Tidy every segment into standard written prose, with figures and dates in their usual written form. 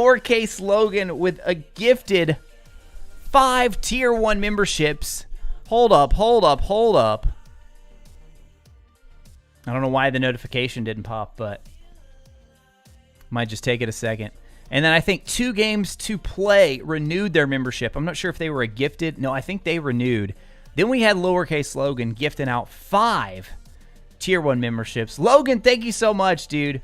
Lowercase Logan with a gifted 5 Tier 1 memberships. Hold up. I don't know why the notification didn't pop, but might just take it a second. And then I think 2 Games to Play renewed their membership. I'm not sure if they were a gifted. No, I think they renewed. Then we had Lowercase Logan gifting out 5 Tier 1 memberships. Logan, thank you so much, dude.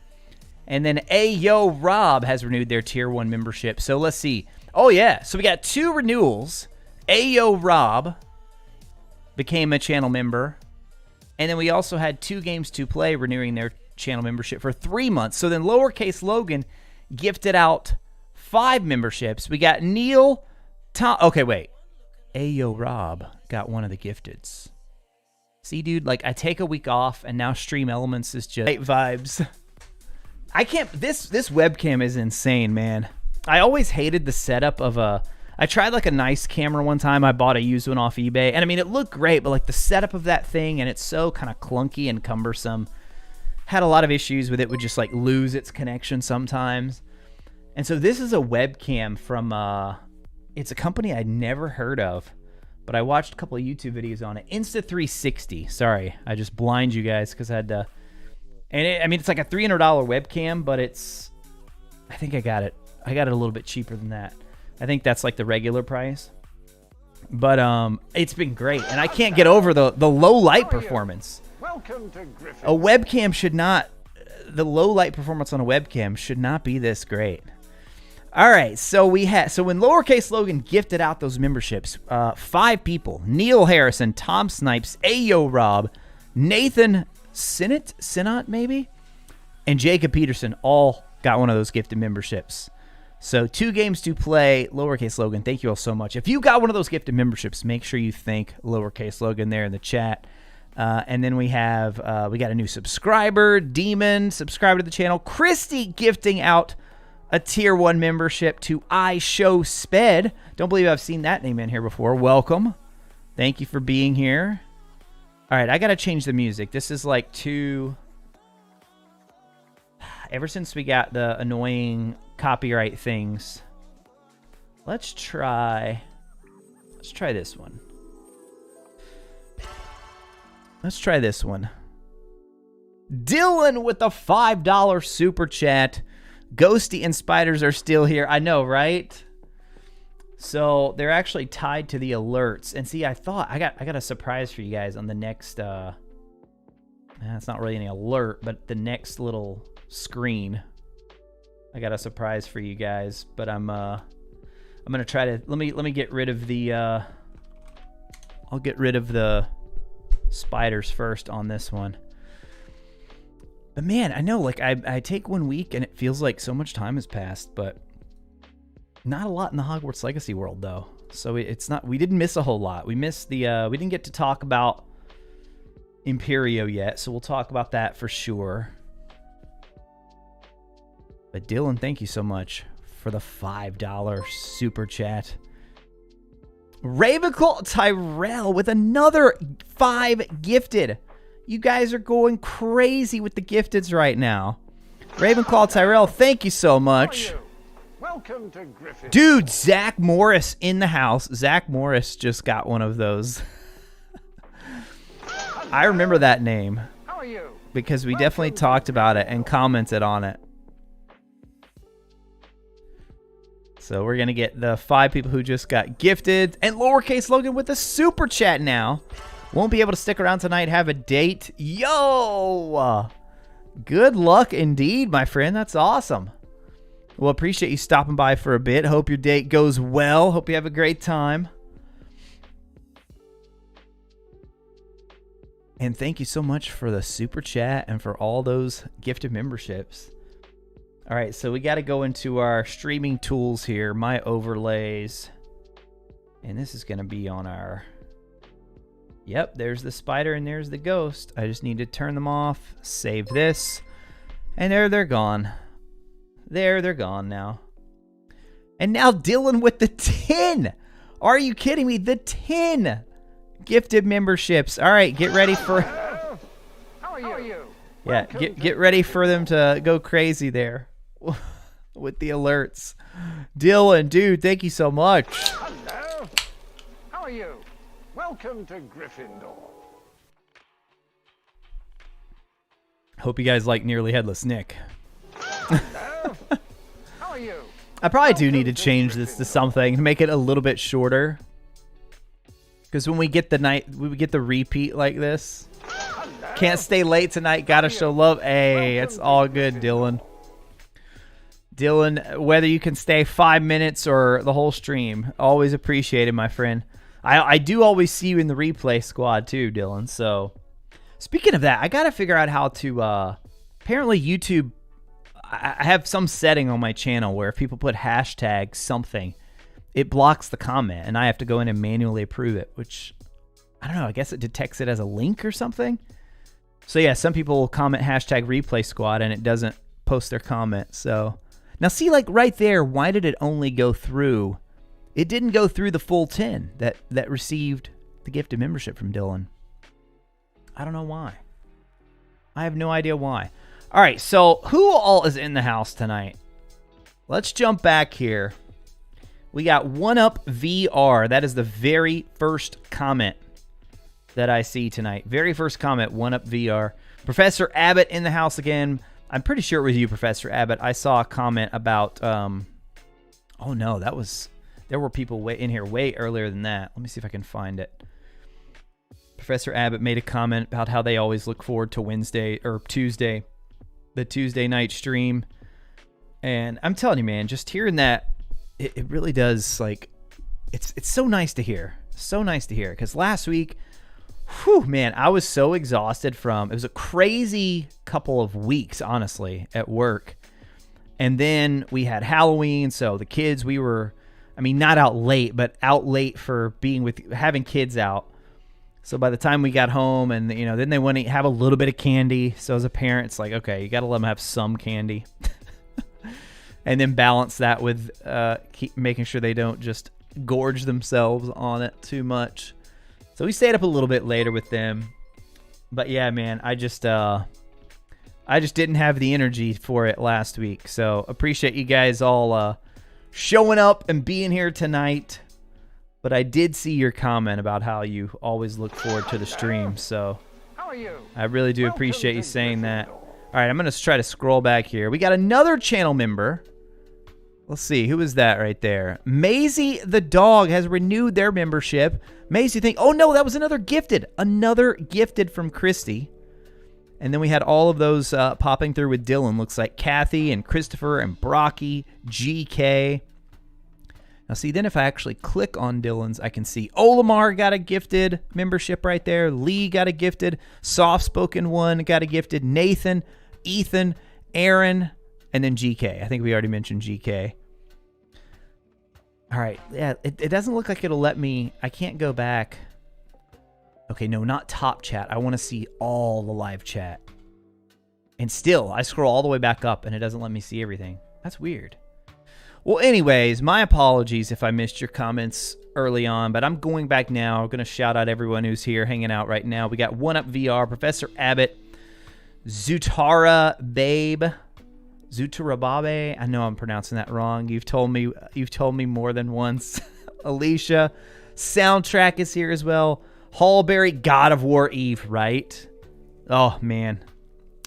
And then Ayo Rob has renewed their Tier 1 membership. So let's see. Oh, yeah. So we got 2 renewals. Ayo Rob became a channel member. And then we also had 2 Games to Play renewing their channel membership for 3 months. So then Lowercase Logan gifted out 5 memberships. We got Neil, Tom. Okay, wait. Ayo Rob got one of the gifteds. See, dude, like I take a week off and now Stream Elements is just great vibes. I can't, this webcam is insane, man. I always hated the setup of I tried like a nice camera one time. I bought a used one off eBay. And I mean, it looked great, but like the setup of that thing, and it's so kind of clunky and cumbersome. Had a lot of issues with it, would just like lose its connection sometimes. And so this is a webcam from, it's a company I'd never heard of, but I watched a couple of YouTube videos on it. Insta360. Sorry, I just blind you guys because I had to. And I mean, it's like a $300 webcam, but it's, I think I got it a little bit cheaper than that. I think that's like the regular price. But it's been great, and I can't get over the low light performance. Welcome to Griffin. A webcam should not, the low light performance on a webcam should not be this great. All right, so when Lowercase Logan gifted out those memberships, 5 people: Neil Harrison, Tom Snipes, Ayo Rob, Nathan Sinnott maybe, and Jacob Peterson all got one of those gifted memberships. So 2 Games to Play, Lowercase Logan, thank you all so much. If you got one of those gifted memberships, make sure you thank Lowercase Logan there in the chat. And then we have, we got a new subscriber, Demon, subscribe to the channel. Christy gifting out a Tier 1 membership to iShowSped. Don't believe I've seen that name in here before. Welcome. Thank you for being here. All right, I got to change the music. This is like too... Ever since we got the annoying copyright things, let's try this one. Let's try this one. Dylan with the $5 super chat. Ghosty and Spiders are still here. I know, right? So they're actually tied to the alerts. And see, I thought I got a surprise for you guys on the next it's not really any alert, but the next little screen. I got a surprise for you guys, but I'm gonna try to let me get rid of the I'll get rid of the spiders first on this one. But man, I know, like I take 1 week and it feels like so much time has passed, but not a lot in the Hogwarts Legacy world though. So it's not, we didn't miss a whole lot. We missed the we didn't get to talk about Imperio yet, so we'll talk about that for sure. But Dylan, thank you so much for the $5 super chat. Ravenclaw Tyrell with another 5 gifted. You guys are going crazy with the gifteds right now. Ravenclaw Tyrell, thank you so much. Welcome to Griffin. Dude, Zach Morris in the house. Zach Morris just got one of those. I remember that name. How are you? Because we definitely talked about it and commented on it. So we're going to get the 5 people who just got gifted. And Lowercase Logan with a super chat now. Won't be able to stick around tonight. Have a date. Yo! Good luck indeed, my friend. That's awesome. Well, appreciate you stopping by for a bit. Hope your date goes well. Hope you have a great time. And thank you so much for the super chat and for all those gifted memberships. All right, so we got to go into our streaming tools here, my overlays. And this is going to be on our... Yep, there's the spider and there's the ghost. I just need to turn them off, save this, and there they're gone. There, they're gone now. And now Dylan with the 10. Are you kidding me? The 10 gifted memberships. All right, get ready for... How are you? Yeah, get ready for them to go crazy there. with the alerts. Dylan, dude, thank you so much. Hello. How are you? Welcome to Gryffindor. Hope you guys like Nearly Headless Nick. Hello. How are you? I probably do need to change this to something to make it a little bit shorter. Because when we get the repeat like this, can't stay late tonight, gotta show love. Hey, it's all good, Dylan. Dylan, whether you can stay 5 minutes or the whole stream, always appreciated, my friend. I do always see you in the replay squad too, Dylan. So, speaking of that, I gotta figure out how to. Apparently, YouTube. I have some setting on my channel where if people put hashtag something, it blocks the comment, and I have to go in and manually approve it. Which I don't know. I guess it detects it as a link or something. So yeah, some people will comment hashtag replay squad, and it doesn't post their comment. So. Now, see, like right there, why did it only go through? It didn't go through the full 10 that received the gifted membership from Dylan. I don't know why. I have no idea why. All right, so who all is in the house tonight? Let's jump back here. We got 1UpVR. That is the very first comment that I see tonight. Very first comment, 1UpVR. Professor Abbott in the house again. I'm pretty sure it was you, Professor Abbott. I saw a comment about, oh no, there were people in here way earlier than that. Let me see if I can find it. Professor Abbott made a comment about how they always look forward to Tuesday, the Tuesday night stream. And I'm telling you, man, just hearing that, it really does, like, it's so nice to hear. So nice to hear. Because last week, whew, man, I was so exhausted it was a crazy couple of weeks, honestly, at work. And then we had Halloween, so the kids, we were, not out late, but out late for having kids out. So by the time we got home and, then they want to have a little bit of candy. So as a parent, it's like, okay, you got to let them have some candy. And then balance that with keep making sure they don't just gorge themselves on it too much. So we stayed up a little bit later with them. But yeah, man, I just didn't have the energy for it last week. So appreciate you guys all showing up and being here tonight. But I did see your comment about how you always look forward to the stream. So How are you? I really do appreciate you saying that. All right, I'm going to try to scroll back here. We got another channel member. Let's see. Who is that right there? Maisie the dog has renewed their membership. Maisie oh no, that was another gifted. Another gifted from Christy. And then we had all of those popping through with Dylan. Looks like Kathy and Christopher and Brocky, GK. Now see, then if I actually click on Dylan's, I can see Olimar got a gifted membership right there. Lee got a gifted. Soft-spoken one got a gifted. Nathan, Ethan, Aaron, and then GK. I think we already mentioned GK. All right. Yeah, it doesn't look like it'll let me. I can't go back. Okay, no, not top chat. I want to see all the live chat. And still, I scroll all the way back up, and it doesn't let me see everything. That's weird. Well, anyways, my apologies if I missed your comments early on, but I'm going back now. I'm going to shout out everyone who's here hanging out right now. We got 1UpVR, Professor Abbott, Zutara Babe, Zutarababe. I know I'm pronouncing that wrong. You've told me more than once. Alicia, Soundtrack is here as well. Hallberry, God of War Eve, right? Oh man,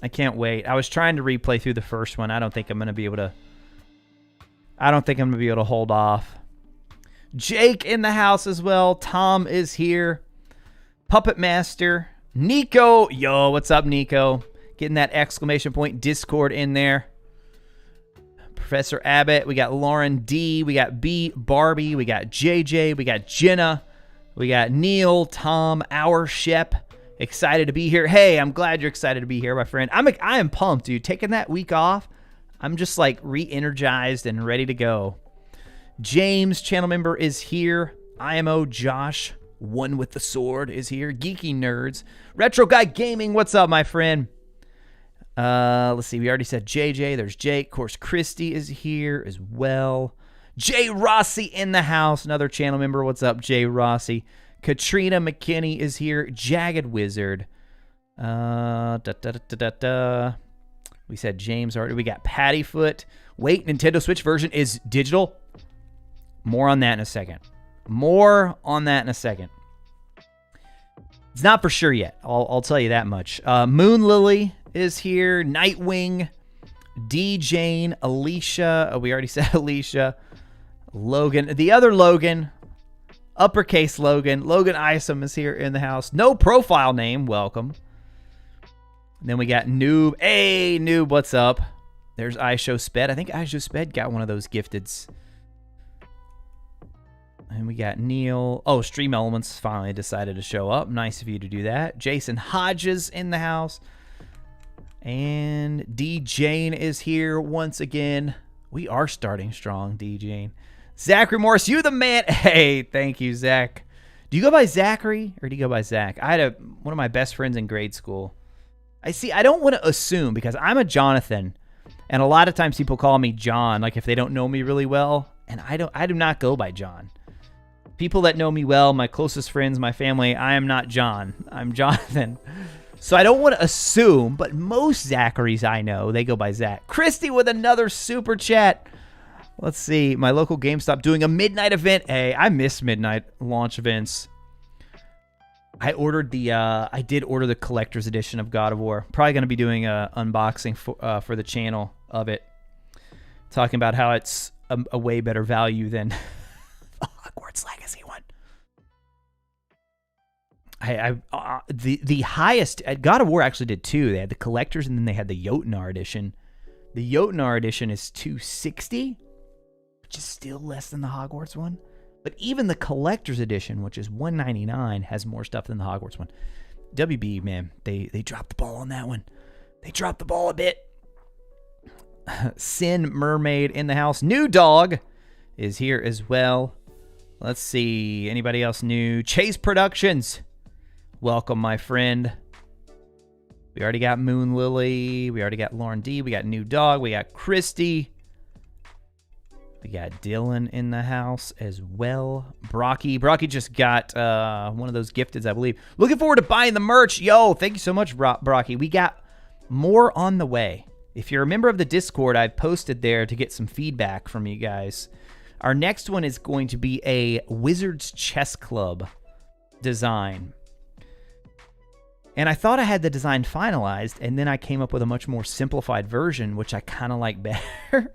I can't wait. I was trying to replay through the first one. I don't think I'm gonna be able to hold off. Jake in the house as well. Tom is here. Puppet Master, Nico. Yo, what's up, Nico? Getting that exclamation point Discord in there. Professor Abbott, we got Lauren D, we got B, Barbie, we got JJ, we got Jenna, we got Neil, Tom, our Shep. Excited to be here. Hey, I'm glad you're excited to be here, my friend. I am pumped, dude. Taking that week off, I'm just like re-energized and ready to go. James, channel member, is here. IMO Josh, one with the sword, is here. Geeky Nerds. Retro Guy Gaming, what's up, my friend? Let's see. We already said JJ. There's Jake. Of course, Christy is here as well. Jay Rossi in the house. Another channel member. What's up, Jay Rossi? Katrina McKinney is here. Jagged Wizard. We said James already. We got Pattyfoot. Wait, Nintendo Switch version is digital? More on that in a second. It's not for sure yet. I'll tell you that much. Moon Lily is here. Nightwing. D. Jane. Alicia. We already said Alicia. Logan. The other Logan. Uppercase Logan. Logan Isom is here in the house. No profile name. Welcome. And then we got Noob. Hey, Noob, what's up? There's iShowSped. I think iShowSped got one of those gifteds. And we got Neil. Oh, Stream Elements finally decided to show up. Nice of you to do that. Jason Hodges in the house. And D. Jane is here once again. We are starting strong, D. Jane. Zachary Morris, you the man. Hey, thank you, Zach. Do you go by Zachary or do you go by Zach? I had one of my best friends in grade school. I don't want to assume because I'm a Jonathan. And a lot of times people call me John, like if they don't know me really well. And I do not go by John. People that know me well, my closest friends, my family, I am not John. I'm Jonathan. So I don't want to assume, but most Zacharys I know, they go by Zach. Christy with another super chat. Let's see. My local GameStop doing a midnight event. Hey, I miss midnight launch events. I did order the collector's edition of God of War. Probably going to be doing a unboxing for the channel of it. Talking about how it's a way better value than the Hogwarts Legacy one. The highest God of War actually did two. They had the collectors and then they had the Jotnar edition. The Jotnar edition is $260, which is still less than the Hogwarts one. But even the collector's edition, which is $199, has more stuff than the Hogwarts one. WB, man, they dropped the ball on that one. They dropped the ball a bit. Sin Mermaid in the house. New Dog is here as well. Let's see. Anybody else new? Chase Productions. Welcome, my friend. We already got Moon Lily. We already got Lauren D. We got New Dog. We got Christy. We got Dylan in the house as well. Brocky just got one of those gifteds, I believe. Looking forward to buying the merch. Yo, thank you so much, Brocky. We got more on the way. If you're a member of the Discord, I've posted there to get some feedback from you guys. Our next one is going to be a Wizards Chess Club design. And I thought I had the design finalized, and then I came up with a much more simplified version, which I kind of like better.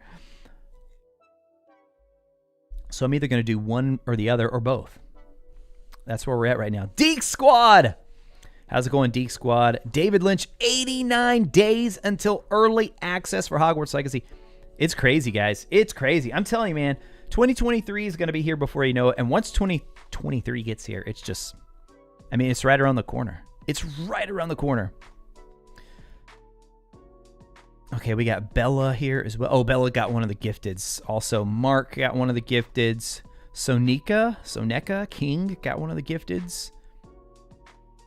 So I'm either going to do one or the other or both. That's where we're at right now. Deke Squad! How's it going, Deke Squad? David Lynch, 89 days until early access for Hogwarts Legacy. It's crazy, guys. It's crazy. I'm telling you, man, 2023 is going to be here before you know it. And once 2023 gets here, it's just, I mean, it's right around the corner. It's right around the corner. Okay, we got Bella here as well. Oh, Bella got one of the gifteds. Also, Mark got one of the gifteds. Soneka King got one of the gifteds.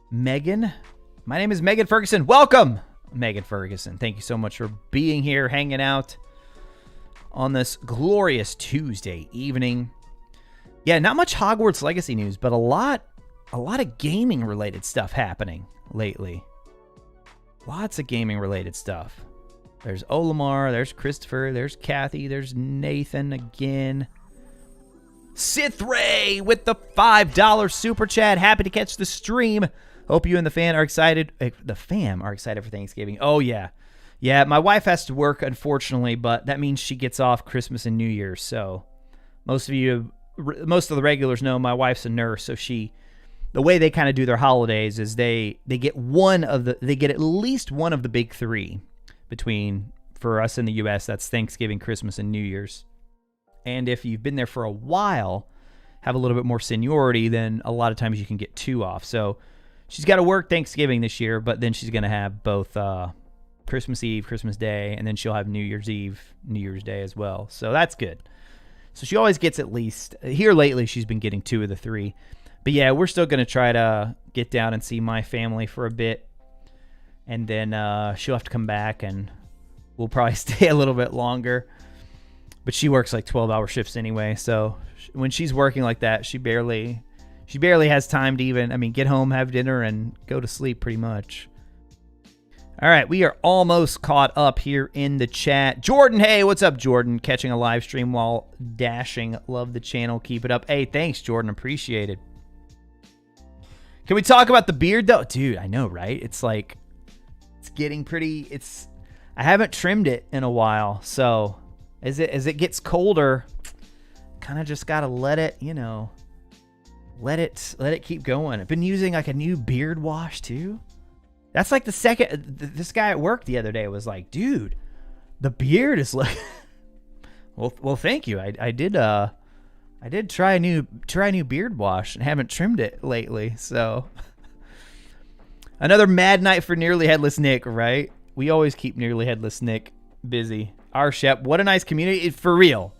Megan. My name is Megan Ferguson. Welcome, Megan Ferguson. Thank you so much for being here, hanging out on this glorious Tuesday evening. Yeah, not much Hogwarts Legacy news, but a lot of gaming-related stuff happening lately. Lots of gaming-related stuff. There's Olimar, there's Christopher, there's Kathy, there's Nathan again. Sith Ray with the $5 super chat. Happy to catch the stream. Hope you and the fam are excited. The fam are excited for Thanksgiving. Oh, yeah. Yeah, my wife has to work, unfortunately, but that means she gets off Christmas and New Year's. So most of the regulars know my wife's a nurse, so the way they kind of do their holidays is they get at least one of the big three between, for us in the U.S., that's Thanksgiving, Christmas, and New Year's. And if you've been there for a while, have a little bit more seniority, then a lot of times you can get two off. So she's got to work Thanksgiving this year, but then she's going to have both Christmas Eve, Christmas Day, and then she'll have New Year's Eve, New Year's Day as well. So that's good. So she always gets at least, here lately she's been getting two of the three. But yeah, we're still going to try to get down and see my family for a bit. And then she'll have to come back and we'll probably stay a little bit longer. But she works like 12-hour shifts anyway. So when she's working like that, she barely has time to even, get home, have dinner, and go to sleep pretty much. All right, we are almost caught up here in the chat. Jordan, hey, what's up, Jordan? Catching a live stream while dashing. Love the channel. Keep it up. Hey, thanks, Jordan. Appreciate it. Can we talk about the beard, though? Dude, I know, right? It's like, it's getting pretty, I haven't trimmed it in a while, so as it gets colder, kind of just got to let it, you know, let it keep going. I've been using like a new beard wash, too. That's like the second. This guy at work the other day was like, "Dude, the beard is like." well, thank you. I did try a new beard wash and haven't trimmed it lately. So another mad night for Nearly Headless Nick, right? We always keep Nearly Headless Nick busy. Our Shep, what a nice community. For real,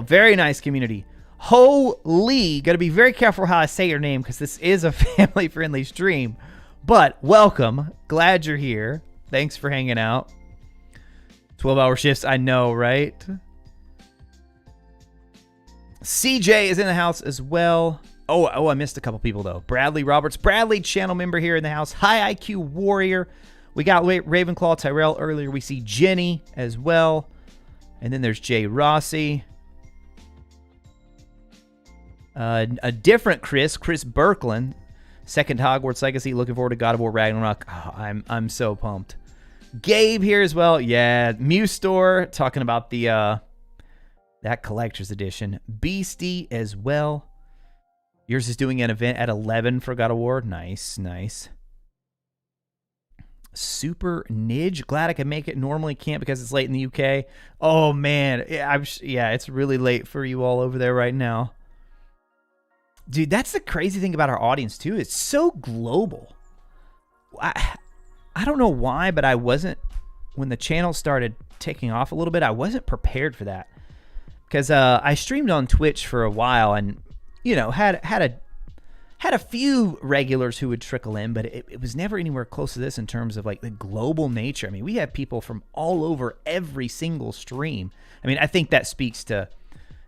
very nice community. Holy, gotta be very careful how I say your name because this is a family friendly stream. But welcome. Glad you're here. Thanks for hanging out. 12-hour shifts. I know, right? CJ is in the house as well. Oh, I missed a couple people, though. Bradley Roberts. Bradley, channel member here in the house. High IQ Warrior. We got Ravenclaw Tyrell earlier. We see Jenny as well. And then there's Jay Rossi. A different Chris Birkland. Second Hogwarts Legacy. Looking forward to God of War Ragnarok. Oh, I'm so pumped. Gabe here as well. Yeah, Mew Store talking about the that collector's edition. Beastie as well. Yours is doing an event at 11 for God of War. Nice. Super Nidge. Glad I can make it. Normally can't because it's late in the UK. Oh man, yeah, it's really late for you all over there right now. Dude, that's the crazy thing about our audience, too. It's so global. I don't know why, but I wasn't, when the channel started taking off a little bit, I wasn't prepared for that. Because I streamed on Twitch for a while and, you know, had a few regulars who would trickle in, but it was never anywhere close to this in terms of, like, the global nature. I mean, we have people from all over every single stream. I mean, I think that speaks to...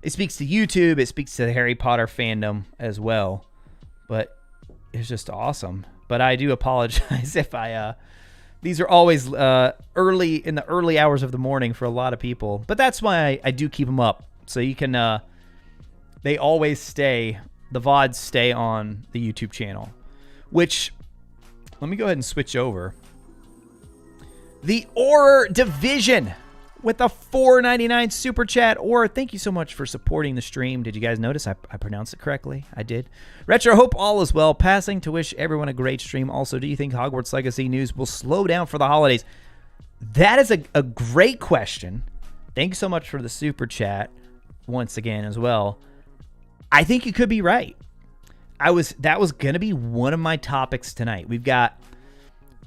It speaks to YouTube. It speaks to the Harry Potter fandom as well. But it's just awesome. But I do apologize if these are always early in the early hours of the morning for a lot of people. But that's why I do keep them up. So you can, they always stay, the VODs stay on the YouTube channel. Which, let me go ahead and switch over. The Horror Division. With a $4.99 super chat, or thank you so much for supporting the stream. Did you guys notice I pronounced it correctly? I did. Retro, hope all is well. Passing to wish everyone a great stream. Also, do you think Hogwarts Legacy news will slow down for the holidays? That is a great question. Thank you so much for the super chat once again as well. I think you could be right. That was going to be one of my topics tonight. We've got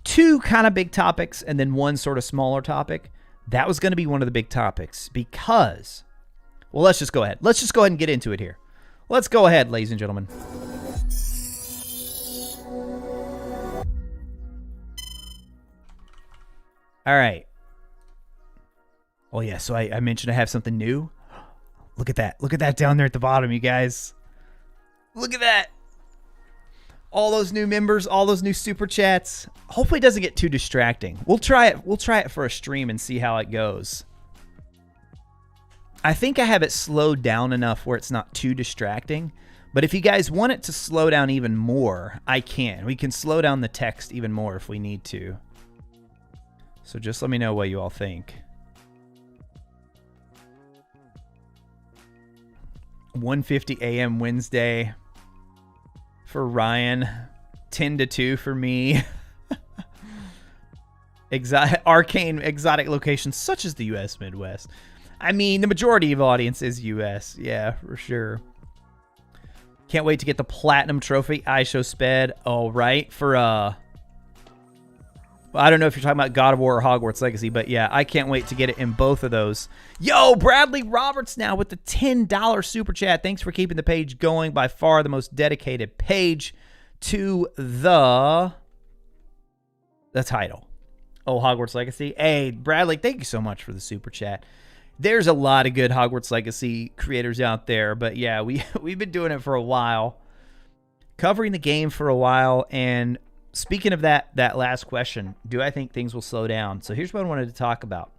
two kind of big topics and then one sort of smaller topic. That was going to be one of the big topics because, well, let's just go ahead. Let's just go ahead and get into it here. Let's go ahead, ladies and gentlemen. All right. Oh, yeah, so I mentioned I have something new. Look at that. Look at that down there at the bottom, you guys. Look at that. All those new members, all those new super chats. Hopefully it doesn't get too distracting. We'll try it. We'll try it for a stream and see how it goes. I think I have it slowed down enough where it's not too distracting. But if you guys want it to slow down even more, I can. We can slow down the text even more if we need to. So just let me know what you all think. 1:50 a.m. Wednesday. For Ryan, 10-2 for me. Arcane exotic locations such as the U.S. Midwest. I mean, the majority of audience is U.S. Yeah, for sure. Can't wait to get the platinum trophy. iShow sped. All right, for well, I don't know if you're talking about God of War or Hogwarts Legacy, but yeah, I can't wait to get it in both of those. Yo, Bradley Roberts now with the $10 super chat. Thanks for keeping the page going. By far the most dedicated page to the title. Oh, Hogwarts Legacy. Hey, Bradley, thank you so much for the super chat. There's a lot of good Hogwarts Legacy creators out there, but yeah, we've been doing it for a while, covering the game for a while, and speaking of that last question, do I think things will slow down? So here's what I wanted to talk about.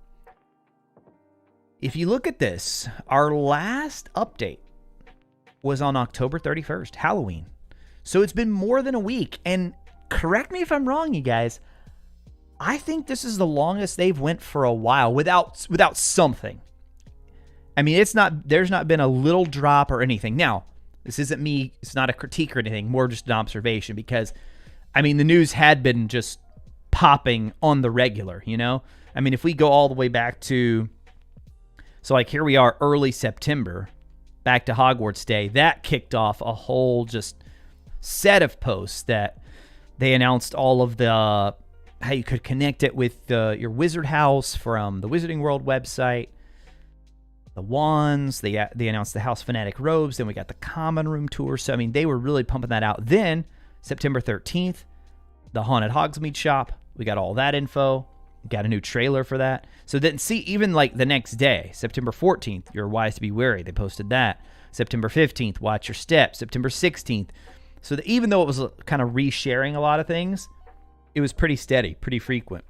If you look at this, our last update was on October 31st, Halloween. So it's been more than a week. And correct me if I'm wrong, you guys. I think this is the longest they've went for a while without something. I mean, there's not been a little drop or anything. Now, this isn't me. It's not a critique or anything, more just an observation because, I mean, the news had been just popping on the regular, you know? I mean, if we go all the way back to, so like here we are early September, back to Hogwarts Day, that kicked off a whole just set of posts that they announced all of the, how you could connect it with your wizard house from the Wizarding World website, the wands, they announced the House Fanatic robes, then we got the common room tour. So, I mean, they were really pumping that out. Then, September 13th, the Haunted Hogsmeade shop, we got all that info, got a new trailer for that. So then, see, even like the next day, September 14th, you're wise to be wary, they posted that. September 15th, watch your steps. September 16th. So even though it was kind of resharing a lot of things, it was pretty steady, pretty frequent.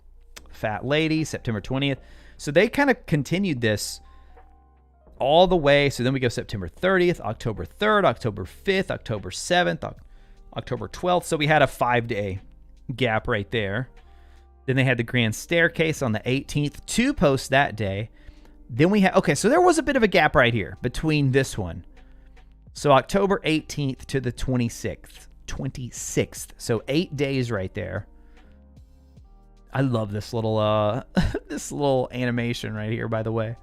Fat Lady, September 20th. So they kind of continued this all the way. So then we go September 30th, October 3rd, October 5th, October 7th, October 12th. So we had a 5-day gap right there. Then they had the Grand Staircase on the 18th, 2 posts that day. Then we had, okay, so there was a bit of a gap right here between this one. So October 18th to the 26th. So 8 days right there. I love this little this little animation right here, by the way.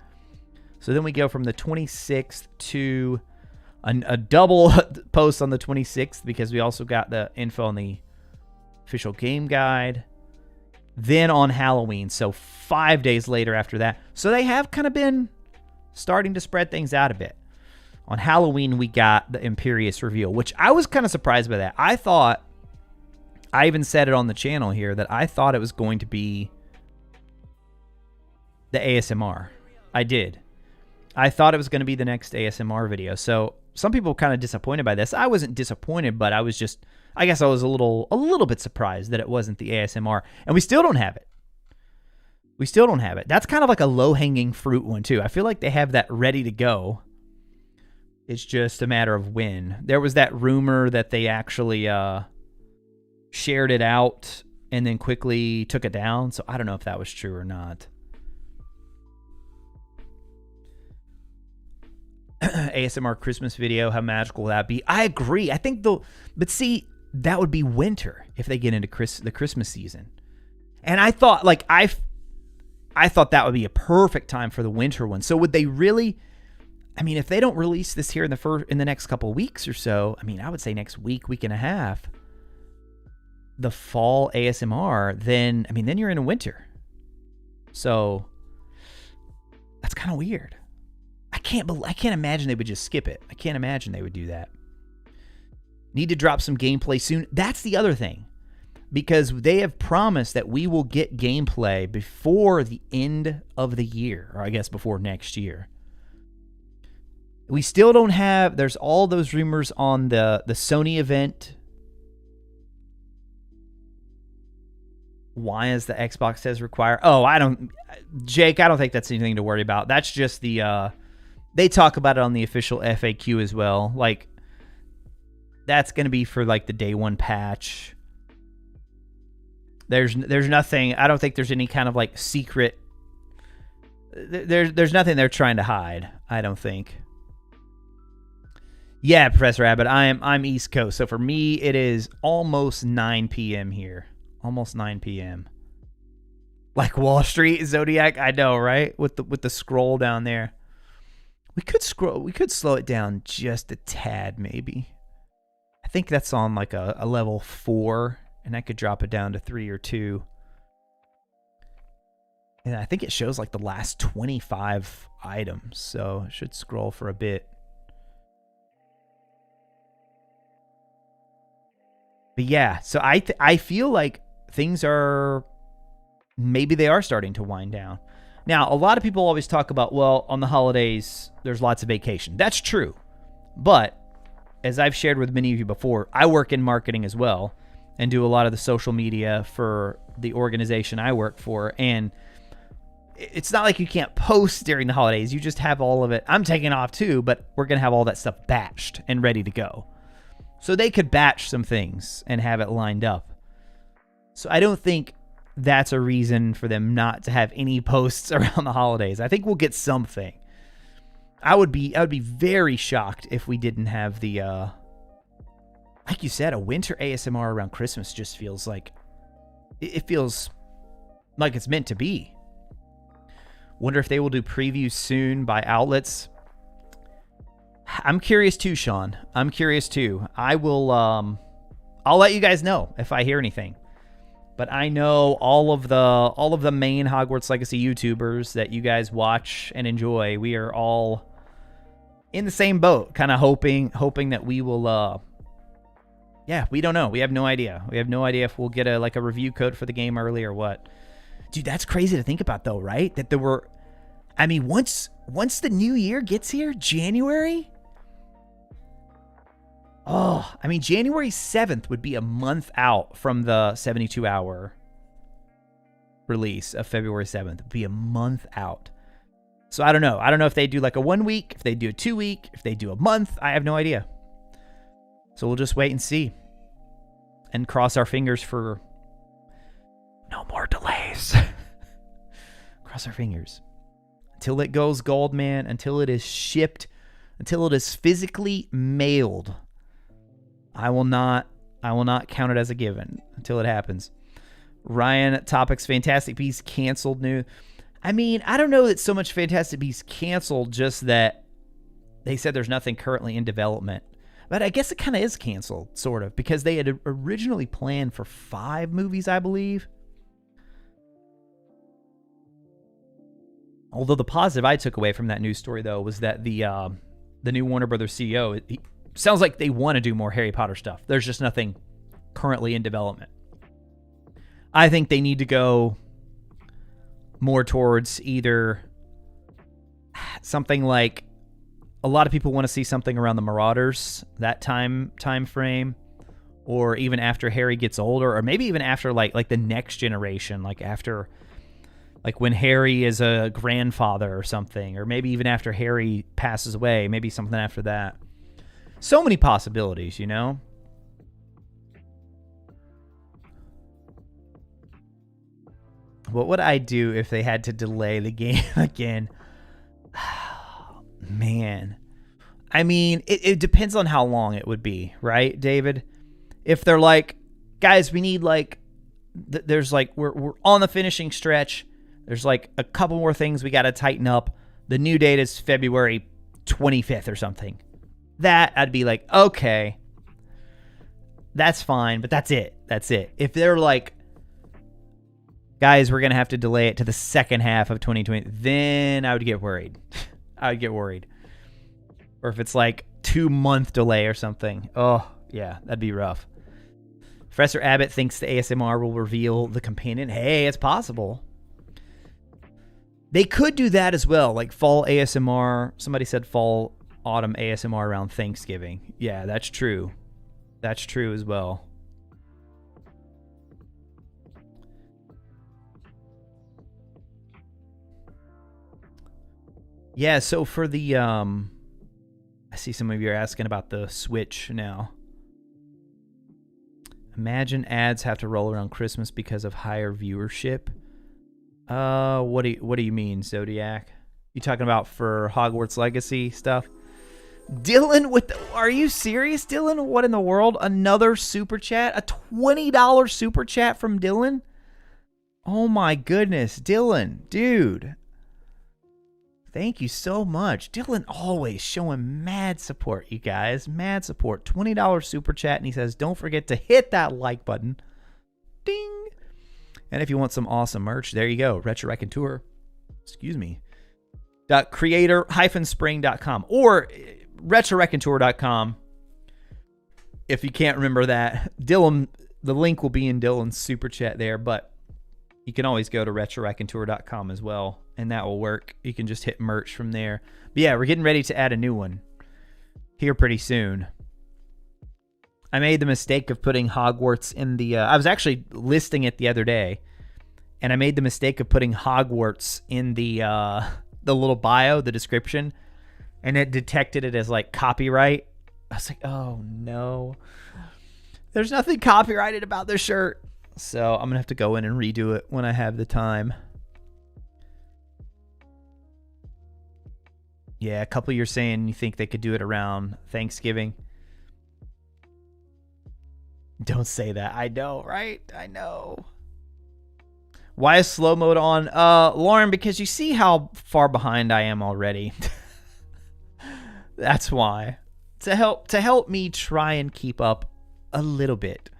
So then we go from the 26th to a double post on the 26th because we also got the info on the official game guide. Then on Halloween, so 5 days later after that. So they have kind of been starting to spread things out a bit. On Halloween, we got the Imperious reveal, which I was kind of surprised by that. I thought, I even said it on the channel here, that I thought it was going to be the ASMR. I did. I thought it was going to be the next ASMR video. So some people were kind of disappointed by this. I wasn't disappointed, but I was just, I guess I was a little bit surprised that it wasn't the ASMR. And we still don't have it. We still don't have it. That's kind of like a low-hanging fruit one, too. I feel like they have that ready to go. It's just a matter of when. There was that rumor that they actually shared it out and then quickly took it down. So I don't know if that was true or not. ASMR Christmas video, how magical will that be? I agree. I think but see, that would be winter if they get into the Christmas season. And I thought, like, I thought that would be a perfect time for the winter one. So would they really? I mean, if they don't release this here in the next couple of weeks or so, I mean, I would say next week and a half, the fall ASMR, then you're in a winter. So that's kind of weird. I can't imagine they would just skip it. I can't imagine they would do that. Need to drop some gameplay soon. That's the other thing. Because they have promised that we will get gameplay before the end of the year. Or I guess before next year. We still don't have, there's all those rumors on the Sony event. Why is the Xbox says require? Oh, Jake, I don't think that's anything to worry about. That's just they talk about it on the official FAQ as well. Like, that's going to be for like the day one patch. There's nothing, I don't think there's any kind of like secret. There's nothing they're trying to hide, I don't think. Yeah, Professor Abbott, I'm East Coast. So for me, it is almost 9 p.m. here. Almost 9 p.m. Like Wall Street, Zodiac, I know, right? With the scroll down there. We could slow it down just a tad, maybe. I think that's on like a level 4, and I could drop it down to 3 or 2. And I think it shows like the last 25 items, so it should scroll for a bit. But yeah, so I feel like things are, maybe they are starting to wind down. Now, a lot of people always talk about, well, on the holidays, there's lots of vacation. That's true. But as I've shared with many of you before, I work in marketing as well. and do a lot of the social media for the organization I work for. And it's not like you can't post during the holidays. You just have all of it. I'm taking off too, but we're going to have all that stuff batched and ready to go. So they could batch some things and have it lined up. So I don't think that's a reason for them not to have any posts around the holidays. I think we'll get something. I would be very shocked if we didn't have the, like you said, a winter ASMR around Christmas just feels like, it feels like it's meant to be. Wonder if they will do previews soon by outlets. I'm curious too, Sean. I'm curious too. I will, I'll let you guys know if I hear anything. But I know all of the main Hogwarts Legacy YouTubers that you guys watch and enjoy. We are all in the same boat, kind of hoping that we will. Yeah, we don't know. We have no idea. We have no idea if we'll get a review code for the game early or what. Dude, that's crazy to think about though, right? That there were, I mean, once the new year gets here, January. Oh, I mean, January 7th would be a month out from the 72-hour release of February 7th. It would be a month out. So I don't know. I don't know if they do like a 1 week, if they do a 2 week, if they do a month. I have no idea. So we'll just wait and see. And cross our fingers for no more delays. Cross our fingers. Until it goes gold, man. Until it is shipped. Until it is physically mailed. I will not count it as a given until it happens. Ryan, Topic's Fantastic Beasts canceled new. I mean, I don't know that so much Fantastic Beasts canceled, just that they said there's nothing currently in development. But I guess it kind of is canceled, sort of, because they had originally planned for 5 movies, I believe. Although the positive I took away from that news story, though, was that the new Warner Brothers CEO, he sounds like they want to do more Harry Potter stuff. There's just nothing currently in development. I think they need to go more towards either something like, a lot of people want to see something around the Marauders, that time frame, or even after Harry gets older, or maybe even after like the next generation, like after, like when Harry is a grandfather or something, or maybe even after Harry passes away, maybe something after that. So many possibilities, you know? What would I do if they had to delay the game again? Man. I mean, it depends on how long it would be, right, David? If they're like, guys, we need there's we're on the finishing stretch. There's like a couple more things we got to tighten up. The new date is February 25th or something. That I'd be like, okay, that's fine, but that's it. That's it. If they're like, guys, we're going to have to delay it to the second half of 2020, then I would get worried. I would get worried. Or if it's like 2-month delay or something. Oh, yeah, that'd be rough. Professor Abbott thinks the ASMR will reveal the companion. Hey, it's possible. They could do that as well, like fall ASMR. Somebody said fall, autumn ASMR around Thanksgiving. Yeah, that's true. That's true as well. Yeah, so for the I see some of you are asking about the Switch now. Imagine ads have to roll around Christmas because of higher viewership. What do you mean, Zodiac? You talking about for Hogwarts Legacy stuff? Dylan are you serious, Dylan? What in the world? Another super chat? A $20 super chat from Dylan? Oh my goodness, Dylan, dude. Thank you so much. Dylan always showing mad support, you guys. Mad support. $20 super chat, and he says, don't forget to hit that like button. Ding. And if you want some awesome merch, there you go. RetroRaconteur. Excuse me. .creator-spring.com or RetroRaconteur.com. If you can't remember that, Dylan, the link will be in Dylan's super chat there, but you can always go to RetroRaconteur.com as well, and that will work. You can just hit merch from there. But yeah, we're getting ready to add a new one here pretty soon. I made the mistake of putting Hogwarts in the... I was actually listing it the other day, and I made the mistake of putting Hogwarts in the little bio, the description, and it detected it as like copyright. I was like, oh no. There's nothing copyrighted about this shirt. So I'm going to have to go in and redo it when I have the time. Yeah, a couple years saying you think they could do it around Thanksgiving. Don't say that. I know, right? I know. Why is slow mode on? Lauren, because you see how far behind I am already. That's why. To help me try and keep up a little bit.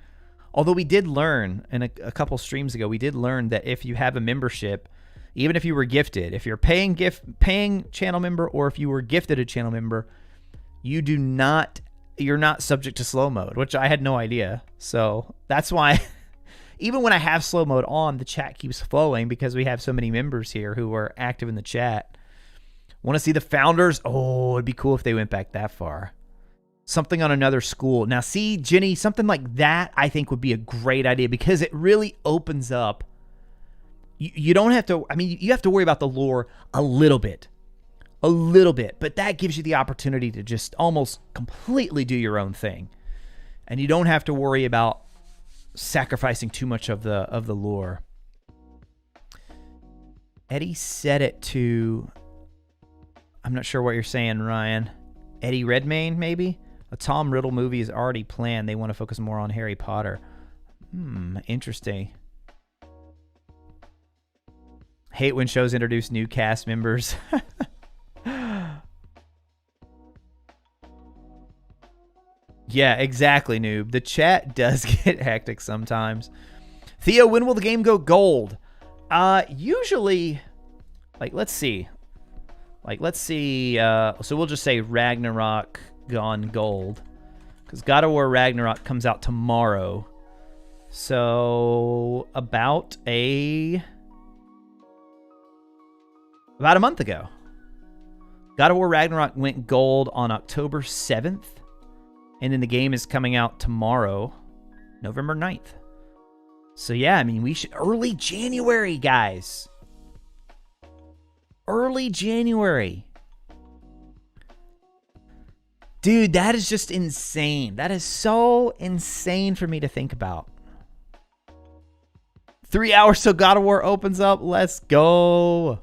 Although we did learn, in a couple streams ago, we did learn that if you have a membership, even if you were gifted, if you're paying channel member, or if you were gifted a channel member, you're not subject to slow mode, which I had no idea. So that's why even when I have slow mode on, the chat keeps flowing because we have so many members here who are active in the chat. Want to see the founders? Oh, it'd be cool if they went back that far. Something on another school. Now, see, Jenny, something like that I think would be a great idea because it really opens up. You don't have to, I mean, you have to worry about the lore a little bit, but that gives you the opportunity to just almost completely do your own thing. And you don't have to worry about sacrificing too much of the lore. Eddie set it to, I'm not sure what you're saying, Ryan. Eddie Redmayne, maybe? A Tom Riddle movie is already planned. They want to focus more on Harry Potter. Interesting. Hate when shows introduce new cast members. Yeah, exactly, noob. The chat does get hectic sometimes. Theo, when will the game go gold? Usually, let's see. So we'll just say Ragnarok gone gold. Because God of War Ragnarok comes out tomorrow. So, about a month ago. God of War Ragnarok went gold on October 7th. And then the game is coming out tomorrow, November 9th. So yeah, I mean, we should... Early January, guys. Early January. Dude, that is just insane. That is so insane for me to think about. 3 hours till God of War opens up. Let's go.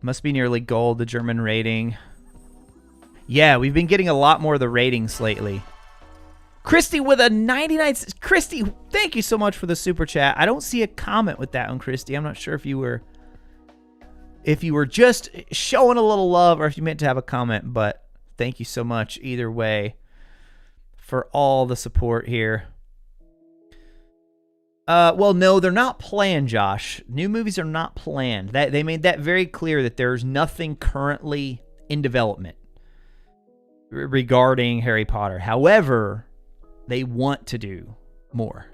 Must be nearly gold, the German rating. Yeah, we've been getting a lot more of the ratings lately. Christy with a 99... Christy, thank you so much for the super chat. I don't see a comment with that one, Christy. I'm not sure if you were just showing a little love or if you meant to have a comment, but thank you so much either way for all the support here. Well, no, they're not planned, Josh. New movies are not planned. They made that very clear that there's nothing currently in development regarding Harry Potter. However, they want to do more.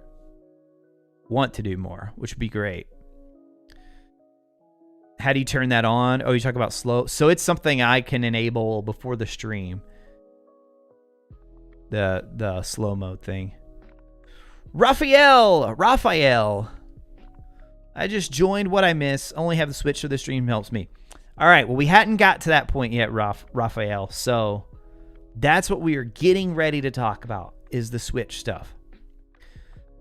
Which would be great. How do you turn that on? Oh, you talk about slow. So it's something I can enable before the stream. The slow mode thing. Raphael. I just joined. What I miss. Only have the Switch so the stream helps me. All right. Well, we hadn't got to that point yet, Raphael. So that's what we are getting ready to talk about is the Switch stuff.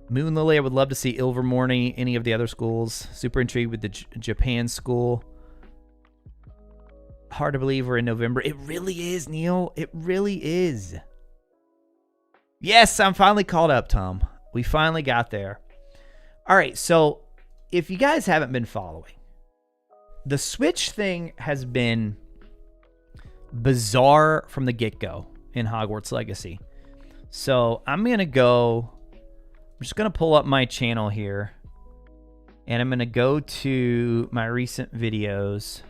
Moon Lily, I would love to see Ilvermorny, any of the other schools. Super intrigued with the Japan school. Hard to believe we're in November. It really is, Neil. It really is. Yes, I'm finally caught up, Tom. We finally got there. All right, so if you guys haven't been following, the Switch thing has been bizarre from the get-go in Hogwarts Legacy. So I'm just going to pull up my channel here, and I'm going to go to my recent videos,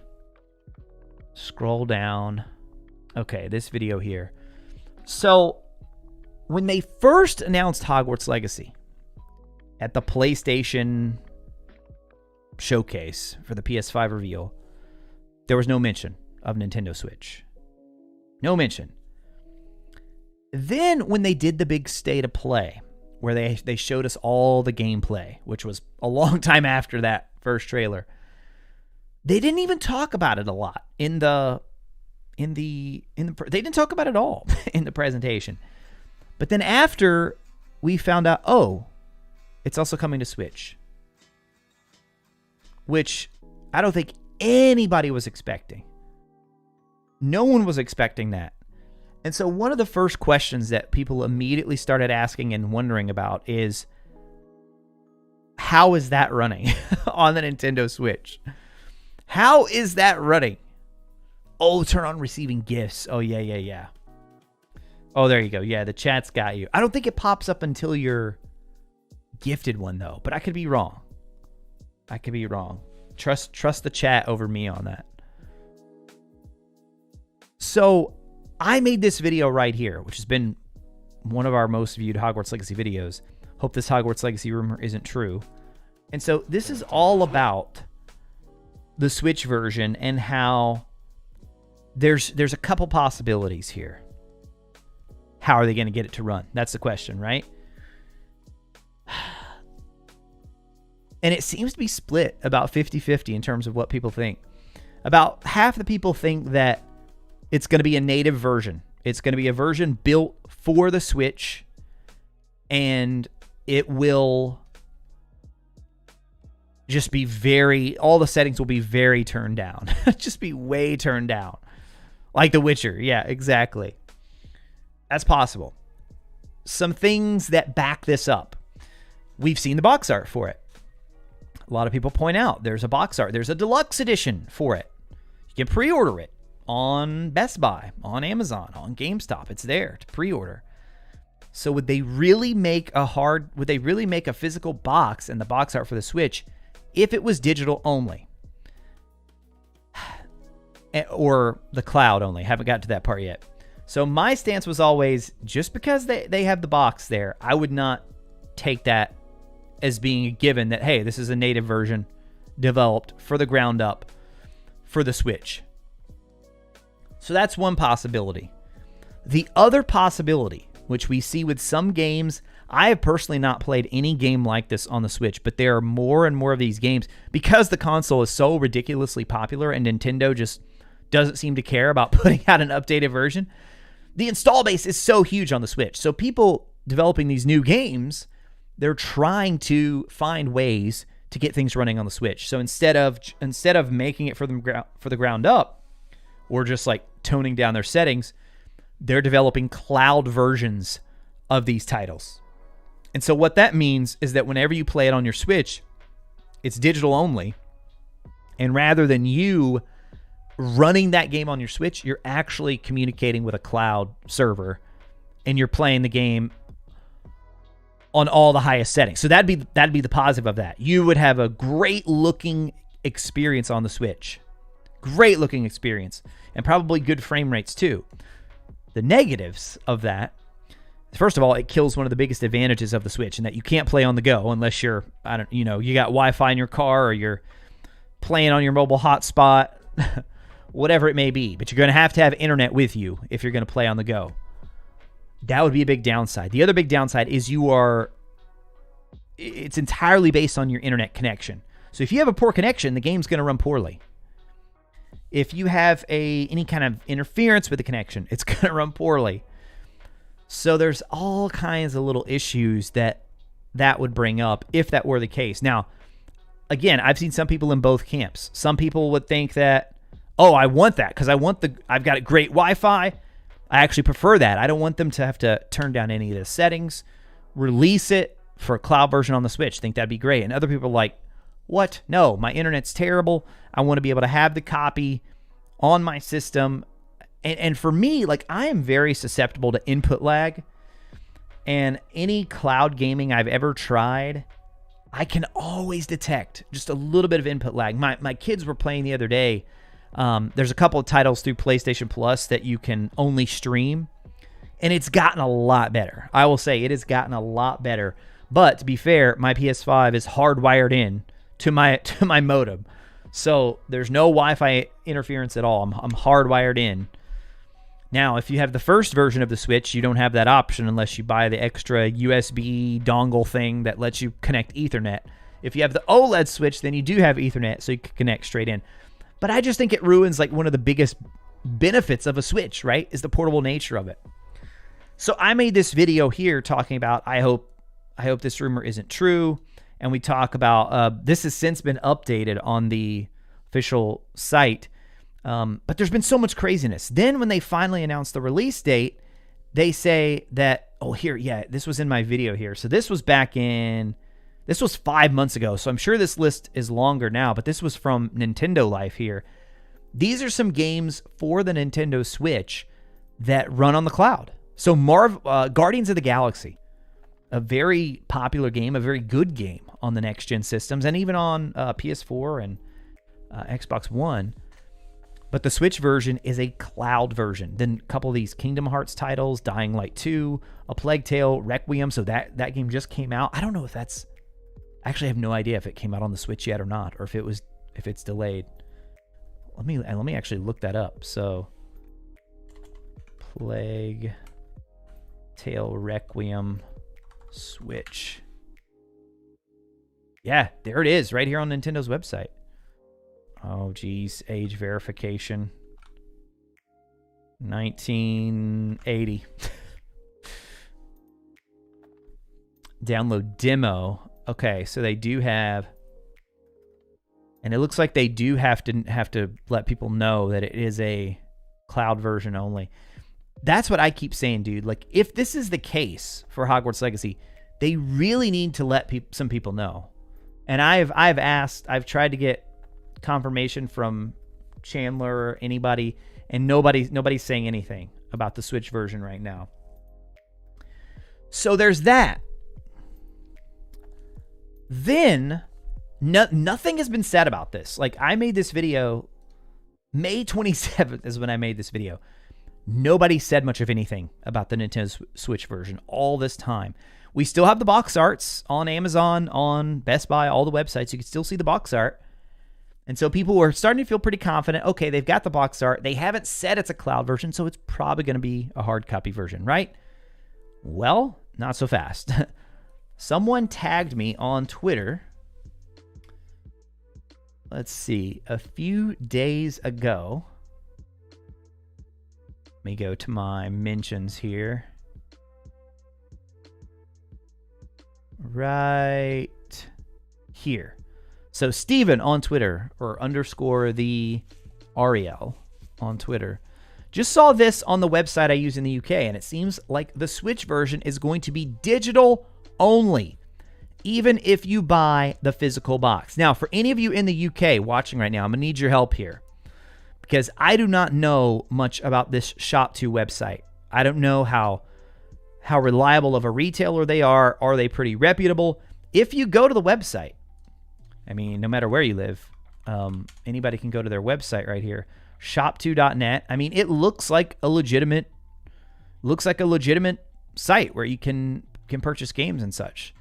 scroll down. Okay, this video here. So when they first announced Hogwarts Legacy at the PlayStation showcase for the PS5 reveal, there was no mention of Nintendo Switch. No mention. Then when they did the big state of play, where they showed us all the gameplay, which was a long time after that first trailer, they didn't even talk about it a lot they didn't talk about it all in the presentation. But then after we found out, oh, it's also coming to Switch, which I don't think anybody was expecting. No one was expecting that. And so one of the first questions that people immediately started asking and wondering about is, how is that running on the Nintendo Switch? How is that running? Oh, turn on receiving gifts. Oh, yeah. Oh, there you go. Yeah, the chat's got you. I don't think it pops up until you're gifted one, though. But I could be wrong. Trust the chat over me on that. So I made this video right here, which has been one of our most viewed Hogwarts Legacy videos. Hope this Hogwarts Legacy rumor isn't true. And so this is all about the Switch version and how there's a couple possibilities here. How are they going to get it to run? That's the question, right? And it seems to be split about 50-50 in terms of what people think. About half the people think that it's going to be a native version. It's going to be a version built for the Switch, and it will just be all the settings will be very turned down. Just be way turned down. Like The Witcher. Yeah, exactly. That's possible. Some things that back this up. We've seen the box art for it. A lot of people point out there's a box art. There's a deluxe edition for it. You can pre-order it on Best Buy, on Amazon, on GameStop. It's there to pre-order. So would they really make a physical box and the box art for the Switch if it was digital only? Or the cloud only? Haven't got to that part yet. So my stance was always, just because they have the box there, I would not take that as being a given that, hey, this is a native version developed for the ground up for the Switch. So that's one possibility. The other possibility, which we see with some games, I have personally not played any game like this on the Switch, but there are more and more of these games because the console is so ridiculously popular and Nintendo just doesn't seem to care about putting out an updated version. The install base is so huge on the Switch. So people developing these new games, they're trying to find ways to get things running on the Switch. So instead of making it for the ground up, or just like toning down their settings, they're developing cloud versions of these titles. And so what that means is that whenever you play it on your Switch, it's digital only. And rather than you running that game on your Switch, you're actually communicating with a cloud server and you're playing the game on all the highest settings. So that'd be the positive of that. You would have a great looking experience on the Switch. Great looking experience. And probably good frame rates too. The negatives of that, first of all, it kills one of the biggest advantages of the Switch, in that you can't play on the go unless you got Wi-Fi in your car, or you're playing on your mobile hotspot, whatever it may be. But you're going to have internet with you if you're going to play on the go. That would be a big downside. The other big downside is it's entirely based on your internet connection. So if you have a poor connection, the game's going to run poorly. If you have any kind of interference with the connection, it's going to run poorly. So there's all kinds of little issues that would bring up if that were the case. Now, again, I've seen some people in both camps. Some people would think that, oh, I want that because I've got a great Wi-Fi. I actually prefer that. I don't want them to have to turn down any of the settings, release it for a cloud version on the Switch. Think that'd be great. And other people are like, what? No, my internet's terrible. I want to be able to have the copy on my system. And for me, like, I am very susceptible to input lag. And any cloud gaming I've ever tried, I can always detect just a little bit of input lag. My kids were playing the other day. There's a couple of titles through PlayStation Plus that you can only stream. And it's gotten a lot better. I will say it has gotten a lot better. But to be fair, my PS5 is hardwired in to my modem. So there's no Wi-Fi interference at all. I'm hardwired in. Now, if you have the first version of the Switch, you don't have that option unless you buy the extra USB dongle thing that lets you connect Ethernet. If you have the OLED Switch, then you do have Ethernet, so you can connect straight in. But I just think it ruins like one of the biggest benefits of a Switch, right? Is the portable nature of it. So I made this video here talking about I hope this rumor isn't true. And we talk about this has since been updated on the official site. But there's been so much craziness. Then when they finally announced the release date, they say that, oh, here, yeah, this was in my video here. So this was 5 months ago. So I'm sure this list is longer now, but this was from Nintendo Life here. These are some games for the Nintendo Switch that run on the cloud. So Guardians of the Galaxy, a very popular game, a very good game on the next-gen systems, and even on PS4 and Xbox One. But the Switch version is a cloud version. Then a couple of these Kingdom Hearts titles, Dying Light 2, A Plague Tale, Requiem. So that game just came out. I don't know if that's... Actually, I have no idea if it came out on the Switch yet or not, or if it's delayed. Let me actually look that up. So, Plague Tale Requiem Switch. Yeah, there it is, right here on Nintendo's website. Oh, geez, age verification. 1980. Download demo. Okay, so they do have, and it looks like they do have to let people know that it is a cloud version only. That's what I keep saying, dude. Like, if this is the case for Hogwarts Legacy, they really need to let some people know. And I've tried to get confirmation from Chandler or anybody, and nobody's saying anything about the Switch version right now. So there's that. Then nothing has been said about this. Like, I made this video May 27th is when I made this video. Nobody said much of anything about the Nintendo Switch version all this time. We still have the box arts on Amazon, on Best Buy, all the websites. You can still see the box art. And so people were starting to feel pretty confident. Okay, they've got the box art. They haven't said it's a cloud version, so it's probably going to be a hard copy version, right? Well, not so fast. Someone tagged me on Twitter. Let's see, a few days ago. Let me go to my mentions here. Right here. So Steven on Twitter, or _ the Ariel on Twitter, just saw this on the website I use in the UK, and it seems like the Switch version is going to be digital only, even if you buy the physical box. Now, for any of you in the UK watching right now, I'm going to need your help here, because I do not know much about this Shop2 website. I don't know how reliable of a retailer they are. Are they pretty reputable? If you go to the website, I mean, no matter where you live, anybody can go to their website right here, shop2.net. I mean, it looks like a legitimate site where you can purchase games and such.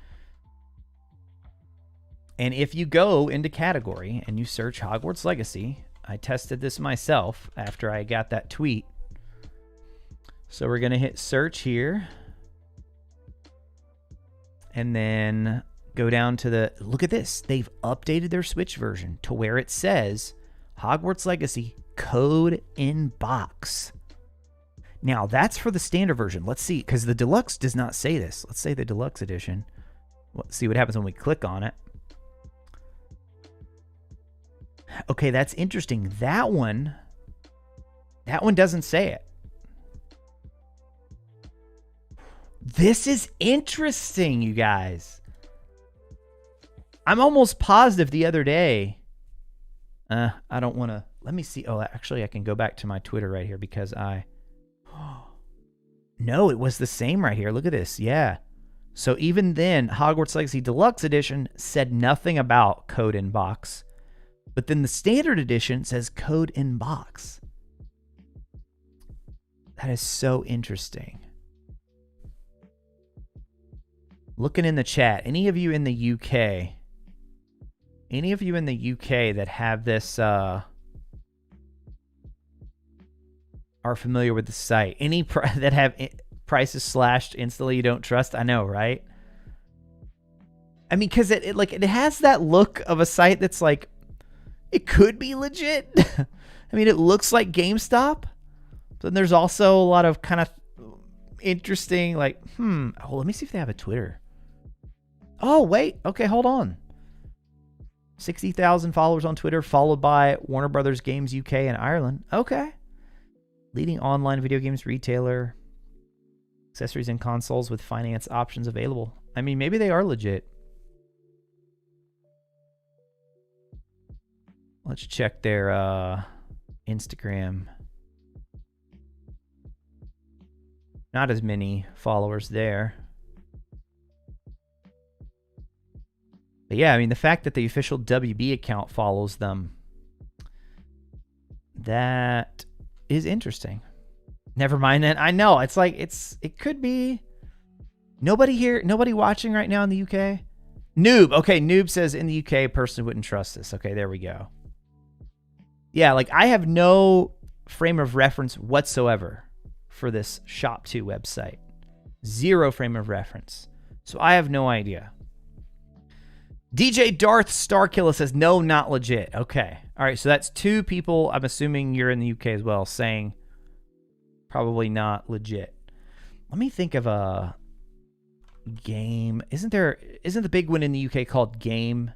And if you go into category and you search Hogwarts Legacy, I tested this myself after I got that tweet. So we're going to hit search here. And then go down to look at this. They've updated their Switch version to where it says Hogwarts Legacy code in box. Now, that's for the standard version. Let's see, because the deluxe does not say this. Let's say the deluxe edition. Let's see what happens when we click on it. Okay, that's interesting. That one doesn't say it. This is interesting, you guys. I'm almost positive the other day. I don't want to. Let me see. Oh, actually, I can go back to my Twitter right here because no, it was the same right here. Look at this. Yeah. So even then, Hogwarts Legacy Deluxe Edition said nothing about code in box. But then the standard edition says code in box. That is so interesting. Looking in the chat, any of you in the UK, Any of you in the UK that have this are familiar with the site? Any that have prices slashed instantly you don't trust? I know, right? I mean, because it has that look of a site that's like, it could be legit. I mean, it looks like GameStop. But there's also a lot of kind of interesting, like, oh, let me see if they have a Twitter. Oh, wait. Okay, hold on. 60,000 followers on Twitter, followed by Warner Brothers Games UK and Ireland. Okay. Leading online video games retailer. Accessories and consoles with finance options available. I mean, maybe they are legit. Let's check their Instagram. Not as many followers there. But yeah, I mean, the fact that the official WB account follows them, that is interesting. Never mind that. I know, it's like, it could be. Nobody here, nobody watching right now in the UK? Noob. Okay, Noob says in the UK, a person wouldn't trust this. Okay, there we go. Yeah, like I have no frame of reference whatsoever for this Shop2 website. Zero frame of reference. So I have no idea. DJ Darth Starkiller says, no, not legit. Okay. All right, so that's two people, I'm assuming you're in the UK as well, saying probably not legit. Let me think of a game. Isn't the big one in the UK called Game?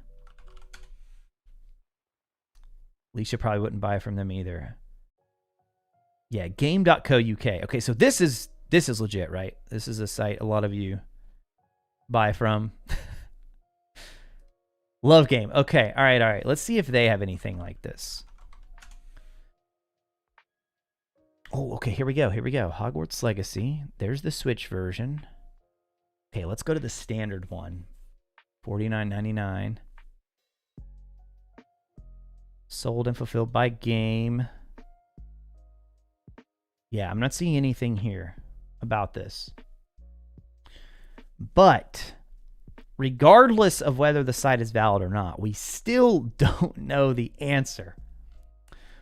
Alicia probably wouldn't buy from them either. Yeah, game.co.uk. Okay, so this is legit, right? This is a site a lot of you buy from. Love Game. Okay, all right. Let's see if they have anything like this. Oh, okay, here we go. Hogwarts Legacy. There's the Switch version. Okay, let's go to the standard one. $49.99. Sold and fulfilled by Game. Yeah, I'm not seeing anything here about this. But regardless of whether the site is valid or not, we still don't know the answer.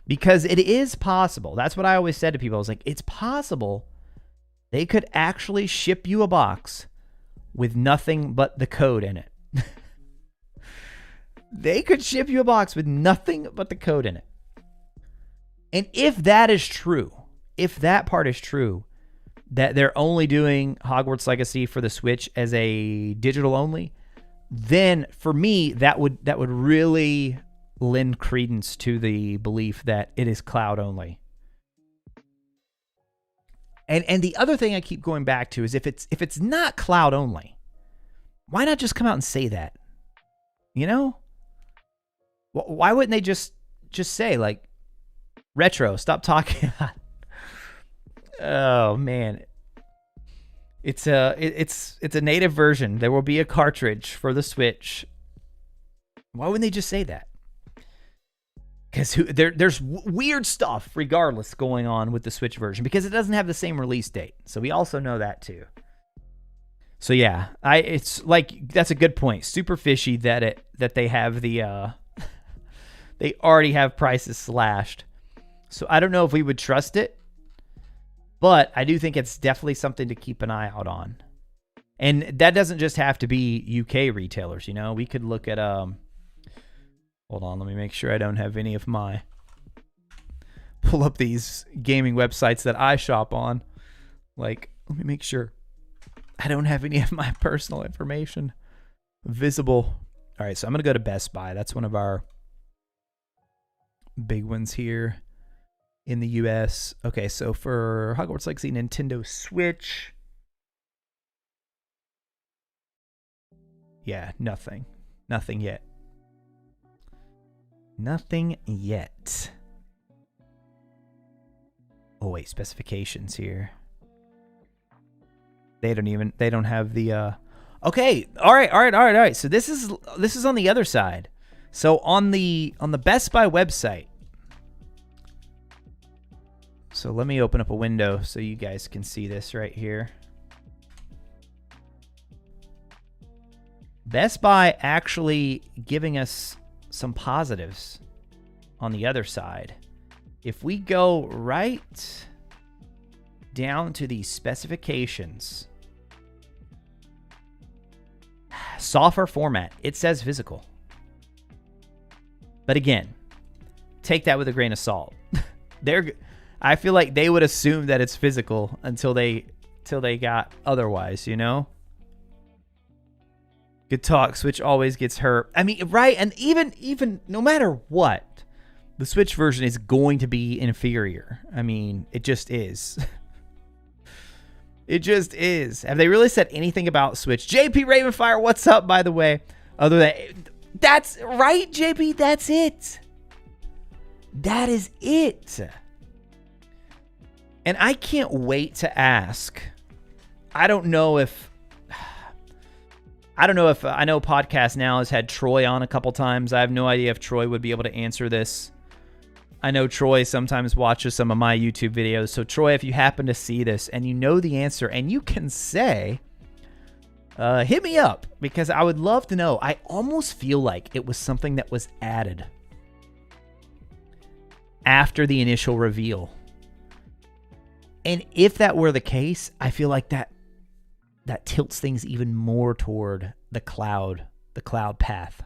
Because it is possible. That's what I always said to people. I was like, it's possible they could actually ship you a box with nothing but the code in it. They could ship you a box with nothing but the code in it. And if that is true, if that part is true, that they're only doing Hogwarts Legacy for the Switch as a digital only, then for me, that would really lend credence to the belief that it is cloud only. And the other thing I keep going back to is if it's not cloud only, why not just come out and say that? You know? Why wouldn't they just say, like, Retro, stop talking about it. Oh man. It's a native version. There will be a cartridge for the Switch. Why wouldn't they just say that? Because there's weird stuff, regardless, going on with the Switch version because it doesn't have the same release date. So we also know that too. So yeah, it's like that's a good point. Super fishy that they have the they already have prices slashed. So I don't know if we would trust it, but I do think it's definitely something to keep an eye out on. And that doesn't just have to be UK retailers, you know. We could look at hold on, let me make sure I don't have any of my pull up these gaming websites that I shop on. Like, let me make sure I don't have any of my personal information visible. All right, so I'm going to go to Best Buy. That's one of our big ones here in the US. Okay, so for Hogwarts Legacy Nintendo Switch, yeah, nothing yet. Nothing yet. Oh wait, specifications here. They don't have the okay, all right. So this is on the other side. So on the Best Buy website. So let me open up a window so you guys can see this right here. Best Buy actually giving us some positives on the other side. If we go right down to the specifications, software format, it says physical. But again, take that with a grain of salt. I feel like they would assume that it's physical until they got otherwise, you know? Good talk. Switch always gets hurt. I mean, right? And even no matter what, the Switch version is going to be inferior. I mean, it just is. It just is. Have they really said anything about Switch? JP Ravenfire, what's up, by the way? Other than... That's right, JP. That's it. That is it. And I can't wait to ask. I know Podcast Now has had Troy on a couple times. I have no idea if Troy would be able to answer this. I know Troy sometimes watches some of my YouTube videos. So Troy, if you happen to see this and you know the answer and you can say, hit me up, because I would love to know. I almost feel like it was something that was added after the initial reveal. And if that were the case, I feel like that tilts things even more toward the cloud path.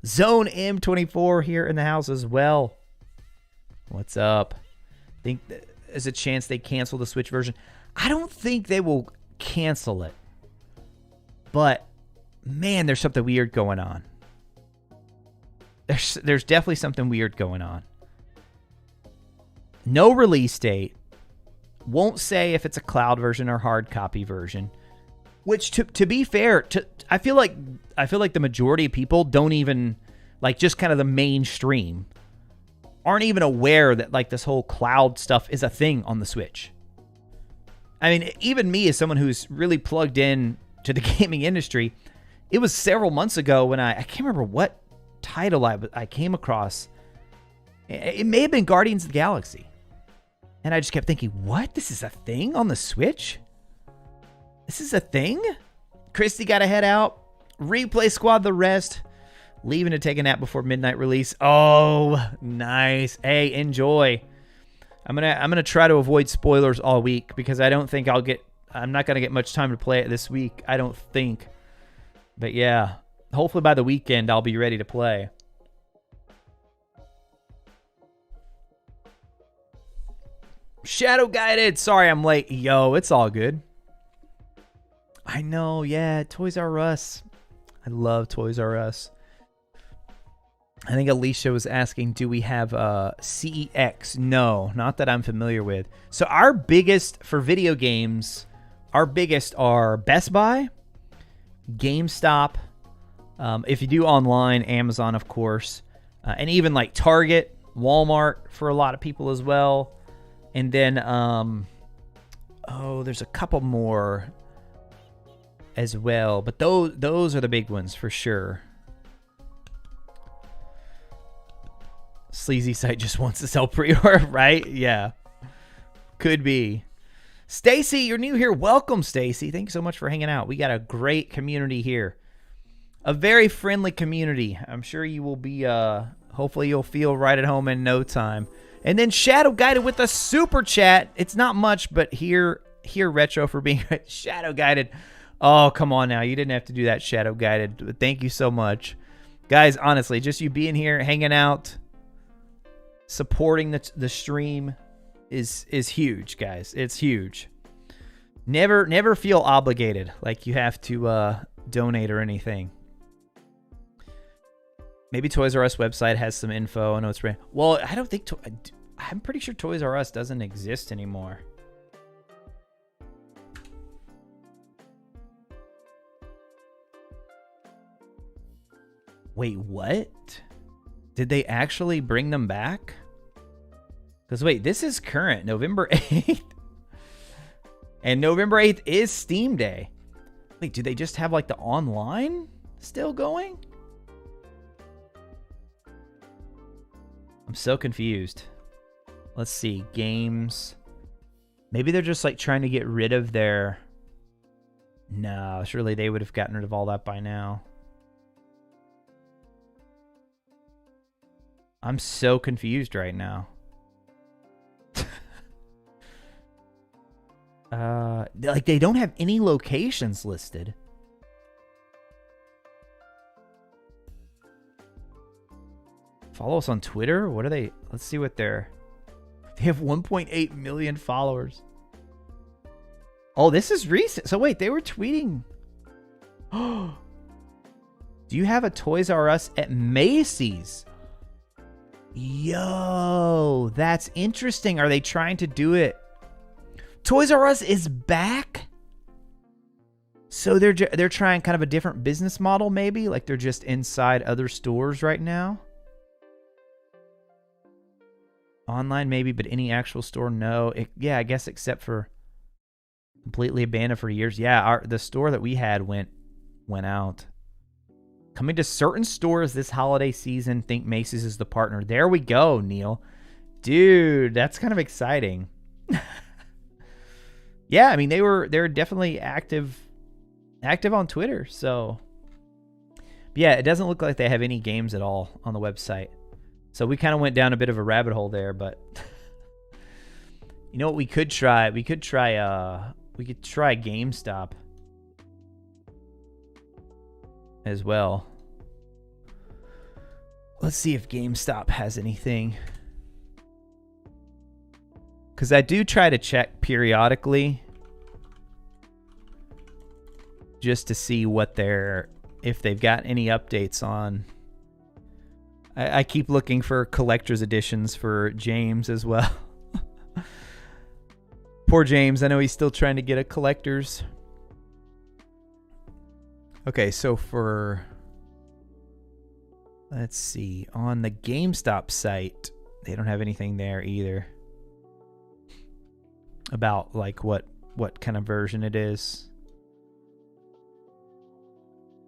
Zone M24 here in the house as well. What's up? Think there's a chance they cancel the Switch version. I don't think they will cancel it. But man, there's something weird going on. There's definitely something weird going on. No release date. Won't say if it's a cloud version or hard copy version. Which, to be fair, I feel like the majority of people don't even, like, just kind of the mainstream, aren't even aware that, like, this whole cloud stuff is a thing on the Switch. I mean, even me, as someone who's really plugged in to the gaming industry, it was several months ago when I can't remember what title I came across. It may have been Guardians of the Galaxy. And I just kept thinking, what? This is a thing on the Switch? This is a thing? Christy got to head out. Replay squad the rest. Leaving to take a nap before midnight release. Oh, nice. Hey, enjoy. I'm gonna try to avoid spoilers all week, because I don't think I'm not gonna get much time to play it this week. I don't think. But yeah, hopefully by the weekend I'll be ready to play. Shadow Guided. Sorry I'm late. Yo, it's all good. I know, yeah. Toys R Us. I love Toys R Us. I think Alicia was asking, do we have CEX? No, not that I'm familiar with. So our biggest, for video games, our biggest are Best Buy, GameStop, if you do online, Amazon, of course, and even like Target, Walmart for a lot of people as well. And then, there's a couple more as well. But those are the big ones for sure. Sleazy site just wants to sell pre-order, right? Yeah. Could be. Stacy, you're new here. Welcome, Stacy. Thanks so much for hanging out. We got a great community here. A very friendly community. I'm sure you will be, hopefully you'll feel right at home in no time. And then Shadow Guided with a super chat. It's not much, but here Retro for being Shadow Guided. Oh, come on now. You didn't have to do that, Shadow Guided. Thank you so much. Guys, honestly, just you being here, hanging out, supporting the stream is huge, guys. It's huge. Never feel obligated like you have to donate or anything. Maybe Toys R Us website has some info. I know it's right. Well, I don't think I'm pretty sure Toys R Us doesn't exist anymore. Wait, what? Did they actually bring them back? Because wait, this is current, November 8th. And November 8th is Steam Day. Wait, do they just have like the online still going? I'm so confused. Let's see, games. Maybe they're just like trying to get rid of their... No, surely they would have gotten rid of all that by now. I'm so confused right now. Like they don't have any locations listed. Follow us on Twitter. What are they? Let's see what they're. They have 1.8 million followers. Oh, this is recent. So wait, they were tweeting. Do you have a Toys R Us at Macy's? Yo, that's interesting. Are they trying to do it? Toys R Us is back? So they're trying kind of a different business model, maybe? Like they're just inside other stores right now? Online, maybe, but any actual store, no. Yeah, I guess except for completely abandoned for years. Yeah, the store that we had went out. Coming to certain stores this holiday season. Think Macy's is the partner. There we go, Neil. Dude, that's kind of exciting. Yeah, I mean they're definitely active on Twitter. So, but yeah, it doesn't look like they have any games at all on the website. So we kind of went down a bit of a rabbit hole there, but you know what we could try? We could try GameStop as well. Let's see if GameStop has anything. Because I do try to check periodically just to see what if they've got any updates on. I keep looking for collector's editions for James as well. Poor James. I know he's still trying to get a collector's. Okay, so let's see. On the GameStop site, they don't have anything there either. About like what kind of version it is.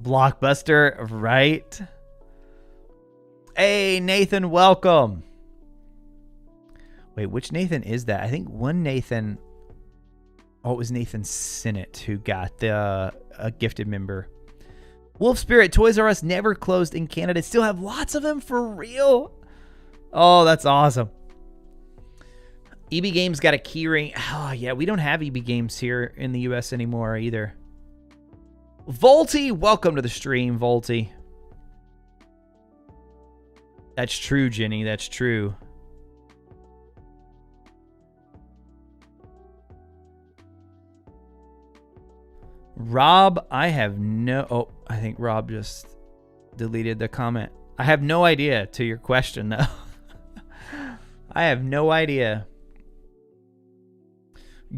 Blockbuster, right? Hey, Nathan, welcome. Wait, which Nathan is that? I think one Nathan. Oh, it was Nathan Sinnott who got a gifted member. Wolf Spirit, Toys R Us never closed in Canada. Still have lots of them for real. Oh, that's awesome. EB Games got a keyring. Oh, yeah, we don't have EB Games here in the US anymore either. Volty, welcome to the stream, Volty. That's true, Jenny. That's true. Rob, I have no... Oh, I think Rob just deleted the comment. I have no idea to your question, though. I have no idea.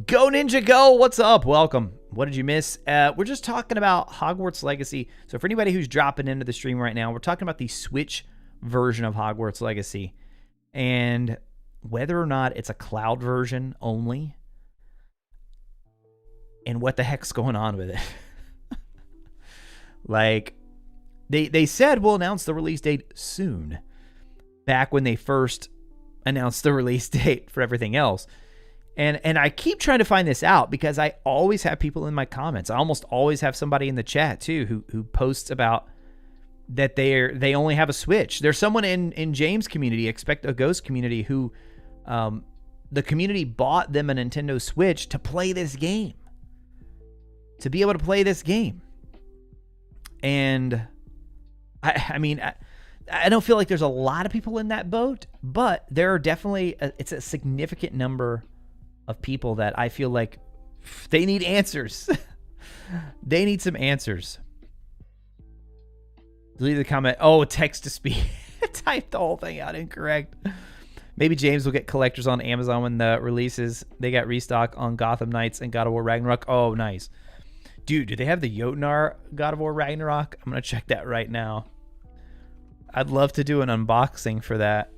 Go Ninja Go! What's up? Welcome. What did you miss? We're just talking about Hogwarts Legacy. So for anybody who's dropping into the stream right now, we're talking about the Switch version of Hogwarts Legacy and whether or not it's a cloud version only and what the heck's going on with it. Like they said we'll announce the release date soon, back when they first announced the release date for everything else. And I keep trying to find this out because I always have people in my comments. I almost always have somebody in the chat too who posts about that they only have a Switch. There's someone in James' community, Expect a Ghost community, who the community bought them a Nintendo Switch to play this game. To be able to play this game. And I mean, I don't feel like there's a lot of people in that boat, but there are definitely, it's a significant number of people that I feel like they need answers. They need some answers. Delete the comment. Oh, text to speech. Type the whole thing out incorrect. Maybe James will get collectors on Amazon when the releases. They got restock on Gotham Knights and God of War Ragnarok. Oh, nice. Dude, do they have the Jotnar God of War Ragnarok? I'm going to check that right now. I'd love to do an unboxing for that.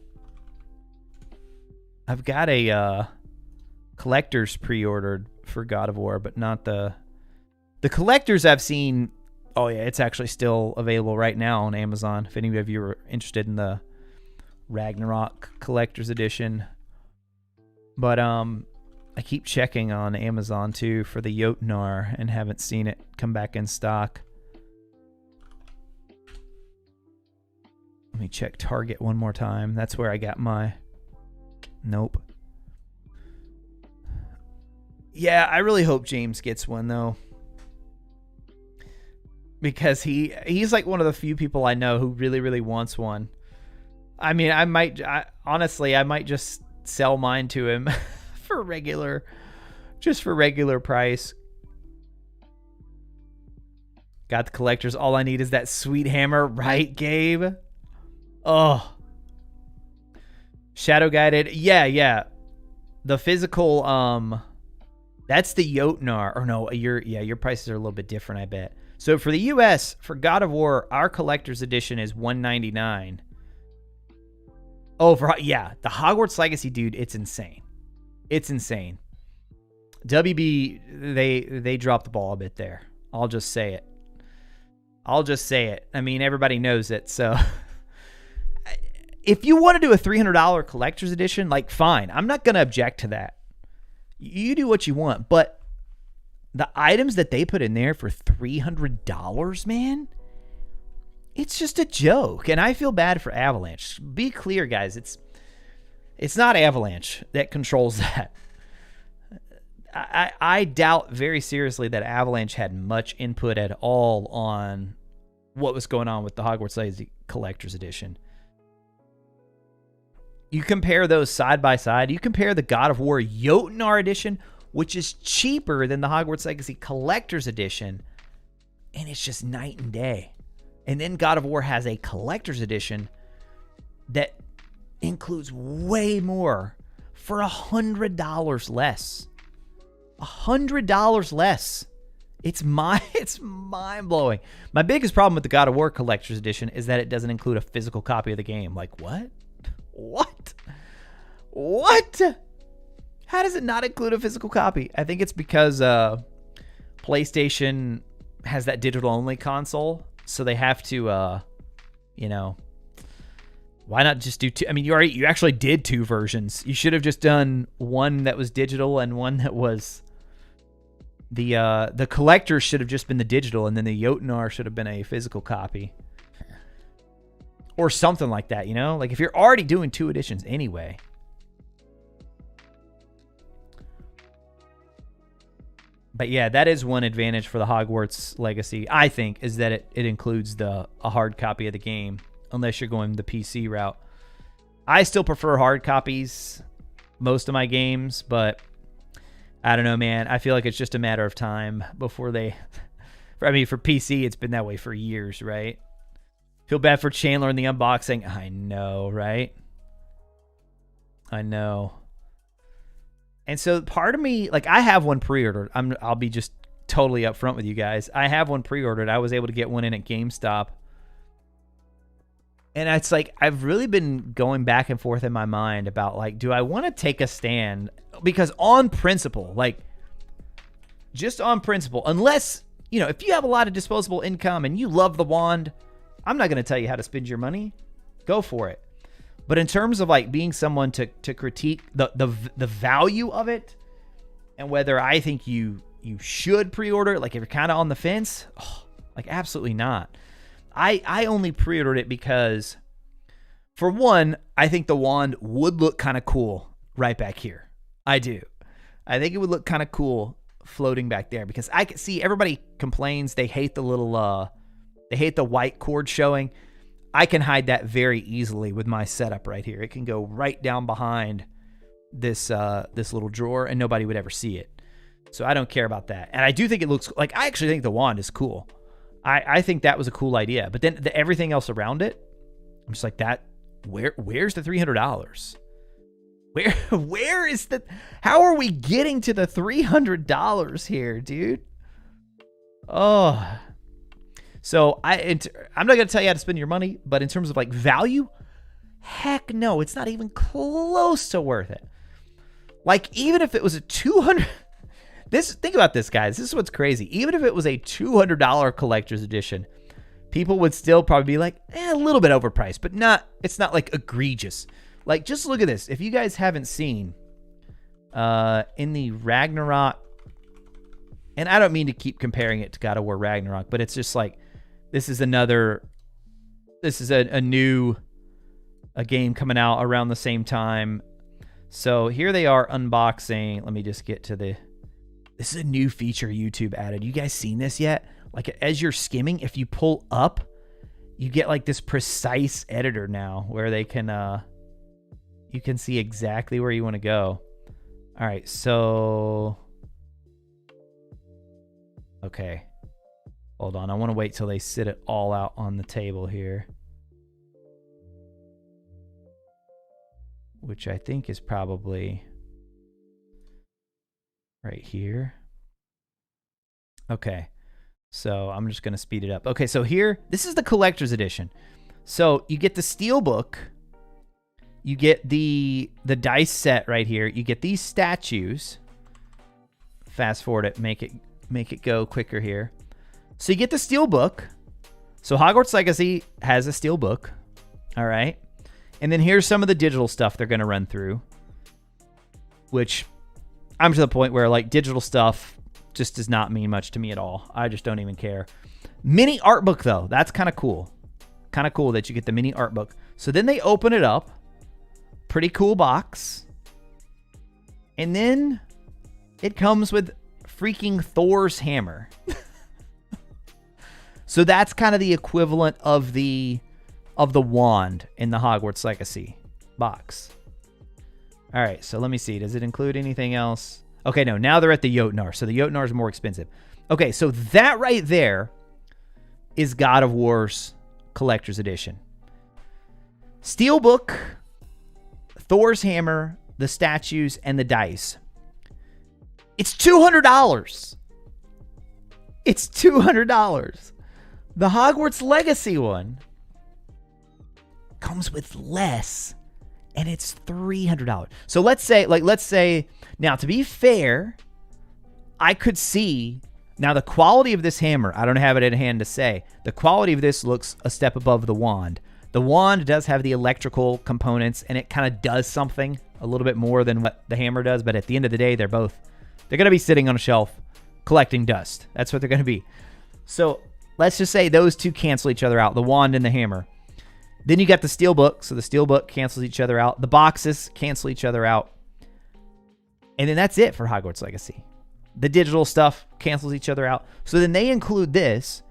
I've got a collector's pre-ordered for God of War, but not the collectors I've seen. Oh yeah, it's actually still available right now on Amazon. If any of you are interested in the Ragnarok collector's edition. But I keep checking on Amazon too for the Jotnar and haven't seen it come back in stock. Let me check Target one more time. That's where I got my... Nope. Yeah, I really hope James gets one, though. Because he's like one of the few people I know who really, really wants one. I mean, honestly, I might just sell mine to him for regular price. Got the collectors. All I need is that sweet hammer, right, Gabe? Oh. Shadow Guided. Yeah. The physical, that's the Jotnar. Or no, your prices are a little bit different, I bet. So for the US, for God of War, our collector's edition is $199. Oh, the Hogwarts Legacy, dude, it's insane. It's insane. WB, they dropped the ball a bit there. I'll just say it. I mean, everybody knows it, so... If you want to do a $300 collector's edition, like, fine. I'm not going to object to that. You do what you want, but the items that they put in there for $300, man, it's just a joke. And I feel bad for Avalanche. Be clear, guys. It's not Avalanche that controls that. I doubt very seriously that Avalanche had much input at all on what was going on with the Hogwarts Legacy Collector's Edition. You compare those side by side. You compare the God of War Jotnar Edition, which is cheaper than the Hogwarts Legacy Collector's Edition, and it's just night and day. And then God of War has a Collector's Edition that includes way more for $100 less. $100 less. It's mind-blowing. My biggest problem with the God of War Collector's Edition is that it doesn't include a physical copy of the game. Like, what? What? How does it not include a physical copy? I think it's because PlayStation has that digital-only console, so they have to, why not just do two? I mean, you actually did two versions. You should have just done one that was digital and one that was the collector should have just been the digital, and then the Jotnar should have been a physical copy. Or something like that, Like, if you're already doing two editions anyway. But yeah, that is one advantage for the Hogwarts Legacy, I think, is that it includes a hard copy of the game, unless you're going the PC route. I still prefer hard copies most of my games, but I don't know, man. I feel like it's just a matter of time before they... for PC, it's been that way for years, right? Feel bad for Chandler in the unboxing. I know, right? I know. And so part of me, like, I have one pre-ordered. I'll be just totally upfront with you guys. I have one pre-ordered. I was able to get one in at GameStop. And it's like, I've really been going back and forth in my mind about, like, do I want to take a stand? Because on principle, like, just on principle, unless, if you have a lot of disposable income and you love the wand, I'm not going to tell you how to spend your money. Go for it. But in terms of, like, being someone to critique the value of it and whether I think you should pre-order it, like, if you're kind of on the fence, like, absolutely not. I only pre-ordered it because, for one, I think the wand would look kind of cool right back here. I do. I think it would look kind of cool floating back there because I can see everybody complains they hate the little... They hate the white cord showing. I can hide that very easily with my setup right here. It can go right down behind this little drawer, and nobody would ever see it. So I don't care about that. And I do think it looks like, I actually think the wand is cool. I think that was a cool idea. But then everything else around it, I'm just like, where's the $300? Where is the... How are we getting to the $300 here, dude? Oh... So I'm not going to tell you how to spend your money, but in terms of, like, value, heck no, it's not even close to worth it. Like, even if it was a $200... Think about this, guys. This is what's crazy. Even if it was a $200 collector's edition, people would still probably be like, a little bit overpriced, but it's not, like, egregious. Like, just look at this. If you guys haven't seen, in the Ragnarok, and I don't mean to keep comparing it to God of War Ragnarok, but it's just like, this is a new a game coming out around the same time. So here they are unboxing. Let me just get to the... This is a new feature YouTube added. You guys seen this yet? Like as you're skimming, if you pull up, you get like this precise editor now where they can, you can see exactly where you want to go. All right, so... Okay. Hold on, I want to wait till they sit it all out on the table here. Which I think is probably right here. Okay, so I'm just going to speed it up. Okay, so here, this is the collector's edition. So you get the steelbook, you get the dice set right here, you get these statues. Fast forward it, make it go quicker here. So you get the steelbook. So Hogwarts Legacy has a steelbook. All right. And then here's some of the digital stuff they're going to run through, which I'm to the point where like digital stuff just does not mean much to me at all. I just don't even care. Mini art book though. That's kind of cool. Kind of cool that you get the mini art book. So then they open it up. Pretty cool box. And then it comes with freaking Thor's hammer. So that's kind of the equivalent of the wand in the Hogwarts Legacy box. All right, so let me see. Does it include anything else? Okay, no, now they're at the Jotnar. So the Jotnar is more expensive. Okay, so that right there is God of War's Collector's Edition. Steelbook, Thor's hammer, the statues, and the dice. It's $200. It's $200. The Hogwarts Legacy one comes with less, and it's $300. So let's say, now to be fair, I could see, now the quality of this hammer, I don't have it at hand to say, the quality of this looks a step above the wand. The wand does have the electrical components, and it kind of does something a little bit more than what the hammer does, but at the end of the day, they're going to be sitting on a shelf collecting dust. That's what they're going to be. So let's just say those two cancel each other out, the wand and the hammer. Then you got the steelbook, so the steelbook cancels each other out. The boxes cancel each other out. And then that's it for Hogwarts Legacy. The digital stuff cancels each other out. So then they include this,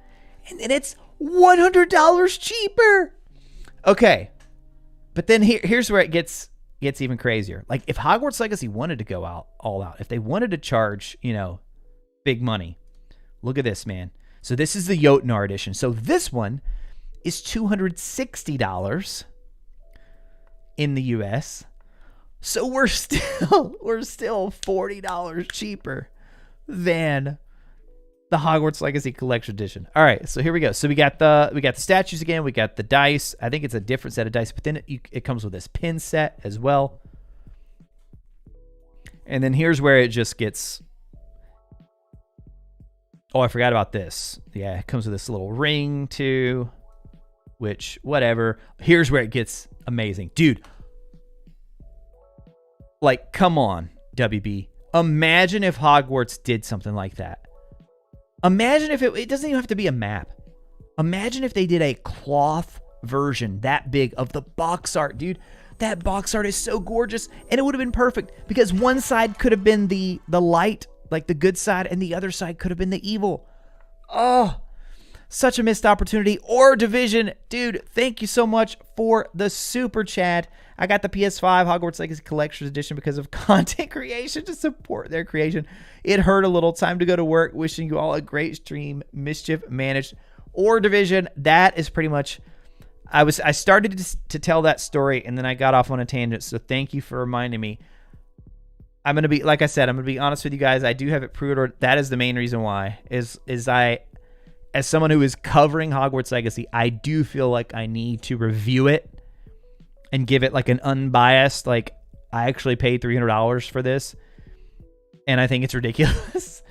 and then it's $100 cheaper. Okay. But then here's where it gets even crazier. Like if Hogwarts Legacy wanted to go all out, if they wanted to charge, big money, look at this, man. So this is the Jotnar edition. So this one is $260 in the US. So we're still $40 cheaper than the Hogwarts Legacy Collection Edition. All right, so here we go. So we got the statues again. We got the dice. I think it's a different set of dice, but then it comes with this pin set as well. And then here's where it just gets... Oh, I forgot about this. Yeah, it comes with this little ring too, which, whatever. Here's where it gets amazing. Dude, like, come on, WB. Imagine if Hogwarts did something like that. Imagine if it doesn't even have to be a map. Imagine if they did a cloth version that big of the box art, dude. That box art is so gorgeous, and it would have been perfect because one side could have been the light, like the good side, and the other side could have been the evil. Oh, such a missed opportunity. Or Division, dude, thank you so much for the super chat. I got the PS5 Hogwarts Legacy Collector's Edition because of content creation to support their creation. It hurt a little. Time to go to work. Wishing you all a great stream. Mischief managed. Or Division, that is pretty much... I started to tell that story, and then I got off on a tangent, so thank you for reminding me. I'm going to be, like I said, I'm going to be honest with you guys. I do have it pre-ordered. That is the main reason why, is I, as someone who is covering Hogwarts Legacy, I do feel like I need to review it and give it like an unbiased, like, I actually paid $300 for this, and I think it's ridiculous.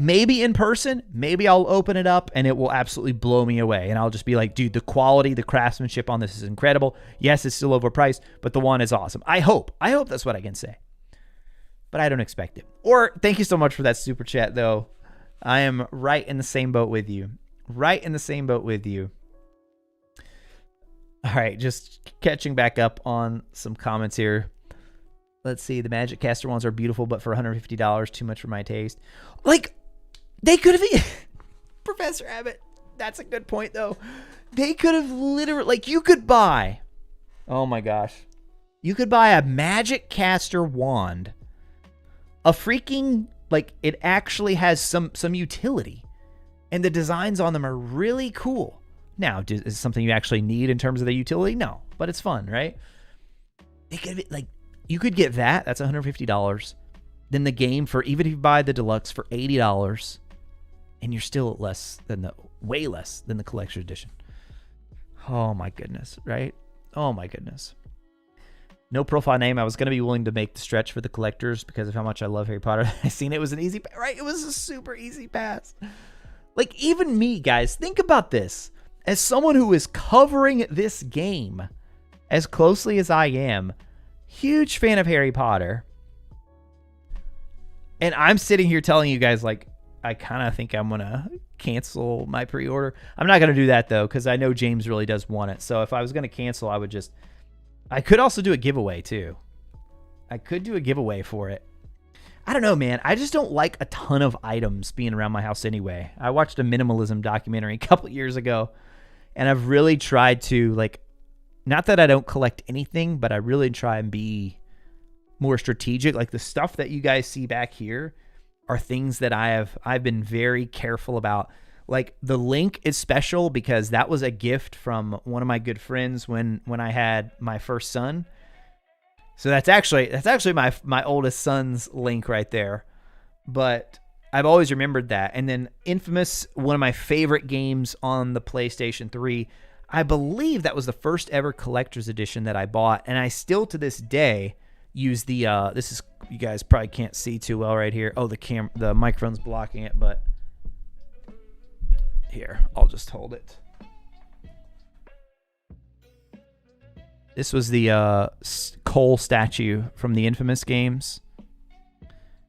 Maybe in person, maybe I'll open it up and it will absolutely blow me away. And I'll just be like, dude, the quality, the craftsmanship on this is incredible. Yes, it's still overpriced, but the one is awesome. I hope that's what I can say. But I don't expect it. Or thank you so much for that super chat, though. I am right in the same boat with you. Right in the same boat with you. All right, just catching back up on some comments here. Let's see. The Magic Caster ones are beautiful, but for $150, too much for my taste. Like, they could have... Professor Abbott, that's a good point, though. They could have literally... Like, you could buy... Oh, my gosh. You could buy a Magic Caster wand. A freaking... Like, it actually has some utility. And the designs on them are really cool. Now, is it something you actually need in terms of the utility? No. But it's fun, right? It could be, like... You could get that. That's $150. Then the game for, even if you buy the deluxe for $80, and you're still way less than the collector's edition. Oh my goodness, right? Oh my goodness. No profile name. I was going to be willing to make the stretch for the collectors because of how much I love Harry Potter. I seen it was an easy, right? It was a super easy pass. Like, even me, guys, think about this. As someone who is covering this game as closely as I am, huge fan of Harry Potter. And I'm sitting here telling you guys, like, I kind of think I'm going to cancel my pre-order. I'm not going to do that, though, because I know James really does want it. So if I was going to cancel, I could also do a giveaway, too. I could do a giveaway for it. I don't know, man. I just don't like a ton of items being around my house anyway. I watched a minimalism documentary a couple years ago, and I've really tried to, like, not that I don't collect anything, but I really try and be more strategic. Like, the stuff that you guys see back here are things that I've been very careful about. Like, the Link is special because that was a gift from one of my good friends when I had my first son. So that's actually my oldest son's Link right there. But I've always remembered that. And then Infamous, one of my favorite games on the PlayStation 3. I believe that was the first ever collector's edition that I bought, and I still to this day use the this is, you guys probably can't see too well right here. Oh, the microphone's blocking it, but here, I'll just hold it. This was the Cole statue from the Infamous games.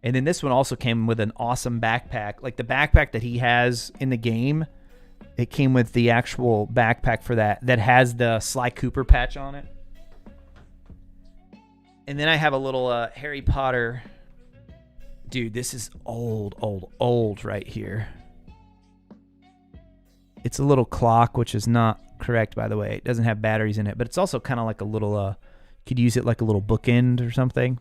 And then this one also came with an awesome backpack. Like, the backpack that he has in the game, it came with the actual backpack for that has the Sly Cooper patch on it. And then I have a little Harry Potter. Dude, this is old right here. It's a little clock, which is not correct, by the way. It doesn't have batteries in it, but it's also kind of like a little, you could use it like a little bookend or something.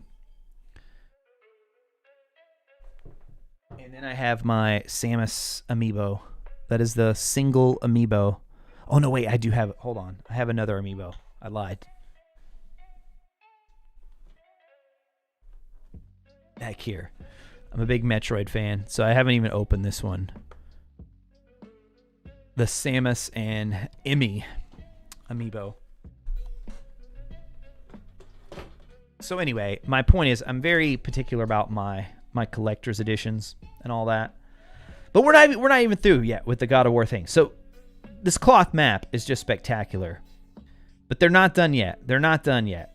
And then I have my Samus amiibo. That is the single amiibo. Oh, no, wait, I do have... Hold on. I have another amiibo. I lied. Back here. I'm a big Metroid fan, so I haven't even opened this one. The Samus and Emmy amiibo. So anyway, my point is I'm very particular about my collector's editions and all that. But we're not even through yet with the God of War thing. So this cloth map is just spectacular. But they're not done yet. They're not done yet.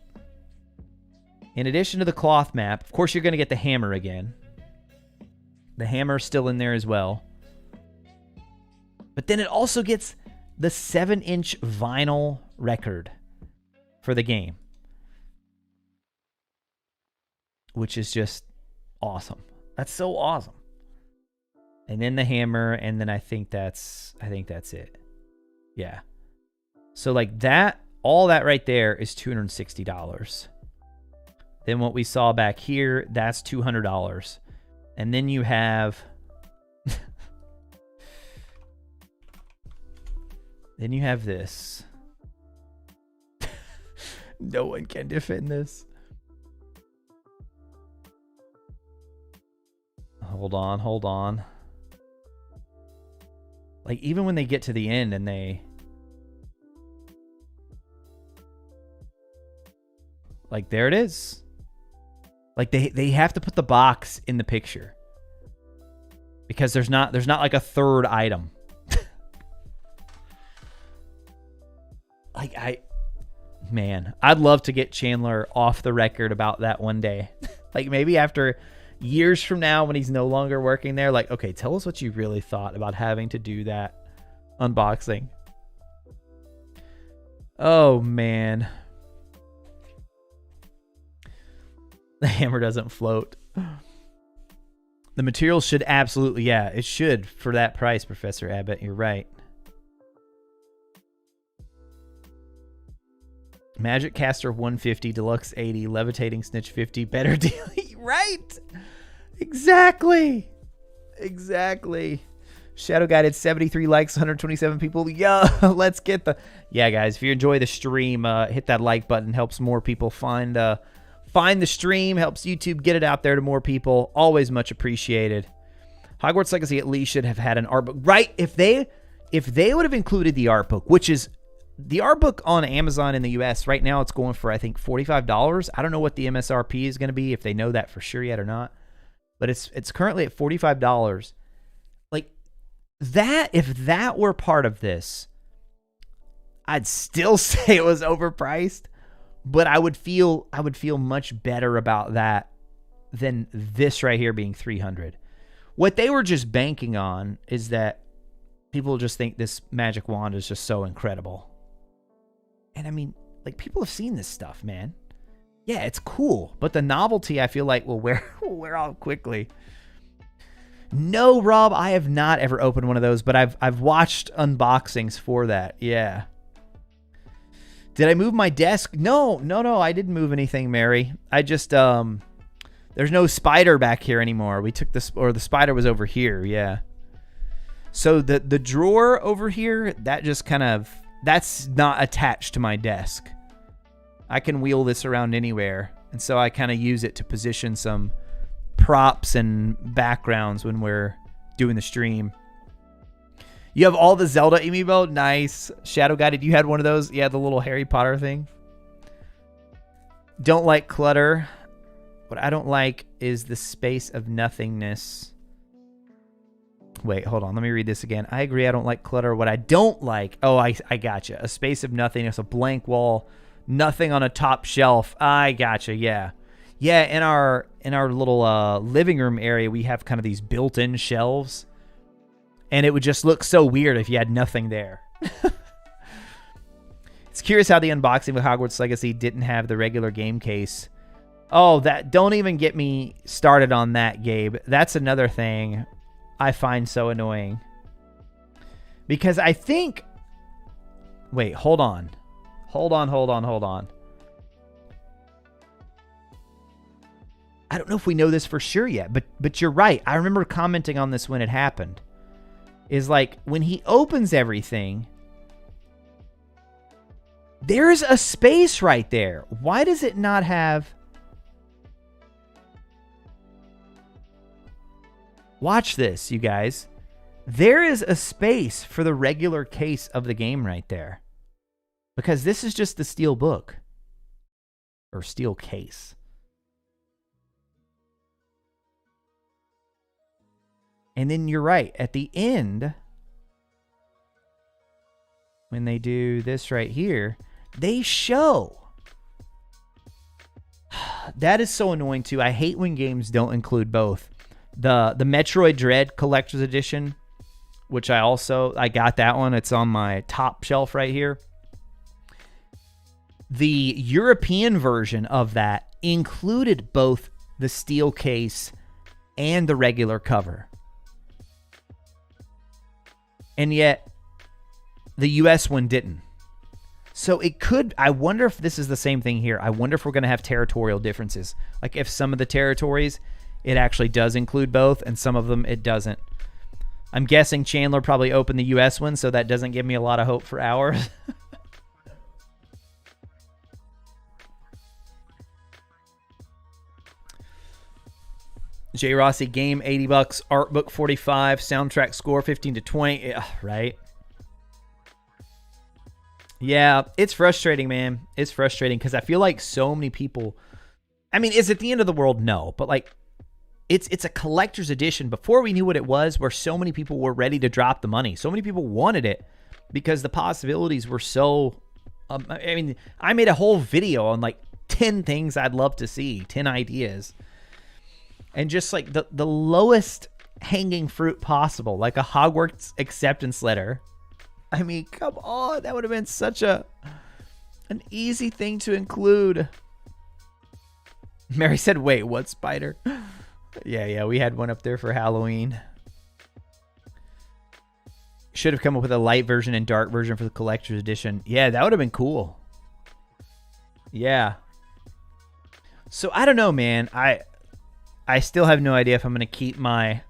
In addition to the cloth map, of course, you're going to get the hammer again. The hammer's still in there as well. But then it also gets the 7-inch vinyl record for the game, which is just awesome. That's so awesome. And then the hammer, and then I think that's it. Yeah. So like that, all that right there is $260. Then what we saw back here, that's $200. And then you have then you have this. No one can defend this. Hold on. Like, even when they get to the end and they... Like, there it is. Like, they have to put the box in the picture. Because there's not like a third item. Like, man, I'd love to get Chandler off the record about that one day. Like, maybe after years from now when he's no longer working there, like, okay, tell us what you really thought about having to do that unboxing. Oh, man. The hammer doesn't float. The material should absolutely, yeah, it should for that price, Professor Abbott. You're right. Magic Caster 150, Deluxe 80, Levitating Snitch 50, better deal. Right? Exactly. Shadow Guided 73 likes, 127 people. Yeah, let's get the... Yeah, guys, if you enjoy the stream, hit that like button. Helps more people find the stream. Helps YouTube get it out there to more people. Always much appreciated. Hogwarts Legacy at least should have had an art book. Right, if they would have included the art book, which is... The art book on Amazon in the US right now, it's going for, I think, $45. I don't know what the MSRP is going to be, if they know that for sure yet or not. But it's currently at $45. Like, that, if that were part of this, I'd still say it was overpriced, but I would feel much better about that than this right here being $300. What they were just banking on is that people just think this magic wand is just so incredible. And I mean, like, people have seen this stuff, man. Yeah, it's cool, but the novelty, I feel like, will wear off quickly. No, Rob, I have not ever opened one of those, but I've watched unboxings for that. Yeah. Did I move my desk? No, I didn't move anything, Mary. I just there's no spider back here anymore. We took this, or the spider was over here. Yeah. So the drawer over here, that just kind of, that's not attached to my desk. I can wheel this around anywhere, and so I kind of use it to position some props and backgrounds when we're doing the stream. You have all the Zelda amiibo? Nice. Shadow Guided, you had one of those? Yeah, the little Harry Potter thing. Don't like clutter. What I don't like is the space of nothingness. Wait, hold on. Let me read this again. I agree, I don't like clutter. What I don't like... Oh, I gotcha. A space of nothingness, a blank wall, nothing on a top shelf. I gotcha, yeah. Yeah, in our little living room area, we have kind of these built-in shelves. And it would just look so weird if you had nothing there. It's curious how the unboxing of Hogwarts Legacy didn't have the regular game case. Oh, that, don't even get me started on that, Gabe. That's another thing I find so annoying. Because I think... Wait, hold on. Hold on. I don't know if we know this for sure yet, but you're right. I remember commenting on this when it happened. Is like, when he opens everything, there's a space right there. Why does it not have... Watch this, you guys. There is a space for the regular case of the game right there. Because this is just the steel book. Or steel case. And then you're right. At the end, when they do this right here, they show. That is so annoying too. I hate when games don't include both. The Metroid Dread Collector's Edition, which I got that one. It's on my top shelf right here. The European version of that included both the steel case and the regular cover. And yet, the US one didn't. So it could... I wonder if this is the same thing here. I wonder if we're going to have territorial differences. Like if some of the territories, it actually does include both, and some of them it doesn't. I'm guessing Chandler probably opened the US one, so that doesn't give me a lot of hope for ours. J. Rossi, game $80, art book $45, soundtrack score 15 to 20. Yeah, right? Yeah, it's frustrating, man. It's frustrating because I feel like so many people... I mean, is it the end of the world? No. But, like, it's a collector's edition. Before we knew what it was, where so many people were ready to drop the money. So many people wanted it because the possibilities were so... I mean, I made a whole video on, like, 10 things I'd love to see. 10 ideas. And just like the lowest hanging fruit possible, like a Hogwarts acceptance letter. I mean, come on, that would have been such an easy thing to include. Mary said, wait, what spider? Yeah, we had one up there for Halloween. Should have come up with a light version and dark version for the collector's edition. Yeah, that would have been cool. Yeah. So I don't know, man. I still have no idea if I'm going to keep my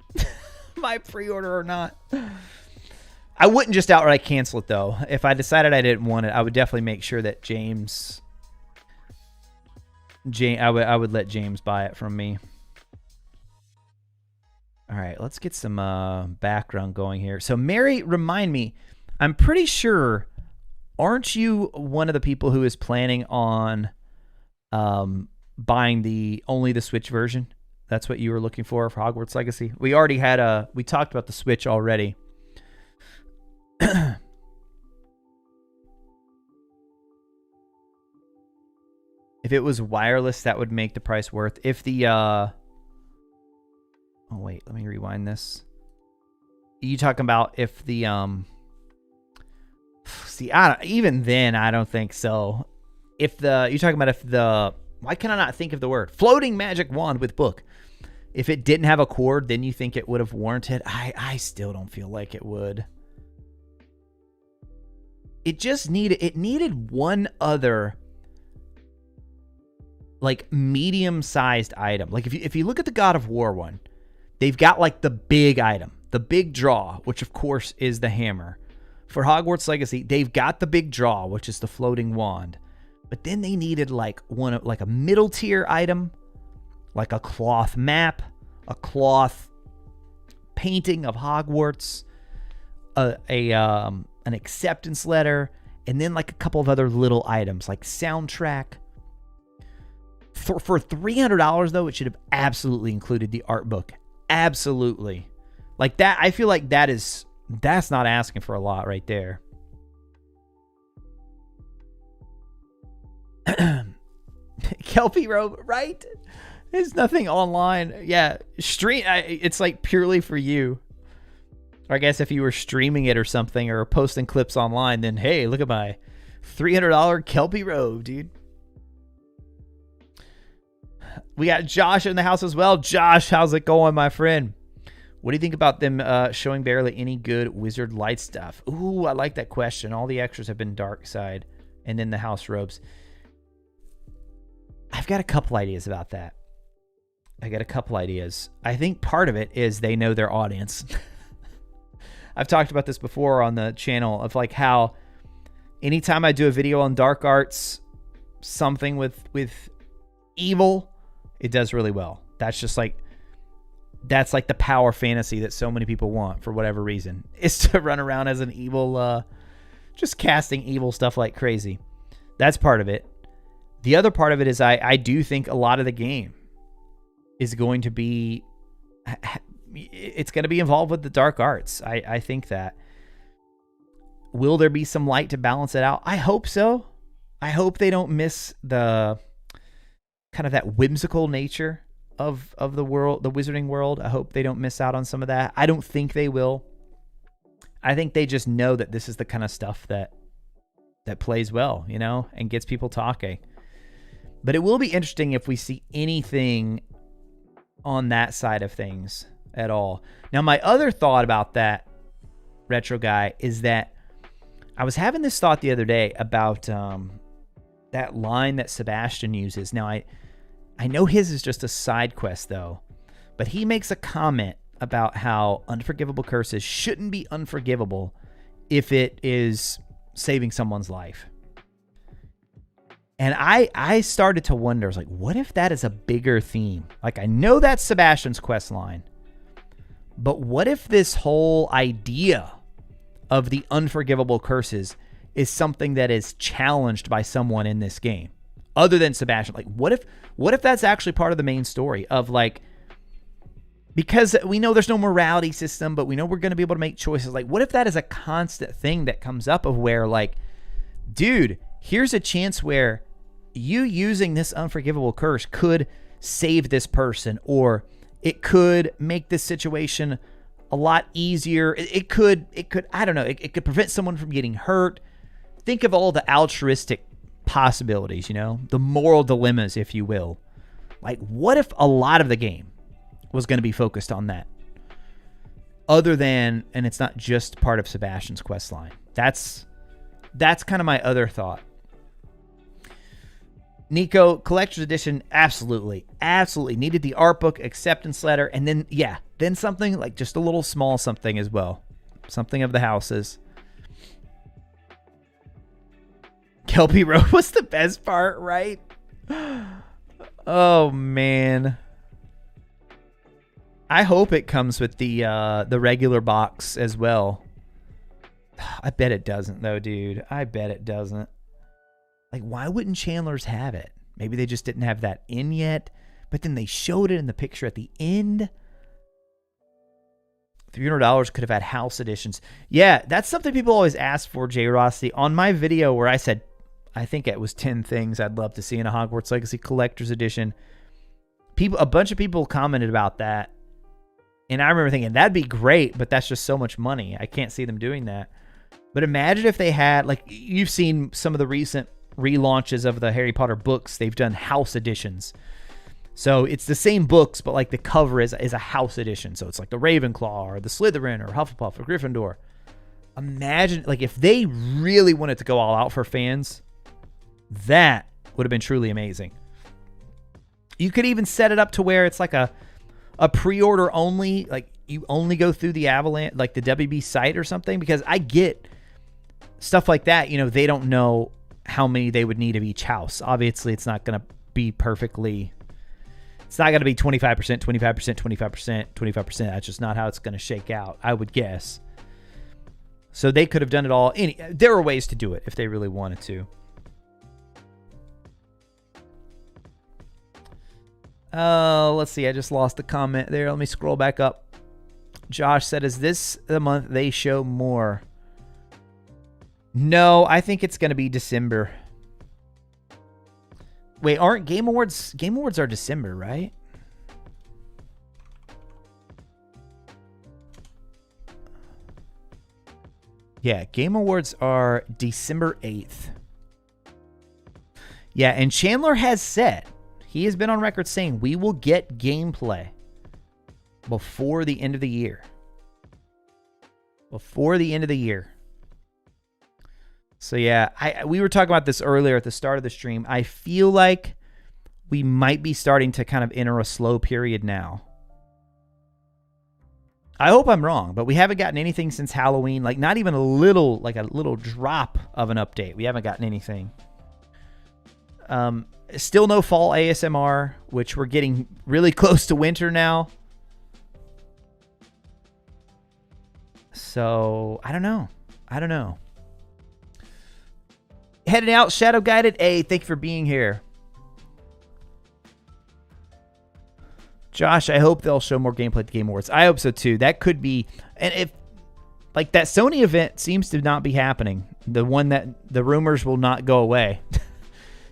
my pre-order or not. I wouldn't just outright cancel it, though. If I decided I didn't want it, I would definitely make sure that I would let James buy it from me. All right, let's get some background going here. So, Mary, remind me, I'm pretty sure, aren't you one of the people who is planning on buying only the Switch version? That's what you were looking for Hogwarts Legacy? We already had we talked about the Switch already. If it was wireless, that would make the price worth. If the oh wait, let me rewind this. You talking about if the see, even then I don't think so. If you're talking about if the, why can I not think of the word? Floating magic wand with book. If it didn't have a cord, then you think it would have warranted? I still don't feel like it would. It just needed one other like medium-sized item. Like if you look at the God of War one, they've got like the big item, the big draw, which of course is the hammer. For Hogwarts Legacy, they've got the big draw, which is the floating wand. But then they needed like a middle tier item, like a cloth map, a cloth painting of Hogwarts, an acceptance letter, and then like a couple of other little items like soundtrack. For $300 though, it should have absolutely included the art book. Absolutely. Like that, I feel like that's not asking for a lot right there. Kelpie robe, right? There's nothing online. Yeah, it's like purely for you. Or I guess if you were streaming it or something or posting clips online, then hey, look at my $300 Kelpie robe, dude. We got Josh in the house as well. Josh, how's it going, my friend? What do you think about them showing barely any good Wizard Light stuff? Ooh, I like that question. All the extras have been dark side and then the house robes. I've got a couple ideas about that. I think part of it is they know their audience. I've talked about this before on the channel of like how anytime I do a video on dark arts, something with evil, it does really well. That's like the power fantasy that so many people want for whatever reason, is to run around as an evil, just casting evil stuff like crazy. That's part of it. The other part of it is I do think a lot of the game is going to be, it's going to be involved with the dark arts. I think that. Will there be some light to balance it out? I hope so. I hope they don't miss the kind of that whimsical nature of the world, the wizarding world. I hope they don't miss out on some of that. I don't think they will. I think they just know that this is the kind of stuff that plays well, you know, and gets people talking. But it will be interesting if we see anything on that side of things at all. Now, my other thought about that, Retro Guy, is that I was having this thought the other day about that line that Sebastian uses. Now, I know his is just a side quest, though, but he makes a comment about how unforgivable curses shouldn't be unforgivable if it is saving someone's life. And I started to wonder, I was like, what if that is a bigger theme? Like, I know that's Sebastian's quest line, but what if this whole idea of the unforgivable curses is something that is challenged by someone in this game other than Sebastian? Like, what if that's actually part of the main story of like, because we know there's no morality system, but we know we're going to be able to make choices. Like, what if that is a constant thing that comes up of where like, dude, here's a chance where you using this unforgivable curse could save this person, or it could make this situation a lot easier. It could, I don't know, it could prevent someone from getting hurt. Think of all the altruistic possibilities, you know, the moral dilemmas, if you will. Like, what if a lot of the game was going to be focused on that? Other than, and it's not just part of Sebastian's quest line. That's kind of my other thought. Nico, Collector's Edition, absolutely. Absolutely. Needed the art book, acceptance letter, and then, yeah, then something like just a little small something as well. Something of the houses. Kelpie Road was the best part, right? Oh, man. I hope it comes with the regular box as well. I bet it doesn't, though, dude. I bet it doesn't. Like, why wouldn't Chandler's have it? Maybe they just didn't have that in yet, but then they showed it in the picture at the end. $300 could have had house editions. Yeah, that's something people always ask for, J. Rossi. On my video where I said, I think it was 10 things I'd love to see in a Hogwarts Legacy Collector's Edition, a bunch of people commented about that. And I remember thinking, that'd be great, but that's just so much money. I can't see them doing that. But imagine if they had, like, you've seen some of the recent relaunches of the Harry Potter books. They've done house editions. So it's the same books, but like the cover is a house edition. So it's like the Ravenclaw or the Slytherin or Hufflepuff or Gryffindor. Imagine, like, if they really wanted to go all out for fans, that would have been truly amazing. You could even set it up to where it's like a pre-order only, like you only go through the Avalanche, like the WB site or something, because I get stuff like that. You know, they don't know how many they would need of each house. Obviously, it's not going to be perfectly, it's not going to be 25%, 25%, 25%, 25%. That's just not how it's going to shake out, I would guess. So they could have done it all. There are ways to do it if they really wanted to. Let's see. I just lost the comment there. Let me scroll back up. Josh said, is this the month they show more? No, I think it's going to be December. Wait, aren't Game Awards? Game Awards are December, right? Yeah, Game Awards are December 8th. Yeah, and Chandler has said, he has been on record saying we will get gameplay before the end of the year. Before the end of the year. So yeah, we were talking about this earlier at the start of the stream. I feel like we might be starting to kind of enter a slow period now. I hope I'm wrong, but we haven't gotten anything since Halloween. Like, not even a little drop of an update. We haven't gotten anything. Still no fall ASMR, which we're getting really close to winter now. So, I don't know. Heading out, Shadow Guided. Hey, thank you for being here. Josh, I hope they'll show more gameplay at the Game Awards. I hope so too. That could be, and if, like, that Sony event seems to not be happening. The one that the rumors will not go away.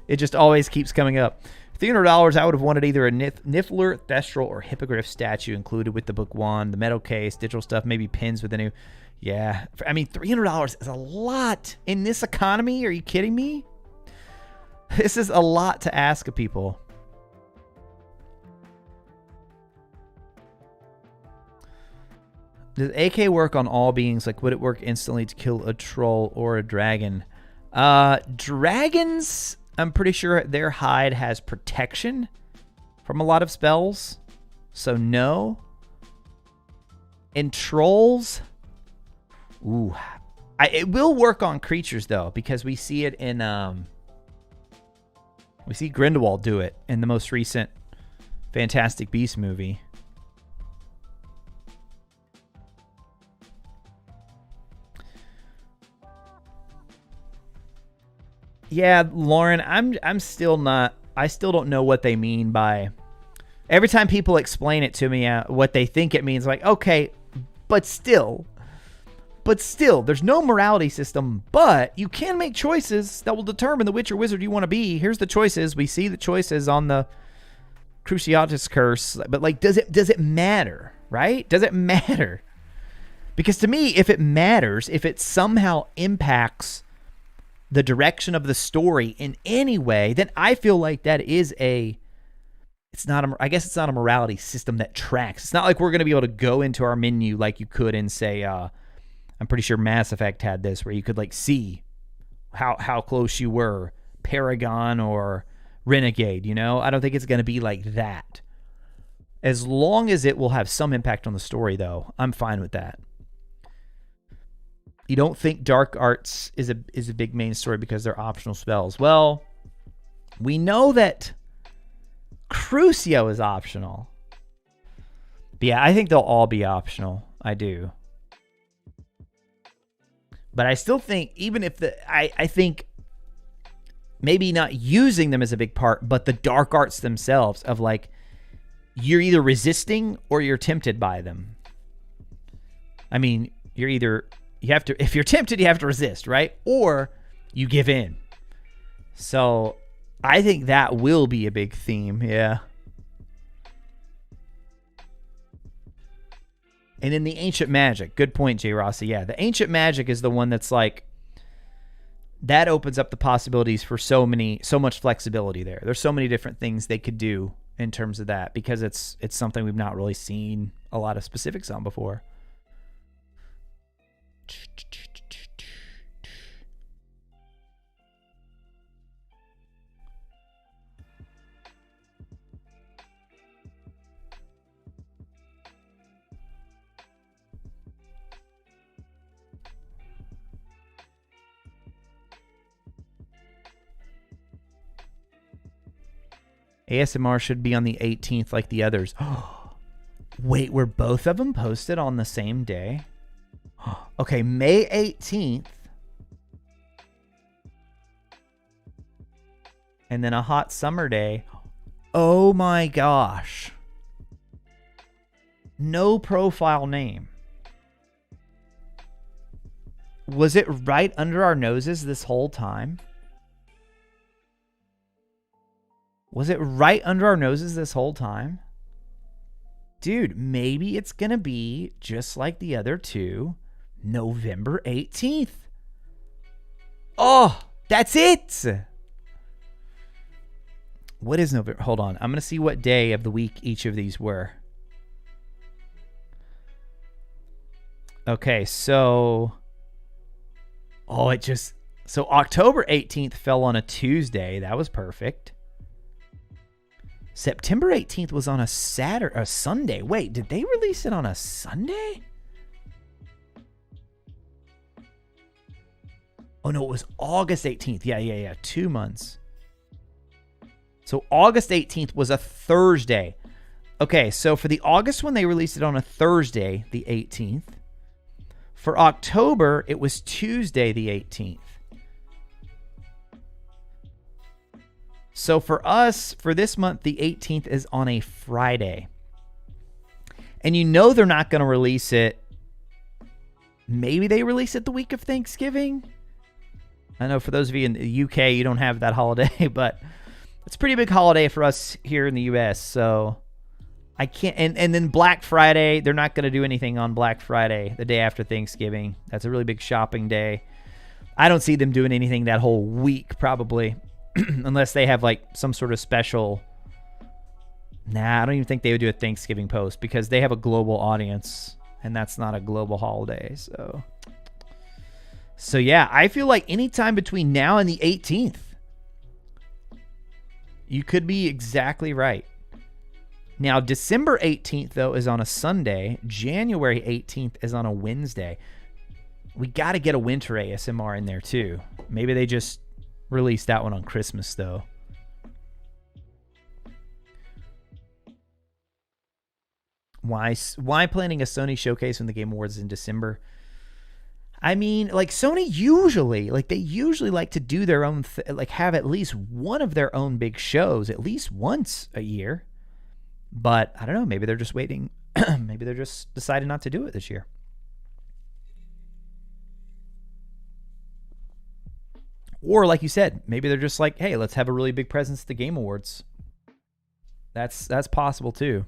It just always keeps coming up. $300, I would have wanted either a Niffler, Thestral, or Hippogriff statue included with the book wand, the metal case, digital stuff, maybe pins with the new. Yeah, I mean, $300 is a lot in this economy. Are you kidding me? This is a lot to ask of people. Does AK work on all beings? Like, would it work instantly to kill a troll or a dragon? Dragons, I'm pretty sure their hide has protection from a lot of spells. So no. And trolls, ooh. It will work on creatures, though, because we see it in... we see Grindelwald do it in the most recent Fantastic Beasts movie. Yeah, Lauren, I'm still not... I still don't know what they mean by... Every time people explain it to me, what they think it means, like, okay, but still, there's no morality system, but you can make choices that will determine the witch or wizard you want to be. Here's the choices. We see the choices on the Cruciatus Curse, but, like, does it matter, right? Does it matter? Because to me, if it matters, if it somehow impacts the direction of the story in any way, then I feel like that is a it's not a, I guess it's not a morality system that tracks. It's not like we're going to be able to go into our menu like you could in, say, I'm pretty sure Mass Effect had this, where you could like see how close you were, Paragon or Renegade, you know? I don't think it's going to be like that. As long as it will have some impact on the story, though, I'm fine with that. You don't think Dark Arts is a big main story because they're optional spells. Well, we know that Crucio is optional. But yeah, I think they'll all be optional. I do. But I still think, even if I think maybe not using them as a big part, but the dark arts themselves of like, you're either resisting or you're tempted by them. I mean, you have to, if you're tempted, you have to resist, right? Or you give in. So I think that will be a big theme, yeah. And then the Ancient Magic. Good point, J. Rossi. Yeah, the Ancient Magic is the one that's like, that opens up the possibilities for so much flexibility there. There's so many different things they could do in terms of that, because it's something we've not really seen a lot of specifics on before. ASMR should be on the 18th like the others. Wait, were both of them posted on the same day? Okay, May 18th. And then a hot summer day. Oh my gosh. No profile name. Was it right under our noses this whole time? Was it right under our noses this whole time? Dude, maybe it's going to be just like the other two, November 18th. Oh, that's it. What is November? Hold on. I'm going to see what day of the week each of these were. Okay, so... Oh, so October 18th fell on a Tuesday. That was perfect. September 18th was on a Sunday. Wait, did they release it on a Sunday? Oh, no, it was August 18th. Yeah. 2 months. So August 18th was a Thursday. Okay, so for the August one, they released it on a Thursday, the 18th. For October, it was Tuesday, the 18th. So for us, for this month, the 18th is on a Friday. And you know they're not going to release it. Maybe they release it the week of Thanksgiving. I know for those of you in the UK, you don't have that holiday, but it's a pretty big holiday for us here in the US. So I can't. And then Black Friday, they're not going to do anything on Black Friday, the day after Thanksgiving. That's a really big shopping day. I don't see them doing anything that whole week, probably. Unless they have like some sort of special. Nah, I don't even think they would do a Thanksgiving post because they have a global audience and that's not a global holiday. So yeah, I feel like anytime between now and the 18th, you could be exactly right. Now, December 18th, though, is on a Sunday. January 18th is on a Wednesday. We got to get a winter ASMR in there, too. Maybe they just released that one on Christmas, though. Why planning a Sony showcase when the Game Awards is in December? I mean, like Sony usually, they usually like to do their own, have at least one of their own big shows at least once a year. But I don't know. Maybe they're just waiting. Maybe they're just deciding not to do it this year. Or like you said, maybe they're just like, hey, let's have a really big presence at the Game Awards. That's possible too.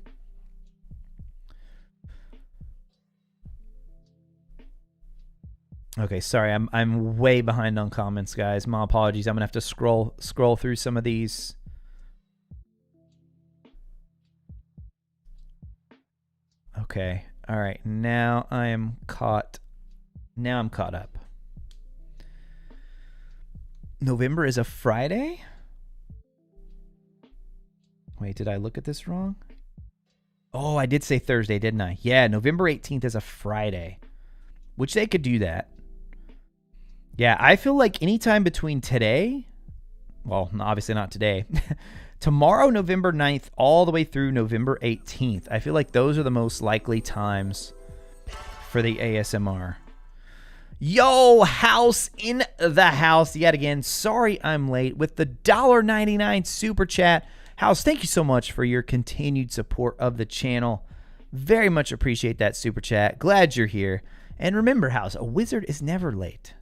Okay, sorry, I'm way behind on comments, guys. My apologies. I'm gonna have to scroll through some of these. Okay. All right. Now I'm caught up. November is a Friday? Wait, did I look at this wrong? Oh, I did say Thursday, didn't I? Yeah, November 18th is a Friday, which they could do that. Yeah, I feel like anytime between today, well, obviously not today, tomorrow, November 9th, all the way through November 18th, I feel like those are the most likely times for the ASMR. Yo, House in the house yet again. Sorry I'm late with the $1.99 super chat. House, thank you so much for your continued support of the channel. Very much appreciate that super chat. Glad you're here. And remember, House, a wizard is never late.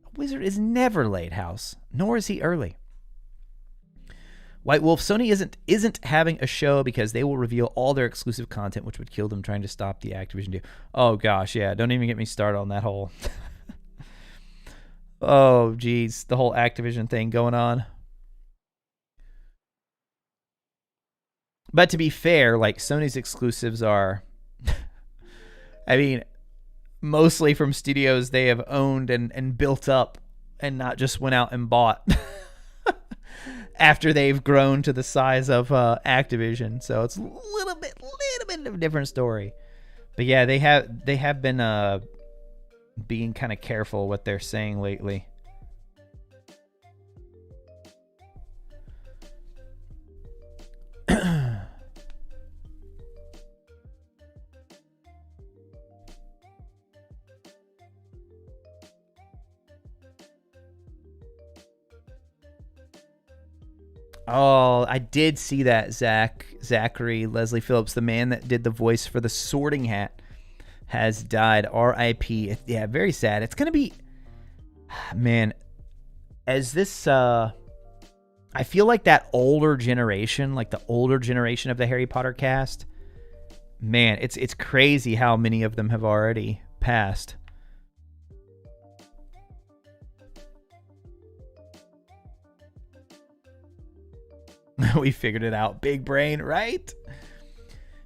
A wizard is never late, House. Nor is he early. White Wolf, Sony isn't having a show because they will reveal all their exclusive content, which would kill them trying to stop the Activision deal. Oh, gosh, yeah. Don't even get me started on that whole... oh, geez. The whole Activision thing going on. But to be fair, like, Sony's exclusives are... I mean, mostly from studios they have owned and built up and not just went out and bought. After they've grown to the size of Activision, so it's a little bit of a different story. But yeah, they have been being kind of careful what they're saying lately. Oh, I did see that. Zachary Leslie Phillips, the man that did the voice for the Sorting Hat, has died. R.I.P. Yeah, very sad. It's gonna be, man. As this, I feel like that older generation, like the older generation of the Harry Potter cast. Man, it's crazy how many of them have already passed. We figured it out. Big brain, right?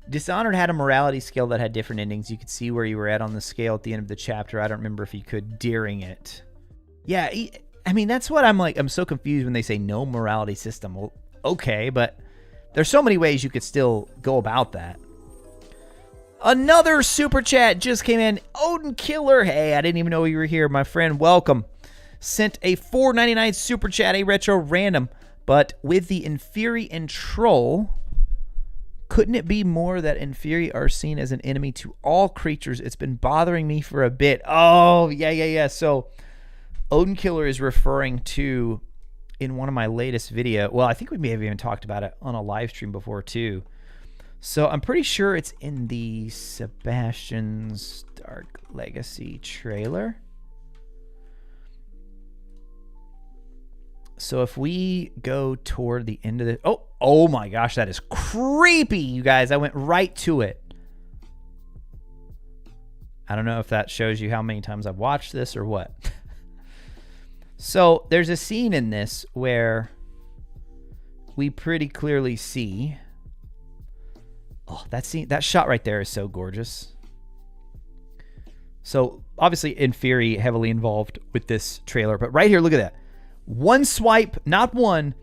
Dishonored had a morality scale that had different endings. You could see where you were at on the scale at the end of the chapter. I don't remember if you could during it. Yeah, I mean, that's what I'm like. I'm so confused when they say no morality system. Well, okay, but there's so many ways you could still go about that. Another super chat just came in. Odin Killer. Hey, I didn't even know you were here, my friend. Welcome. Sent a $4.99 super chat, a retro random. But with the Inferi and Troll, couldn't it be more that Inferi are seen as an enemy to all creatures? It's been bothering me for a bit. Oh, yeah. So Odin Killer is referring to, in one of my latest videos, well, I think we may have even talked about it on a live stream before too. So I'm pretty sure it's in the Sebastian's Dark Legacy trailer. So if we go toward the end of the... Oh my gosh, that is creepy, you guys. I went right to it. I don't know if that shows you how many times I've watched this or what. So there's a scene in this where we pretty clearly see... Oh, that scene, that shot right there is so gorgeous. So obviously Inferi heavily involved with this trailer, but right here, look at that. One swipe, not one,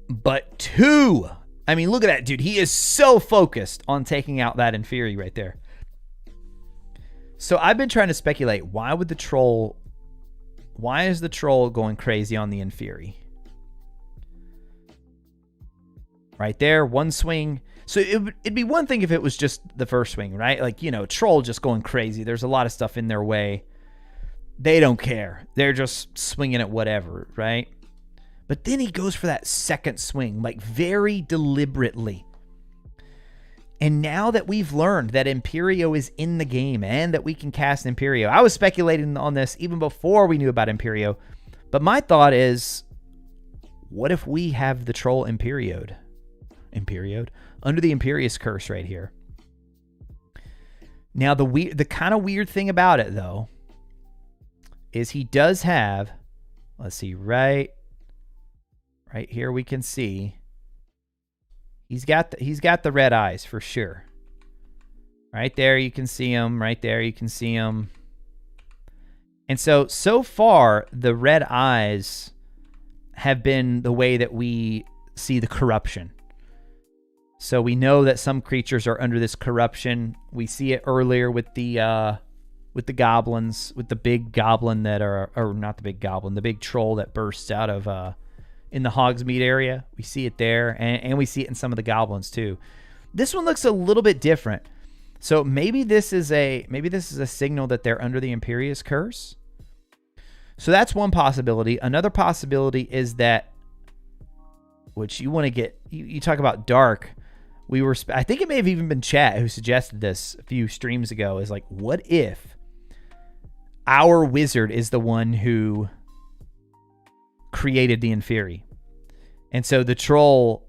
but two. I mean, look at that, dude. He is so focused on taking out that Inferi right there. So I've been trying to speculate, why is the troll going crazy on the Inferi? Right there, one swing. So it'd be one thing if it was just the first swing, right? Like, you know, troll just going crazy. There's a lot of stuff in their way. They don't care. They're just swinging at whatever, right? But then he goes for that second swing, like very deliberately. And now that we've learned that Imperio is in the game and that we can cast Imperio, I was speculating on this even before we knew about Imperio. But my thought is, what if we have the troll Imperioed under the Imperious curse right here? Now, the kind of weird thing about it, though, is he does have, let's see, right here we can see he's got the red eyes for sure. Right there, you can see them. Right there, you can see them. And so far, the red eyes have been the way that we see the corruption. So we know that some creatures are under this corruption. We see it earlier with the goblins, with the big goblin that are, or not the big goblin, the big troll that bursts out of in the Hogsmeade area. We see it there, and we see it in some of the goblins too. This one looks a little bit different. So maybe this is a signal that they're under the Imperious curse. So that's one possibility. Another possibility is that, which you want to get, you talk about dark. I think it may have even been chat who suggested this a few streams ago, is like, what if our wizard is the one who created the Inferi? And so the troll,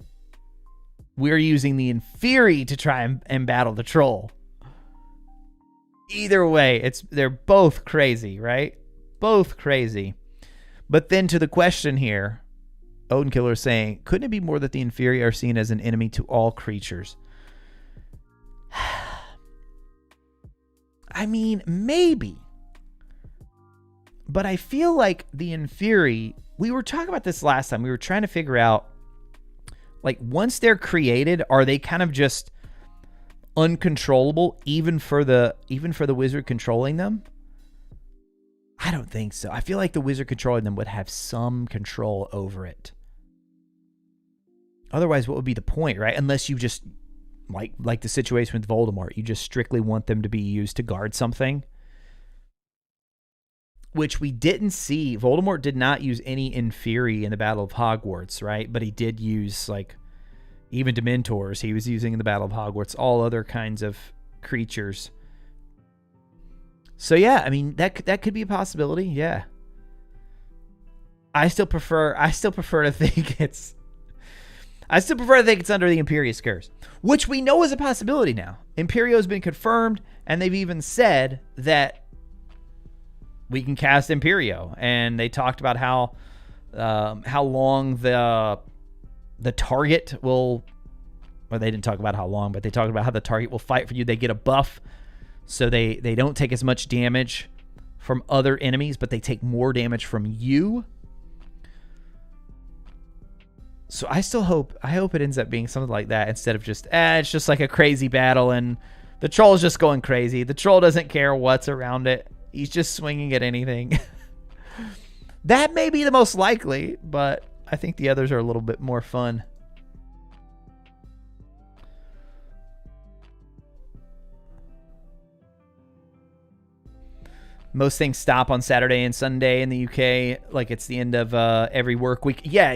we're using the Inferi to try and battle the troll. Either way, they're both crazy, right? Both crazy. But then to the question here, Odin Killer is saying, couldn't it be more that the Inferi are seen as an enemy to all creatures? I mean, maybe. But I feel like the Inferi, we were talking about this last time. We were trying to figure out, like, once they're created, are they kind of just uncontrollable even for the wizard controlling them? I don't think so. I feel like the wizard controlling them would have some control over it. Otherwise, what would be the point, right? Unless you just, like the situation with Voldemort, you just strictly want them to be used to guard something. Which we didn't see. Voldemort did not use any Inferi in the Battle of Hogwarts, right? But he did use, like, even Dementors he was using in the Battle of Hogwarts, all other kinds of creatures. So yeah, I mean, that could be a possibility, yeah. I still prefer to think it's under the Imperious curse, which we know is a possibility now. Imperio's been confirmed, and they've even said that we can cast Imperio, and they talked about how long the target will, or they didn't talk about how long, but they talked about how the target will fight for you. They get a buff, so they don't take as much damage from other enemies, but they take more damage from you. So I hope it ends up being something like that instead of just, it's just like a crazy battle and the troll's just going crazy. The troll doesn't care what's around it. He's just swinging at anything. That may be the most likely, but I think the others are a little bit more fun. Most things stop on Saturday and Sunday in the UK, like it's the end of every work week. Yeah,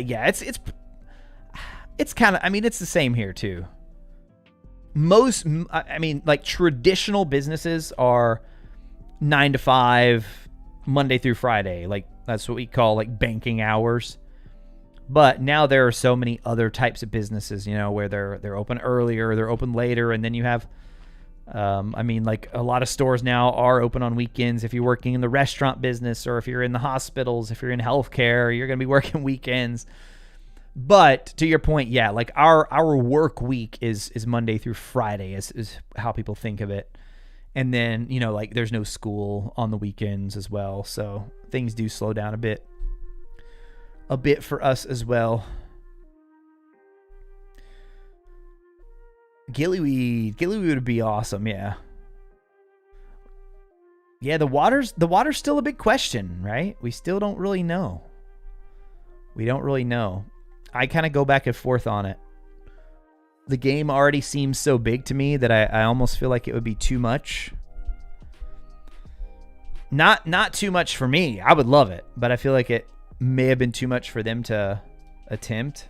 it's kind of, I mean, it's the same here too. Like traditional businesses are 9 to 5, Monday through Friday. Like that's what we call like banking hours. But now there are so many other types of businesses, you know, where they're open earlier, they're open later, and then you have, like a lot of stores now are open on weekends. If you're working in the restaurant business, or if you're in the hospitals, if you're in healthcare, you're going to be working weekends. But to your point, yeah, like our work week is Monday through Friday is how people think of it. And then, you know, like there's no school on the weekends as well. So things do slow down a bit for us as well. Gillyweed would be awesome, yeah. Yeah, the water's still a big question, right? We still don't really know. I kind of go back and forth on it. The game already seems so big to me that I almost feel like it would be too much. Not too much for me. I would love it, but I feel like it may have been too much for them to attempt.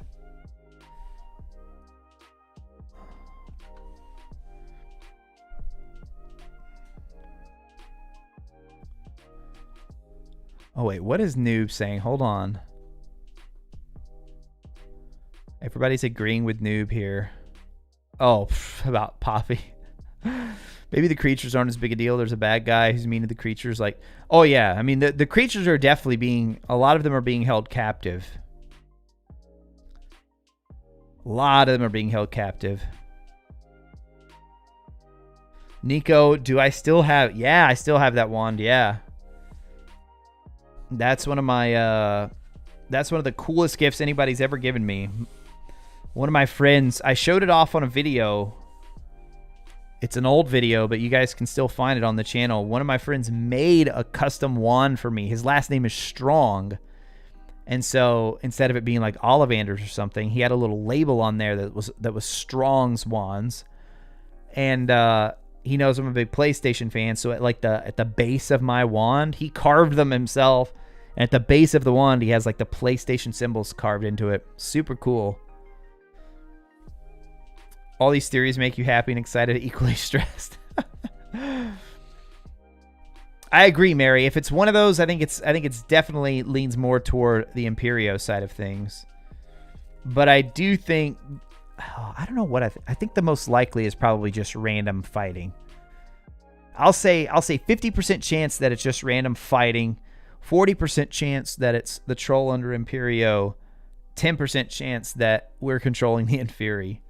Oh wait, what is Noob saying? Hold on. Everybody's agreeing with Noob here. Oh, about Poppy. Maybe the creatures aren't as big a deal. There's a bad guy who's mean to the creatures. Like, oh yeah, I mean the creatures are definitely a lot of them are being held captive. A lot of them are being held captive. Nico, do I still have... Yeah, I still have that wand, yeah. That's one of my... that's one of the coolest gifts anybody's ever given me. One of my friends... I showed it off on a video. It's an old video, but you guys can still find it on the channel. One of my friends made a custom wand for me. His last name is Strong. And so instead of it being like Ollivanders or something, he had a little label on there that was Strong's wands. And he knows I'm a big PlayStation fan, so at the base of my wand, he carved them himself. And at the base of the wand, he has like the PlayStation symbols carved into it. Super cool. All these theories make you happy and excited, equally stressed. I agree, Mary. If it's one of those, I think it's definitely leans more toward the Imperio side of things. But I do think, I don't know what I think the most likely is probably just random fighting. I'll say 50% chance that it's just random fighting, 40% chance that it's the troll under Imperio, 10% chance that we're controlling the Inferi.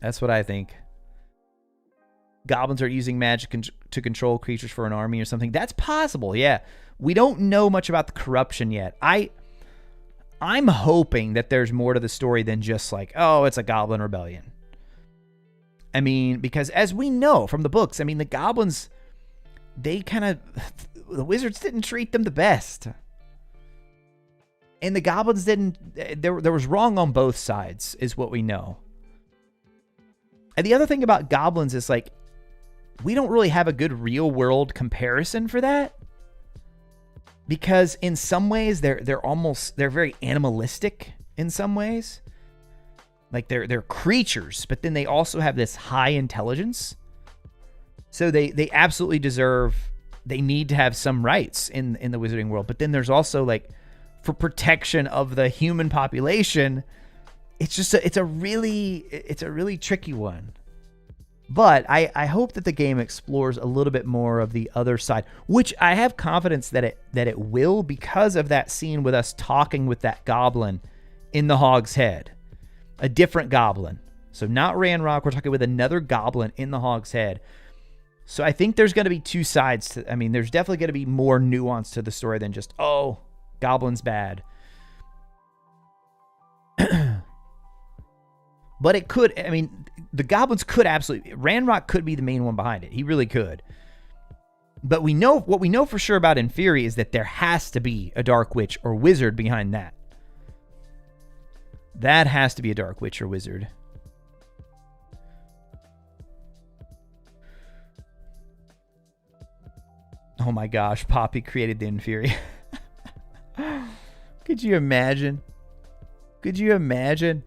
That's what I think. Goblins are using magic to control creatures for an army or something. That's possible, yeah. We don't know much about the corruption yet. I'm hoping that there's more to the story than just like, oh, it's a goblin rebellion. I mean, because as we know from the books, I mean, the goblins, the wizards didn't treat them the best. And the goblins didn't, there was wrong on both sides, is what we know. And the other thing about goblins is like, we don't really have a good real world comparison for that. Because in some ways they're very animalistic in some ways. Like they're creatures, but then they also have this high intelligence. So they absolutely they need to have some rights in the wizarding world. But then there's also like, for protection of the human population, it's a really tricky one. But I hope that the game explores a little bit more of the other side, which I have confidence that it will, because of that scene with us talking with that goblin in the Hog's Head. A different goblin. So not Ranrock, we're talking with another goblin in the Hog's Head. So I think there's going to be two sides to, I mean, there's definitely going to be more nuance to the story than just, oh, goblin's bad. But it could, I mean, the goblins could absolutely, Ranrock could be the main one behind it. He really could. But what we know for sure about Inferi is that there has to be a dark witch or wizard behind that. That has to be a dark witch or wizard. Oh my gosh, Poppy created the Inferi. Could you imagine? Could you imagine?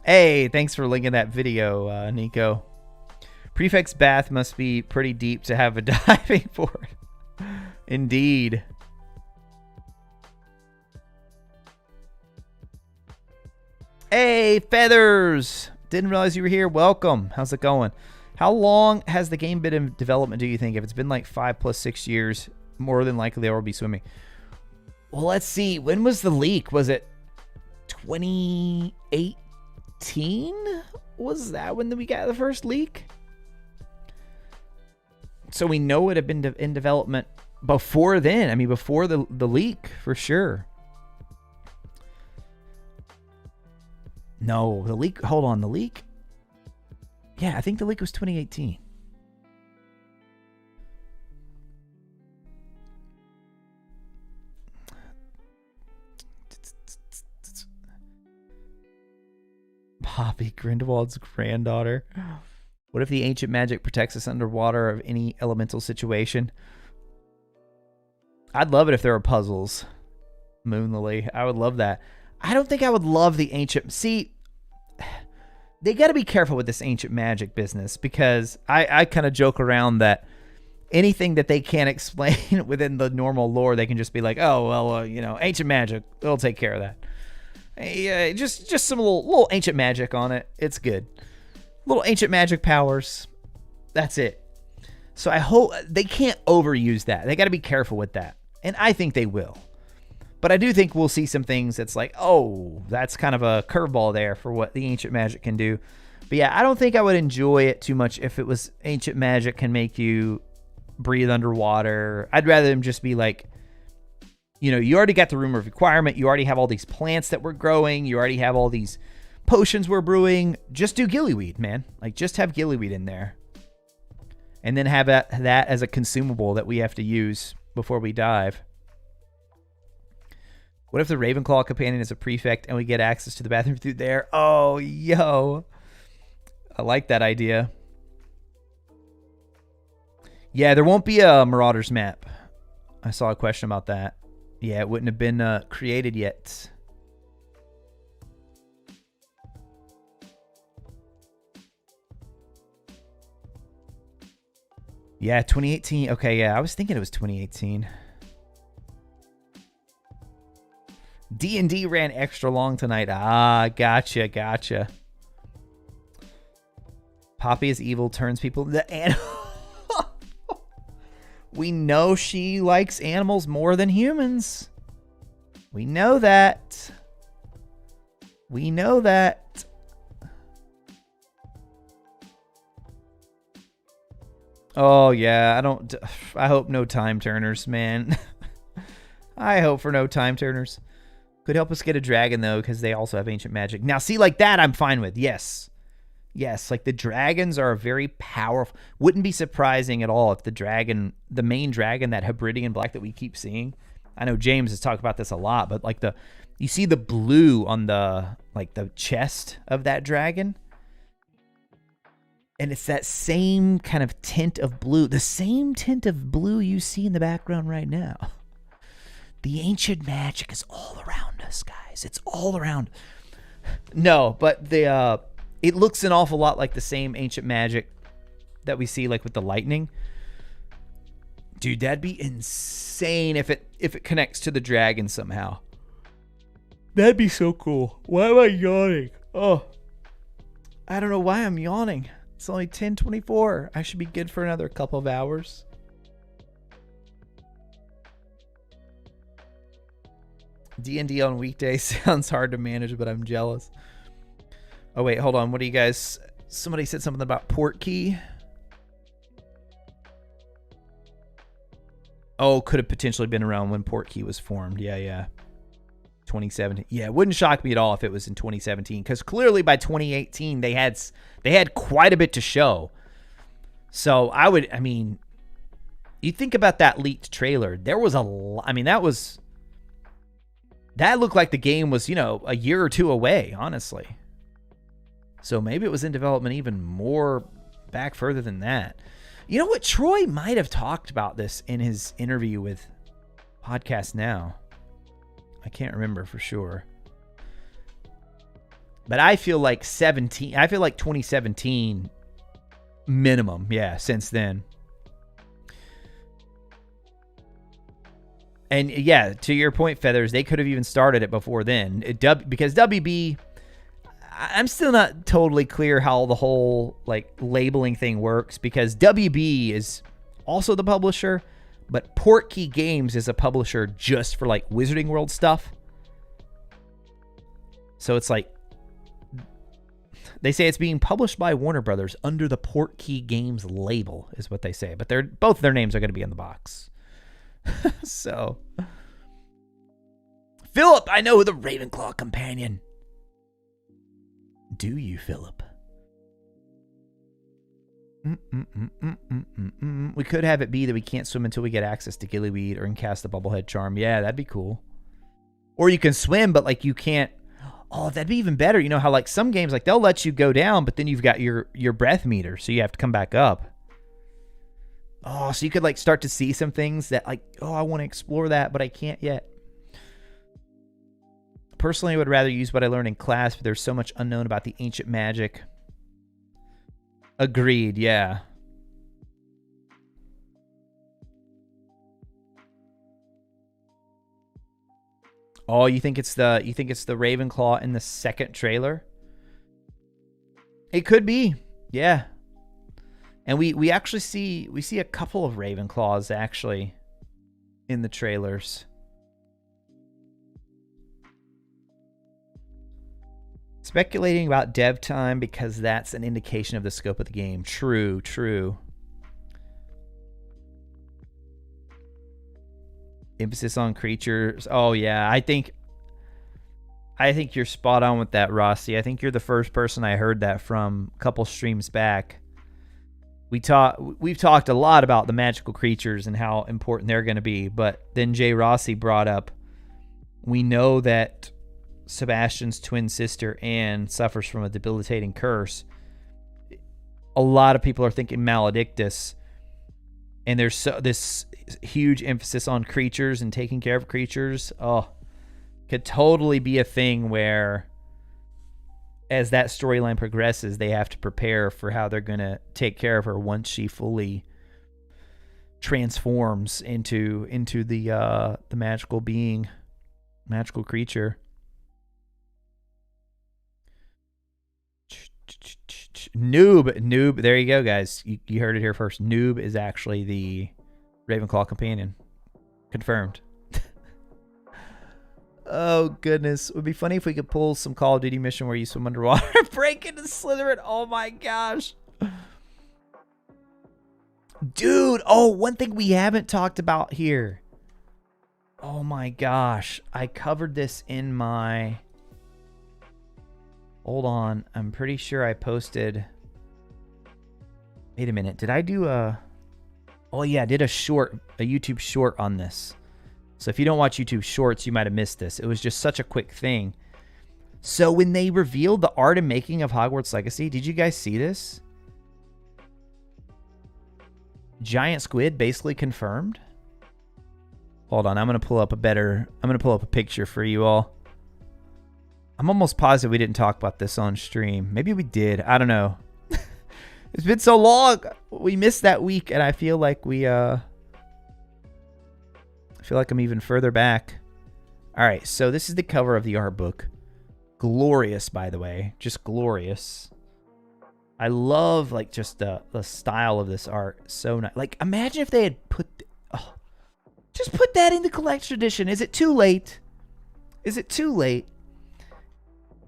Hey, thanks for linking that video, Nico. Prefect's bath must be pretty deep to have a diving board. Indeed. Hey, Feathers! Didn't realize you were here. Welcome. How's it going? How long has the game been in development, do you think? If it's been like 5 + 6 years, more than likely there will be swimming. Well, let's see. When was the leak? Was it 2018? Was that when we got the first leak? So we know it had been in development before then. I mean, before the leak, for sure. No, the leak. Hold on, the leak. Yeah, I think the leak was 2018. Poppy, Grindelwald's granddaughter. What if the ancient magic protects us underwater of any elemental situation? I'd love it if there were puzzles. Moonlily. I would love that. I don't think I would love the ancient... See, they got to be careful with this ancient magic business, because I kind of joke around that anything that they can't explain within the normal lore, they can just be like, oh, well, ancient magic, it'll take care of that. Just some little ancient magic on it. It's good. Little ancient magic powers. That's it. So I hope they can't overuse that. They got to be careful with that. And I think they will. But I do think we'll see some things that's like, oh, that's kind of a curveball there for what the ancient magic can do. But yeah, I don't think I would enjoy it too much if it was ancient magic can make you breathe underwater. I'd rather them just be like, you know, you already got the room of requirement. You already have all these plants that we're growing. You already have all these potions we're brewing. Just do gillyweed, man. Like, just have gillyweed in there. And then have that as a consumable that we have to use before we dive. What if the Ravenclaw companion is a prefect and we get access to the bathroom through there? Oh, yo. I like that idea. Yeah, there won't be a Marauders map. I saw a question about that. Yeah, it wouldn't have been created yet. Yeah, 2018. Okay, yeah, I was thinking it was 2018. D&D ran extra long tonight. Ah, gotcha. Poppy is evil, turns people into animals. We know she likes animals more than humans. We know that. Oh, yeah, I hope no time turners, man. I hope for no time turners. Could help us get a dragon, though, because they also have ancient magic. Now, see, like that I'm fine with. Yes, like the dragons are very powerful. Wouldn't be surprising at all if the main dragon, that Hebridean black that we keep seeing. I know James has talked about this a lot, but like you see the blue on the chest of that dragon. And it's that same kind of tint of blue. The same tint of blue you see in the background right now. The ancient magic is all around us, guys. It's all around. No, but it looks an awful lot like the same ancient magic that we see like with the lightning. Dude, that'd be insane if it connects to the dragon somehow. That'd be so cool. Why am I yawning? Oh, I don't know why I'm yawning. It's only 10:24. I should be good for another couple of hours. D&D on weekdays sounds hard to manage, but I'm jealous. Oh, wait, hold on. What do you guys... Somebody said something about Portkey. Oh, could have potentially been around when Portkey was formed. Yeah. 2017. Yeah, it wouldn't shock me at all if it was in 2017, because clearly by 2018 they had quite a bit to show. So you think about that leaked trailer. There was that looked like the game was, a year or two away, honestly. So maybe it was in development even more back further than that. You know what? Troy might have talked about this in his interview with Podcast Now. I can't remember for sure. But I feel like 2017 minimum. Yeah, since then. And yeah, to your point, Feathers, they could have even started it before then. Because WB, I'm still not totally clear how the whole labeling thing works, because WB is also the publisher, but Portkey Games is a publisher just for Wizarding World stuff. So it's they say it's being published by Warner Brothers under the Portkey Games label, is what they say. But both their names are going to be in the box. So, Philip, I know the Ravenclaw companion. Do you, Philip? We could have it be that we can't swim until we get access to Gillyweed or can cast the Bubblehead Charm. Yeah, that'd be cool. Or you can swim, but you can't. Oh, that'd be even better. You know how some games they'll let you go down, but then you've got your breath meter, so you have to come back up. Oh, so you could start to see some things that I want to explore that, but I can't yet. Personally, I would rather use what I learned in class, but there's so much unknown about the ancient magic. Agreed, yeah. Oh, you think it's the Ravenclaw in the second trailer? It could be. Yeah. And we actually see a couple of Ravenclaws actually in the trailers. Speculating about dev time because that's an indication of the scope of the game. True, true. Emphasis on creatures. Oh yeah, I think you're spot on with that, Rossi. I think you're the first person I heard that from a couple streams back. We've talked a lot about the magical creatures and how important they're going to be, but then Jay Rossi brought up, we know that Sebastian's twin sister Anne suffers from a debilitating curse. A lot of people are thinking Maledictus, and there's this huge emphasis on creatures and taking care of creatures. Oh, could totally be a thing where as that storyline progresses, they have to prepare for how they're going to take care of her once she fully transforms into the magical being, magical creature. Noob. There you go, guys. You heard it here first. Noob is actually the Ravenclaw companion. Confirmed. Oh, goodness. It would be funny if we could pull some Call of Duty mission where you swim underwater and break into Slytherin. Oh, my gosh. Dude. Oh, one thing we haven't talked about here. Oh, my gosh. I covered this in my... Hold on. I'm pretty sure I posted... Wait a minute. Did I do a... Oh, yeah. I did a YouTube short on this. So if you don't watch YouTube Shorts, you might have missed this. It was just such a quick thing. So when they revealed the art and making of Hogwarts Legacy, did you guys see this? Giant squid basically confirmed. Hold on, I'm gonna pull up a picture for you all. I'm almost positive we didn't talk about this on stream. Maybe we did. I don't know. It's been so long. We missed that week, and I feel like I'm even further back. All right, so this is the cover of the art book. Glorious, by the way. Just glorious. I love, like, just the style of this art. So nice. Like, imagine if they had just put that in the collector's edition. Is it too late? Is it too late?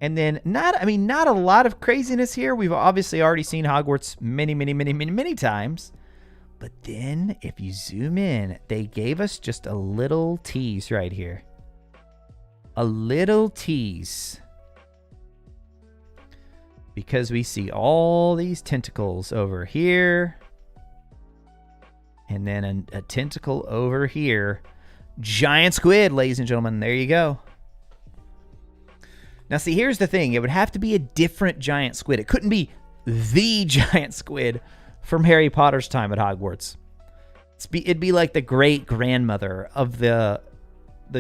And then, not a lot of craziness here. We've obviously already seen Hogwarts many times. But then, if you zoom in, they gave us just a little tease right here. A little tease. Because we see all these tentacles over here. And then a tentacle over here. Giant squid, ladies and gentlemen. There you go. Now, see, here's the thing. It would have to be a different giant squid. It couldn't be the giant squid from Harry Potter's time at Hogwarts. It'd be like the great grandmother of the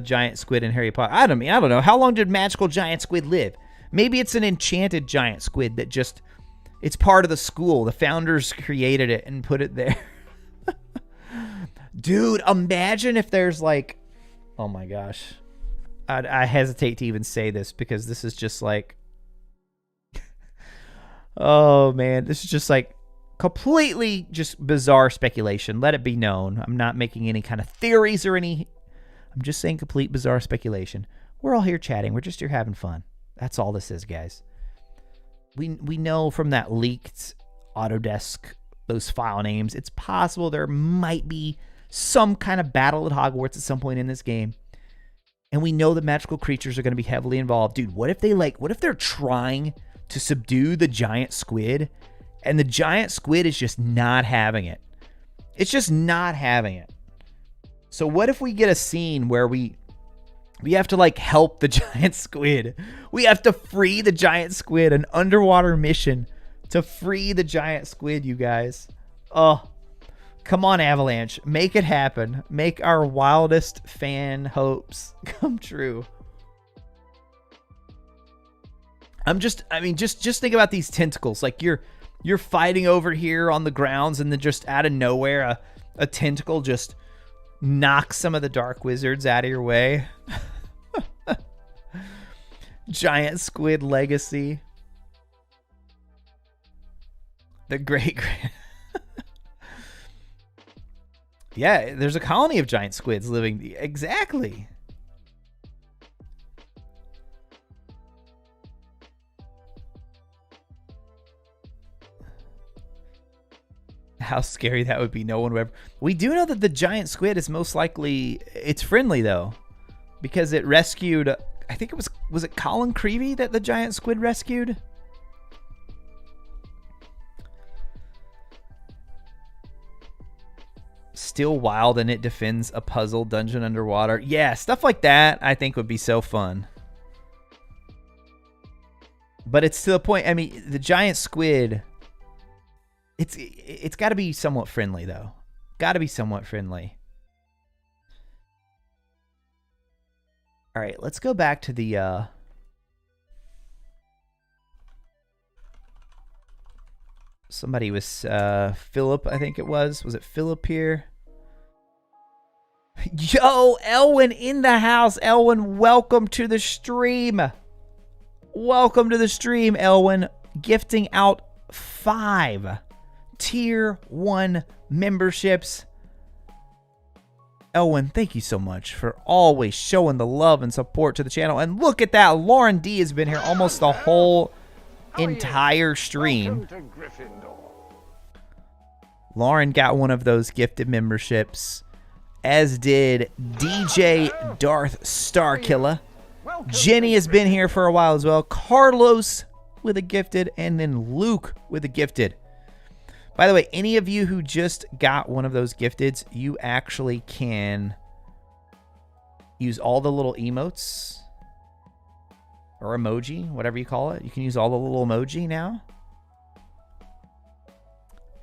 giant squid in Harry Potter. I don't know. How long did magical giant squid live? Maybe it's an enchanted giant squid that just, it's part of the school. The founders created it and put it there. Dude, imagine if there's like, oh my gosh. I hesitate to even say this because this is just like, oh man, this is just like completely just bizarre speculation. Let it be known. I'm not making any kind of theories or I'm just saying complete bizarre speculation. We're all here chatting. We're just here having fun. That's all this is, guys. We know from that leaked Autodesk, those file names, it's possible there might be some kind of battle at Hogwarts at some point in this game. And we know the magical creatures are going to be heavily involved. Dude, what if they're trying to subdue the giant squid and the giant squid is just not having it? It's just not having it. So what if we get a scene where we have to like help the giant squid? We have to free the giant squid, an underwater mission to free the giant squid, you guys. Oh, come on, Avalanche. Make it happen. Make our wildest fan hopes come true. Just think about these tentacles. Like you're fighting over here on the grounds and then just out of nowhere a tentacle just knocks some of the dark wizards out of your way. Giant Squid Legacy. The great yeah, there's a colony of giant squids living. Exactly. How scary that would be. No one would ever. We do know that the giant squid is most likely, it's friendly though, because it rescued, I think it was it Colin Creevy that the giant squid rescued? Still wild and it defends a puzzle dungeon underwater. Yeah, stuff like that I think would be so fun. But it's to the point, I mean, the giant squid, it's got to be somewhat friendly though. Got to be somewhat friendly. All right, let's go back to the somebody was Philip, I think it was. Was it Philip here? Yo, Elwin in the house. Elwin, welcome to the stream. Welcome to the stream, Elwin. Gifting out 5 Tier 1 memberships. Elwin, thank you so much for always showing the love and support to the channel. And look at that. Lauren D has been here almost the whole entire stream. Lauren got one of those gifted memberships, as did DJ Darth Starkiller. Jenny has been here for a while as well. Carlos with a gifted, and then Luke with a gifted. By the way, any of you who just got one of those gifteds, you actually can use all the little emotes or emoji, whatever you call it. You can use all the little emoji now.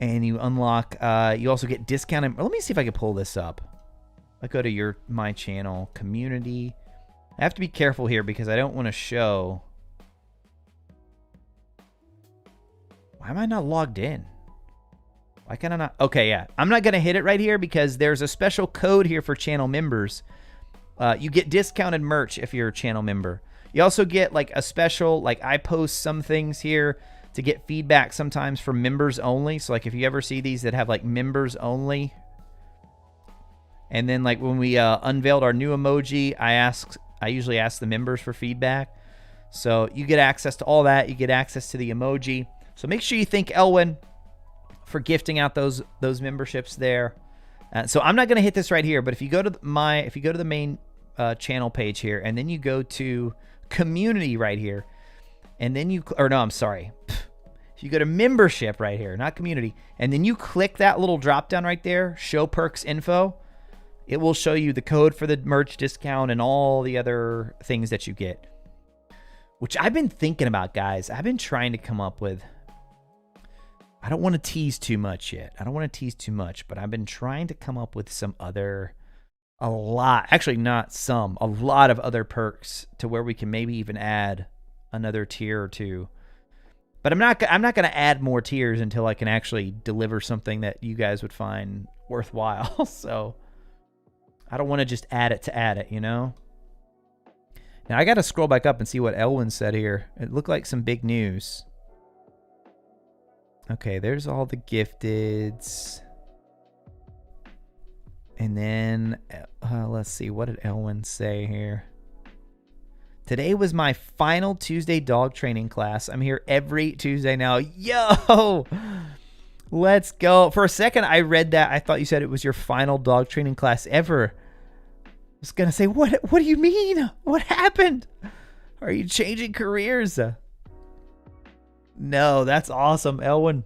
And you unlock, you also get discounted. Let me see if I can pull this up. I go to my channel, community. I have to be careful here because I don't want to show. Why am I not logged in? Why can I not? Okay, yeah. I'm not going to hit it right here because there's a special code here for channel members. You get discounted merch if you're a channel member. You also get like a special, like I post some things here to get feedback sometimes from members only. So like if you ever see these that have like members only. And then like when we unveiled our new emoji, I usually ask the members for feedback. So you get access to all that. You get access to the emoji. So make sure you thank Elwin for gifting out those memberships there. So I'm not going to hit this right here, but if you go to the main channel page here, and then you go to community right here, and then if you go to membership right here, not community, and then you click that little drop down right there, show perks info, it will show you the code for the merch discount and all the other things that you get, which I've been thinking about, guys. I've been trying to come up with, I don't want to tease too much yet. I don't want to tease too much, but I've been trying to come up with some other, a lot of other perks to where we can maybe even add another tier or two. But I'm not going to add more tiers until I can actually deliver something that you guys would find worthwhile. So I don't want to just add it, you know? Now I got to scroll back up and see what Elwin said here. It looked like some big news. Okay, there's all the gifteds. And then, let's see, what did Elwin say here? Today was my final Tuesday dog training class. I'm here every Tuesday now. Yo! Let's go. For a second, I read that. I thought you said it was your final dog training class ever. I was going to say, what do you mean? What happened? Are you changing careers? No, that's awesome, Elwin.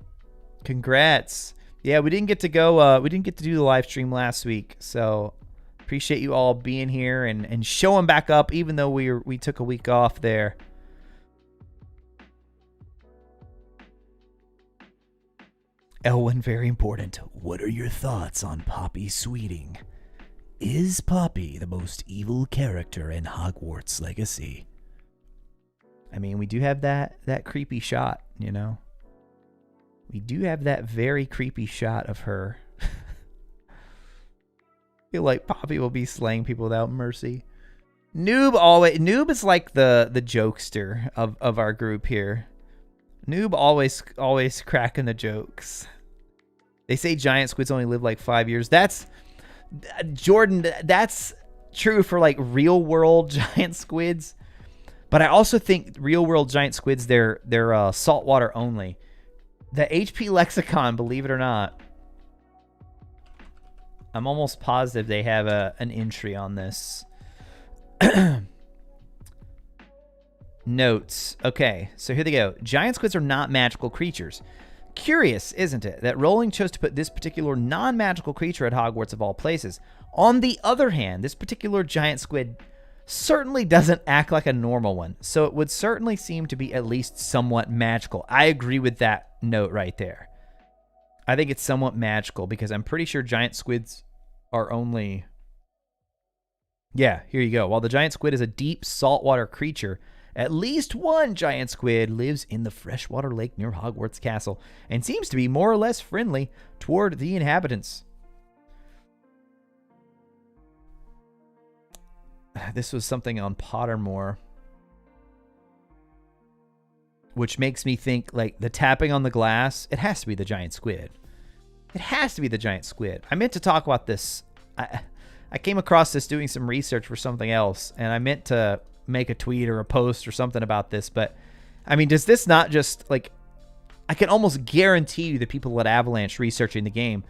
Congrats. Yeah, we didn't get to go. We didn't get to do the live stream last week, so appreciate you all being here and showing back up, even though we took a week off there. Elwin, very important. What are your thoughts on Poppy Sweeting? Is Poppy the most evil character in Hogwarts Legacy? I mean, we do have that creepy shot, you know? We do have that very creepy shot of her. I feel like Poppy will be slaying people without mercy. Noob is like the jokester of our group here. Noob always cracking the jokes. They say giant squids only live like 5 years. That's Jordan, that's true for like real world giant squids. But I also think real world giant squids, they're saltwater only. The HP lexicon, believe it or not, I'm almost positive they have an entry on this. Notes. Okay, so here they go. Giant squids are not magical creatures. Curious, isn't it, that Rowling chose to put this particular non-magical creature at Hogwarts of all places. On the other hand, this particular giant squid certainly doesn't act like a normal one, so it would certainly seem to be at least somewhat magical. I agree with that note right there. I think it's somewhat magical because I'm pretty sure giant squids are only... Yeah, here you go. While the giant squid is a deep saltwater creature, at least one giant squid lives in the freshwater lake near Hogwarts Castle and seems to be more or less friendly toward the inhabitants. This was something on Pottermore, which makes me think, like, the tapping on the glass, it has to be the giant squid. It has to be the giant squid. I meant to talk about this. I came across this doing some research for something else, and I meant to make a tweet or a post or something about this, but I mean, does this not just, like, I can almost guarantee you the people at Avalanche researching the game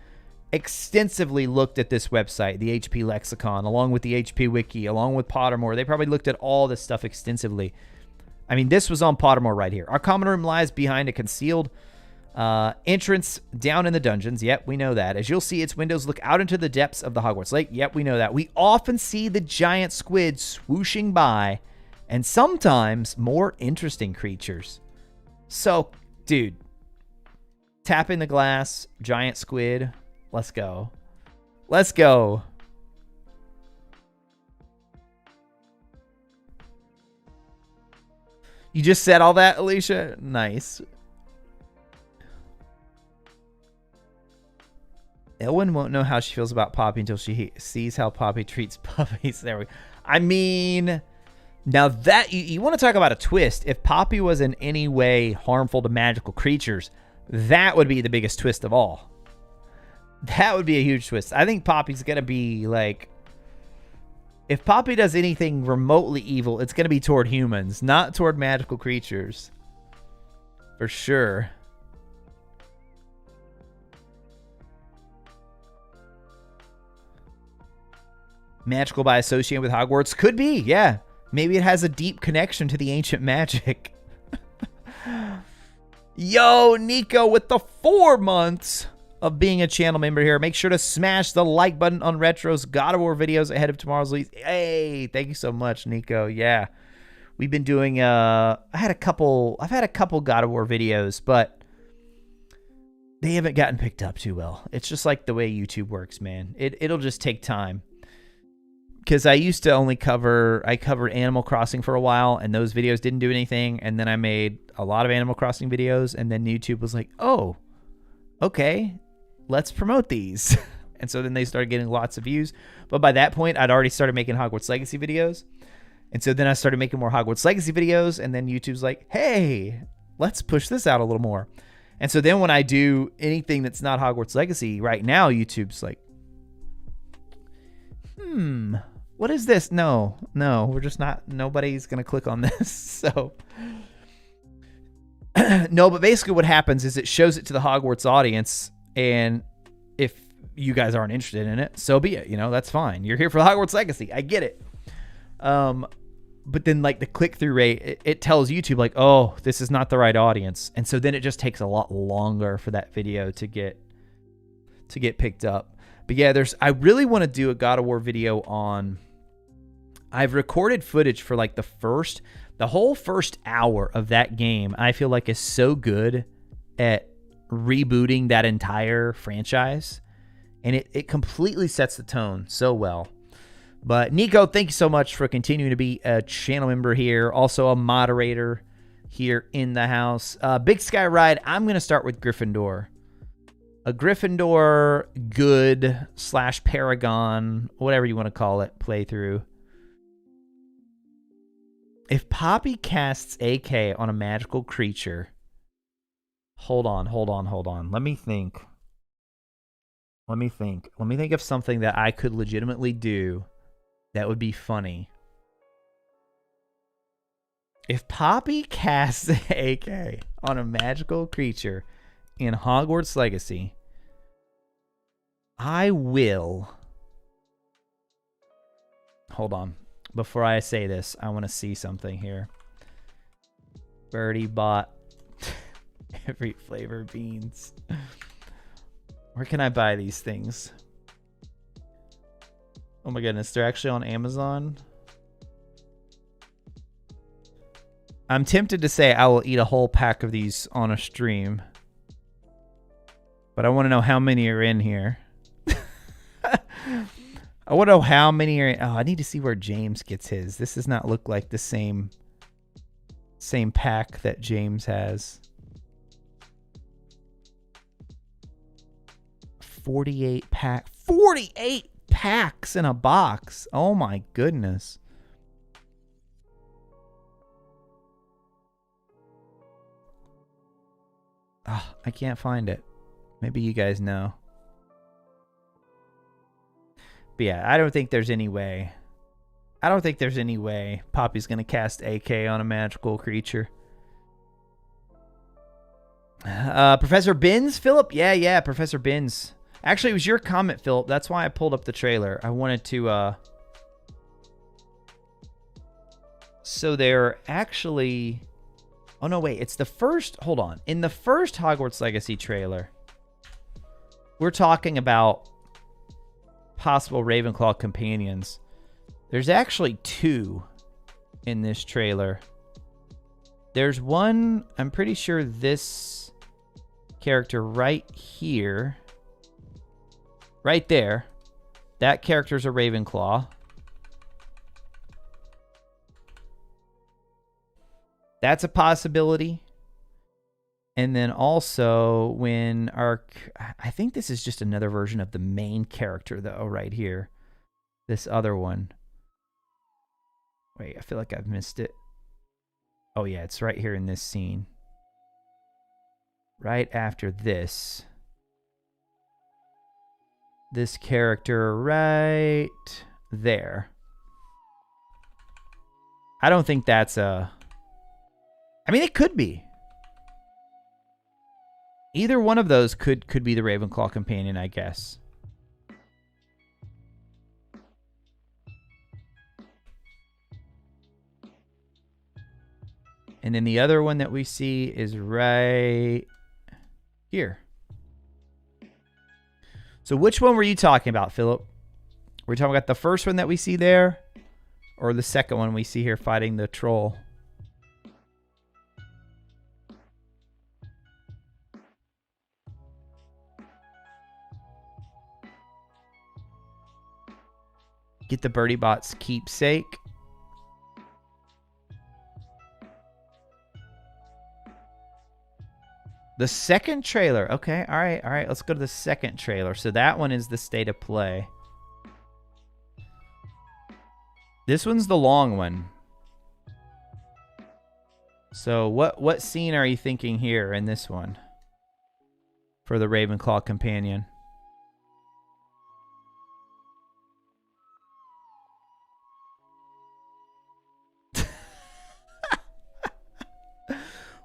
extensively looked at this website, the HP Lexicon, along with the HP Wiki, along with Pottermore. They probably looked at all this stuff extensively. I mean, this was on Pottermore right here. Our common room lies behind a concealed entrance down in the dungeons. Yep, we know that. As you'll see, its windows look out into the depths of the Hogwarts Lake. Yep, we know that. We often see the giant squid swooshing by, and sometimes more interesting creatures. So, dude, tapping the glass, giant squid. Let's go. Let's go. You just said all that, Alicia? Nice. Elwyn won't know how she feels about Poppy until she sees how Poppy treats puppies. There we go. I mean, now that you want to talk about a twist. If Poppy was in any way harmful to magical creatures, that would be the biggest twist of all. That would be a huge twist. I think Poppy's going to be like, if Poppy does anything remotely evil, it's going to be toward humans, not toward magical creatures. For sure. Magical by associating with Hogwarts? Could be, yeah. Maybe it has a deep connection to the ancient magic. Yo, Nico with the 4 months of being a channel member here. Make sure to smash the like button on Retro's God of War videos ahead of tomorrow's release. Hey, thank you so much, Nico. Yeah, we've been doing. I've had a couple God of War videos, but they haven't gotten picked up too well. It's just like the way YouTube works, man. It'll just take time. Because I used to only covered Animal Crossing for a while, and those videos didn't do anything. And then I made a lot of Animal Crossing videos, and then YouTube was like, oh, okay, let's promote these. And so then they started getting lots of views. But by that point, I'd already started making Hogwarts Legacy videos. And so then I started making more Hogwarts Legacy videos, and then YouTube's like, hey, let's push this out a little more. And so then when I do anything that's not Hogwarts Legacy right now, YouTube's like, what is this? No, we're just not, nobody's going to click on this. So, no, but basically what happens is it shows it to the Hogwarts audience. And if you guys aren't interested in it, so be it. You know, that's fine. You're here for Hogwarts Legacy. I get it. But then like the click-through rate, it tells YouTube like, oh, this is not the right audience. And so then it just takes a lot longer for that video to get picked up. But yeah, I really want to do a God of War video on, I've recorded footage for like the whole first hour of that game. I feel like is so good at rebooting that entire franchise. And it completely sets the tone so well. But Nico, thank you so much for continuing to be a channel member here. Also a moderator here in the house. Big Sky Ride, I'm going to start with Gryffindor. A Gryffindor good / Paragon, whatever you want to call it, playthrough. If Poppy casts AK on a magical creature... Hold on. Let me think of something that I could legitimately do that would be funny. If Poppy casts AK on a magical creature in Hogwarts Legacy, I will. Hold on. Before I say this, I want to see something here. Birdie bought every flavor beans. Where can I buy these things? Oh my goodness, they're actually on Amazon. I'm tempted to say I will eat a whole pack of these on a stream. But I want to know how many are in here. I want to know how many are in. Oh, I need to see where James gets his. This does not look like the same pack that James has. 48 packs in a box. Oh my goodness. Oh, I can't find it. Maybe you guys know. But yeah, I don't think there's any way. I don't think there's any way Poppy's going to cast AK on a magical creature. Professor Binns, Philip? Yeah, Professor Binns. Actually, it was your comment, Philip. That's why I pulled up the trailer. I wanted to... So they're actually... Oh, no, wait. It's the first... Hold on. In the first Hogwarts Legacy trailer, we're talking about possible Ravenclaw companions. There's actually 2 in this trailer. There's one, I'm pretty sure this character right here. Right there. That character's a Ravenclaw. That's a possibility. And then also when I think this is just another version of the main character though, right here. This other one. Wait, I feel like I've missed it. Oh yeah, it's right here in this scene. Right after this. This character right there. I don't think that's a... I mean, it could be. Either one of those could be the Ravenclaw companion, I guess. And then the other one that we see is right here. So which one were you talking about, Philip? Were we talking about the first one that we see there? Or the second one we see here fighting the troll? Get the Birdie Bot's keepsake. The second trailer. Okay, all right. Let's go to the second trailer. So that one is the state of play. This one's the long one. So what scene are you thinking here in this one? For the Ravenclaw companion.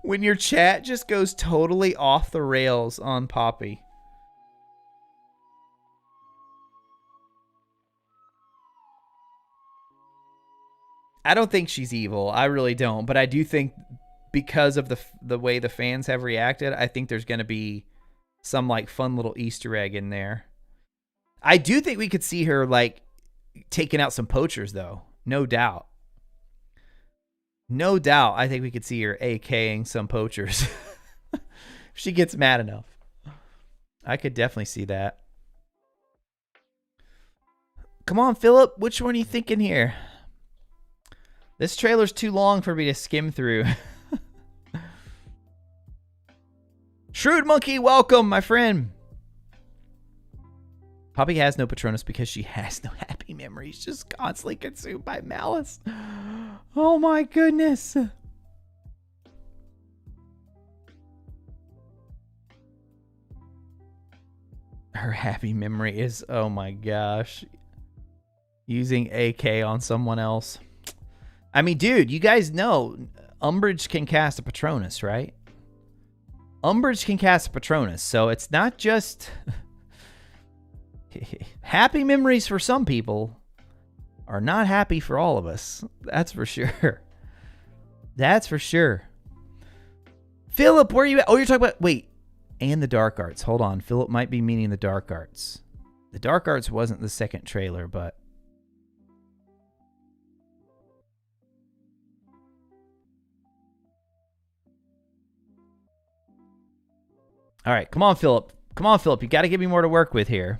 When your chat just goes totally off the rails on Poppy. I don't think she's evil. I really don't. But I do think because of the way the fans have reacted, I think there's going to be some like fun little Easter egg in there. I do think we could see her like taking out some poachers though. No doubt. No doubt, I think we could see her AKing some poachers. If she gets mad enough. I could definitely see that. Come on, Philip. Which one are you thinking here? This trailer's too long for me to skim through. Shrewd Monkey, welcome, my friend. Poppy has no Patronus because she has no happy memories. Just constantly consumed by malice. Oh my goodness. Her happy memory is, oh my gosh, using AK on someone else. I mean, dude, you guys know Umbridge can cast a Patronus, right? Umbridge can cast a Patronus, so it's not just... Happy memories for some people are not happy for all of us. That's for sure. That's for sure. Philip, where are you at? Oh, you're talking about... Wait. And the Dark Arts. Hold on. Philip might be meaning the Dark Arts. The Dark Arts wasn't the second trailer, but... All right. Come on, Philip. Come on, Philip. You got to give me more to work with here.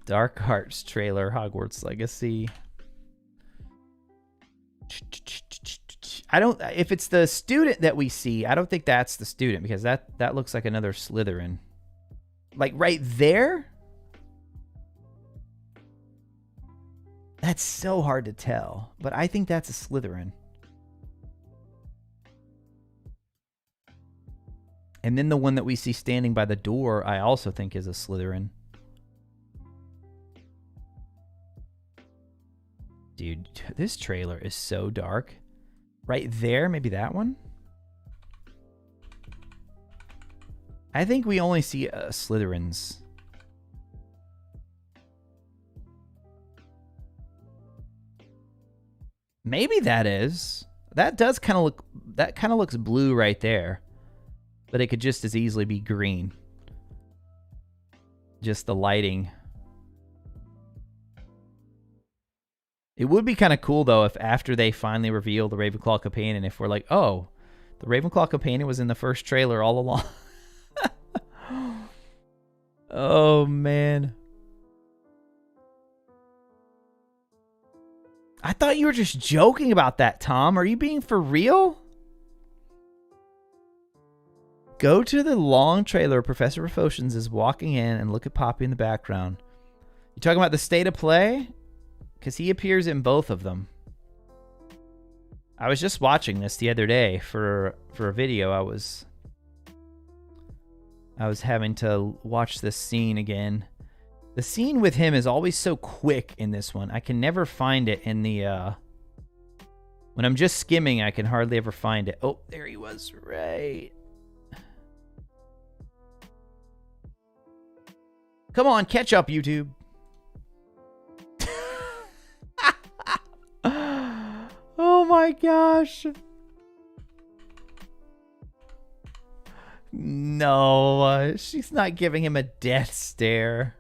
Dark Arts trailer. Hogwarts Legacy. I don't... If it's the student that we see, I don't think that's the student, because that looks like another Slytherin. Like right there? That's so hard to tell, but I think that's a Slytherin. And then the one that we see standing by the door, I also think is a Slytherin. Dude, this trailer is so dark. Right there, maybe that one? I think we only see Slytherins. Maybe that is. That does kind of look... That kind of looks blue right there. But it could just as easily be green. Just the lighting. It would be kind of cool, though, if after they finally reveal the Ravenclaw companion, if we're like, oh, the Ravenclaw companion was in the first trailer all along. Oh, man. I thought you were just joking about that, Tom. Are you being for real? Go to the long trailer. Professor Rafotians is walking in, and look at Poppy in the background. You talking about the state of play? Because he appears in both of them. I was just watching this the other day for a video. I was having to watch this scene again. The scene with him is always so quick in this one. I can never find it in the... when I'm just skimming, I can hardly ever find it. Oh, there he was. Right. Come on, catch up, YouTube. Oh my gosh. No, she's not giving him a death stare.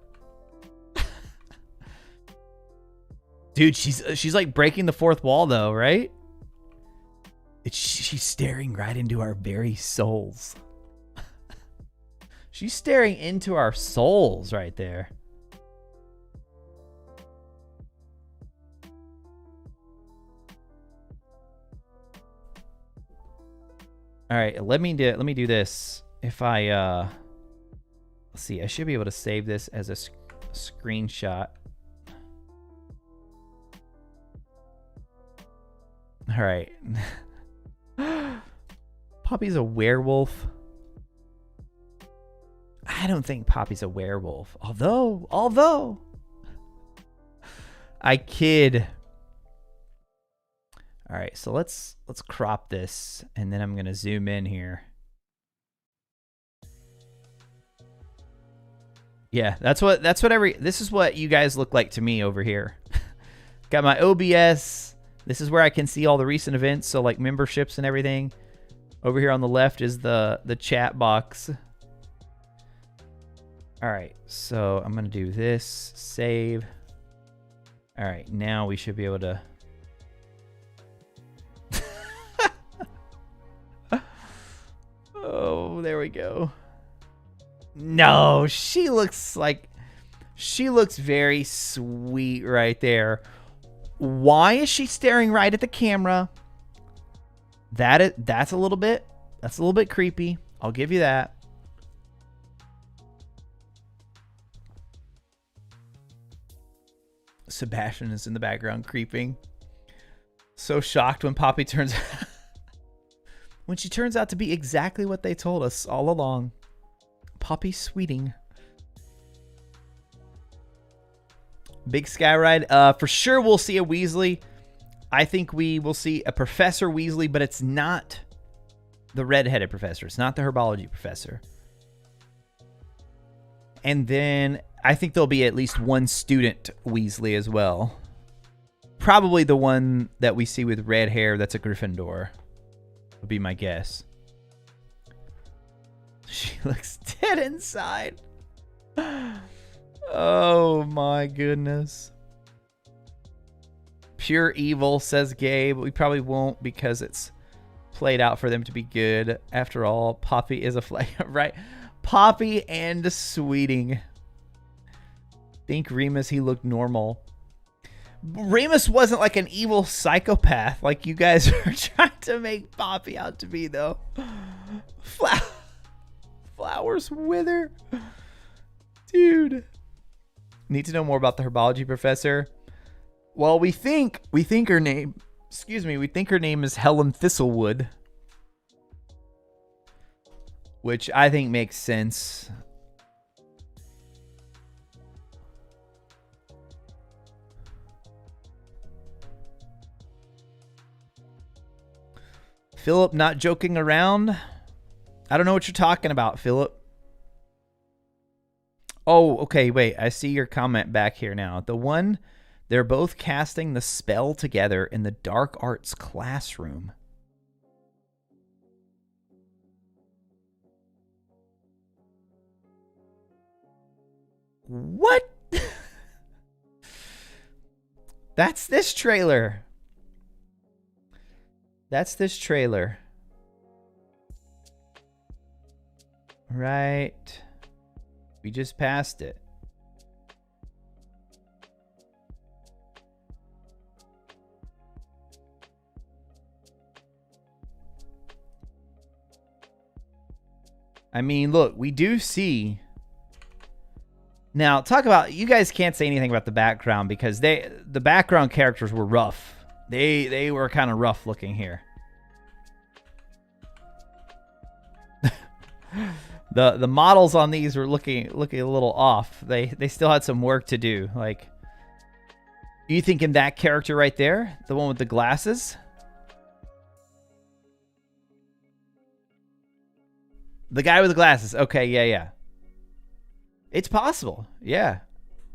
Dude, she's like breaking the fourth wall though, right? She's staring right into our very souls. She's staring into our souls right there. All right, let me do this. If I let's see, I should be able to save this as a screenshot. All right. Poppy's a werewolf. I don't think Poppy's a werewolf. Although I kid. All right, so let's crop this, and then I'm gonna zoom in here. Yeah, this is what you guys look like to me over here. Got my OBS. This is where I can see all the recent events, so like memberships and everything. Over here on the left is the chat box. All right, so I'm gonna do this, save. All right, now we should be able to. Oh, there we go. No, she looks very sweet right there. Why is she staring right at the camera? That's a little bit creepy. I'll give you that. Sebastian is in the background creeping. So shocked when Poppy turns when she turns out to be exactly what they told us all along. Poppy Sweeting. Big Sky Ride. For sure we'll see a Weasley. I think we will see a Professor Weasley, but it's not the red-headed professor. It's not the herbology professor. And then I think there'll be at least one student Weasley as well. Probably the one that we see with red hair that's a Gryffindor. Would be my guess. She looks dead inside. Oh my goodness. Pure evil, says Gabe. We probably won't because it's played out for them to be good. After all, Poppy is a flavor, right? Poppy and Sweeting. Think Remus, he looked normal. Remus wasn't like an evil psychopath like you guys are trying to make Poppy out to be, though. Flowers wither. Dude. Need to know more about the herbology professor. Well, we think her name, we think her name is Helen Thistlewood. Which I think makes sense. Philip not joking around. I don't know what you're talking about, Philip. Oh, okay, wait. I see your comment back here now. The one, they're both casting the spell together in the dark arts classroom. What? That's this trailer. That's this trailer. Right. We just passed it. I mean, look, we do see. Now, talk about, you guys can't say anything about the background because the background characters were rough. They were kind of rough looking here. The models on these were looking a little off. They still had some work to do. Like, you thinking that character right there, the one with the glasses? The guy with the glasses. Okay, yeah. It's possible. Yeah.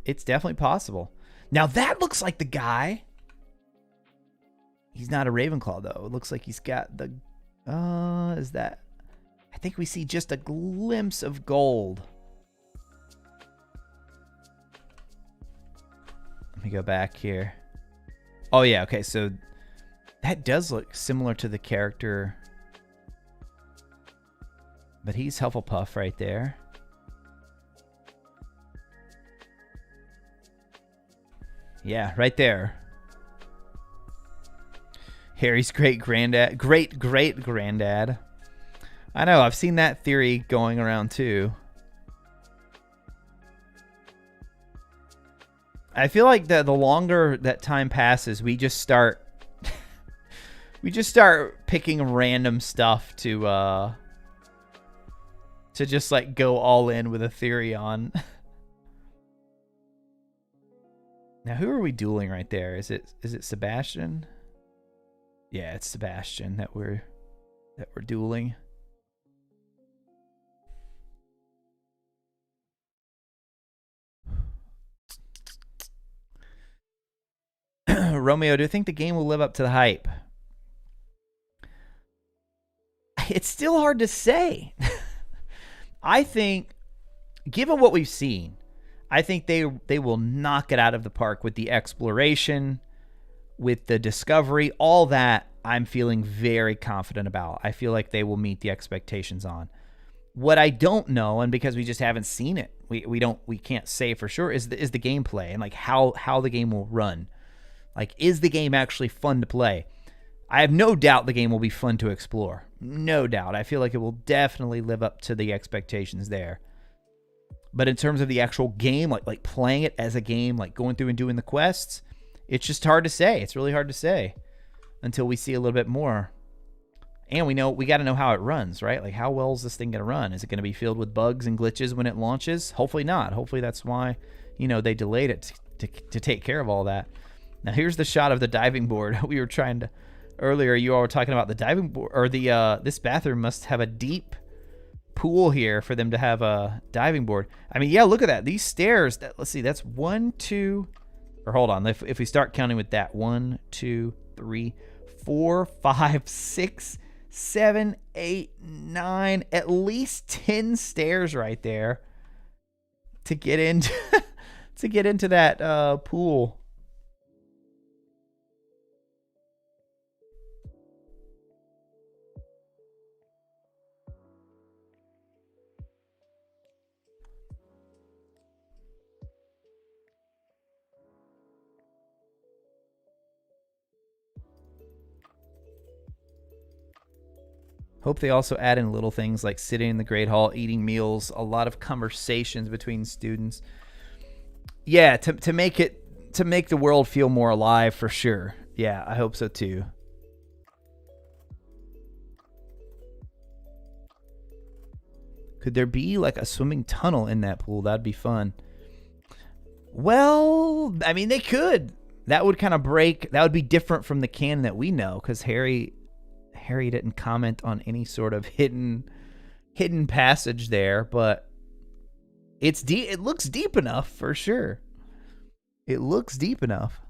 It's definitely possible. Now that looks like the guy. He's not a Ravenclaw though. It looks like he's got the is that, I think we see just a glimpse of gold. Let me go back here. Oh yeah, okay, so that does look similar to the character. But he's Hufflepuff right there. Yeah, right there. Harry's great-granddad. Great-great-granddad. I know, I've seen that theory going around too. I feel like the longer that time passes, we just start picking random stuff to just like go all in with a theory on. Now, who are we dueling right there? Is it Sebastian? Yeah, it's Sebastian that we're dueling. Romeo, do you think the game will live up to the hype? It's still hard to say. I think, given what we've seen, I think they will knock it out of the park with the exploration, with the discovery, all that. I'm feeling very confident about. I feel like they will meet the expectations on. What I don't know, and because we just haven't seen it, we can't say for sure, is the gameplay and like how the game will run. Like, is the game actually fun to play? I have no doubt the game will be fun to explore. No doubt. I feel like it will definitely live up to the expectations there. But in terms of the actual game, like playing it as a game, like going through and doing the quests, it's just hard to say. It's really hard to say until we see a little bit more. And we got to know how it runs, right? Like, how well is this thing going to run? Is it going to be filled with bugs and glitches when it launches? Hopefully not. Hopefully that's why, they delayed it to take care of all that. Now, here's the shot of the diving board. We were trying to, earlier, you all were talking about the diving board, or this bathroom must have a deep pool here for them to have a diving board. I mean, yeah, look at that. These stairs, let's see, that's 1, 2, or hold on. If we start counting with that, 1, 2, 3, 4, 5, 6, 7, 8, 9, at least 10 stairs right there to get into to get into that pool. Hope they also add in little things like sitting in the Great Hall, eating meals, a lot of conversations between students. Yeah, to make the world feel more alive for sure. Yeah, I hope so too. Could there be like a swimming tunnel in that pool? That'd be fun. Well, I mean, they could. That would kind of break. That would be different from the canon that we know, because Harry didn't comment on any sort of hidden passage there, but it's deep. It looks deep enough for sure. It looks deep enough.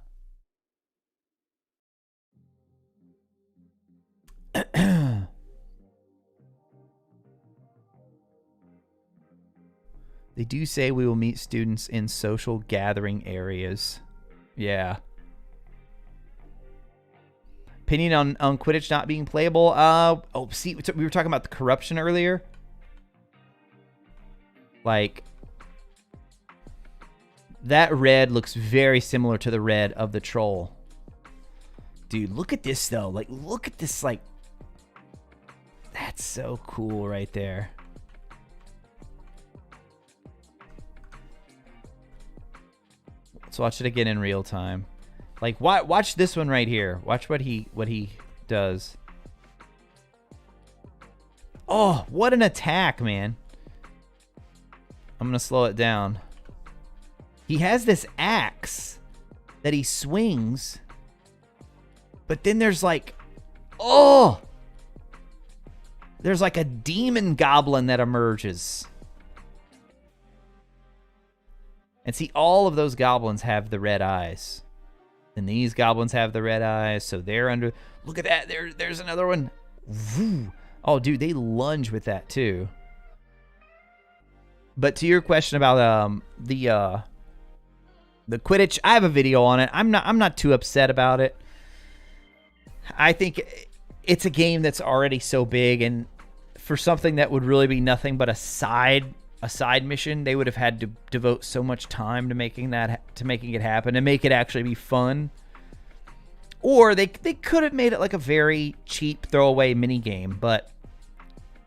They do say we will meet students in social gathering areas. Yeah. Opinion on Quidditch not being playable? See, we were talking about the corruption earlier. Like, that red looks very similar to the red of the troll. Dude, look at this, though. Like, look at this, like... That's so cool right there. Let's watch it again in real time. Like, watch this one right here. Watch what he does. Oh, what an attack, man. I'm going to slow it down. He has this axe that he swings. But then there's like... Oh! There's like a demon goblin that emerges. And see, all of those goblins have the red eyes. And these goblins have the red eyes, so they're under... Look at that. There's another one. Woo. Oh, dude, they lunge with that, too. But to your question about the Quidditch, I have a video on it. I'm not too upset about it. I think it's a game that's already so big, and for something that would really be nothing but a side mission, they would have had to devote so much time to making it happen and make it actually be fun. Or they could have made it like a very cheap throwaway mini game, but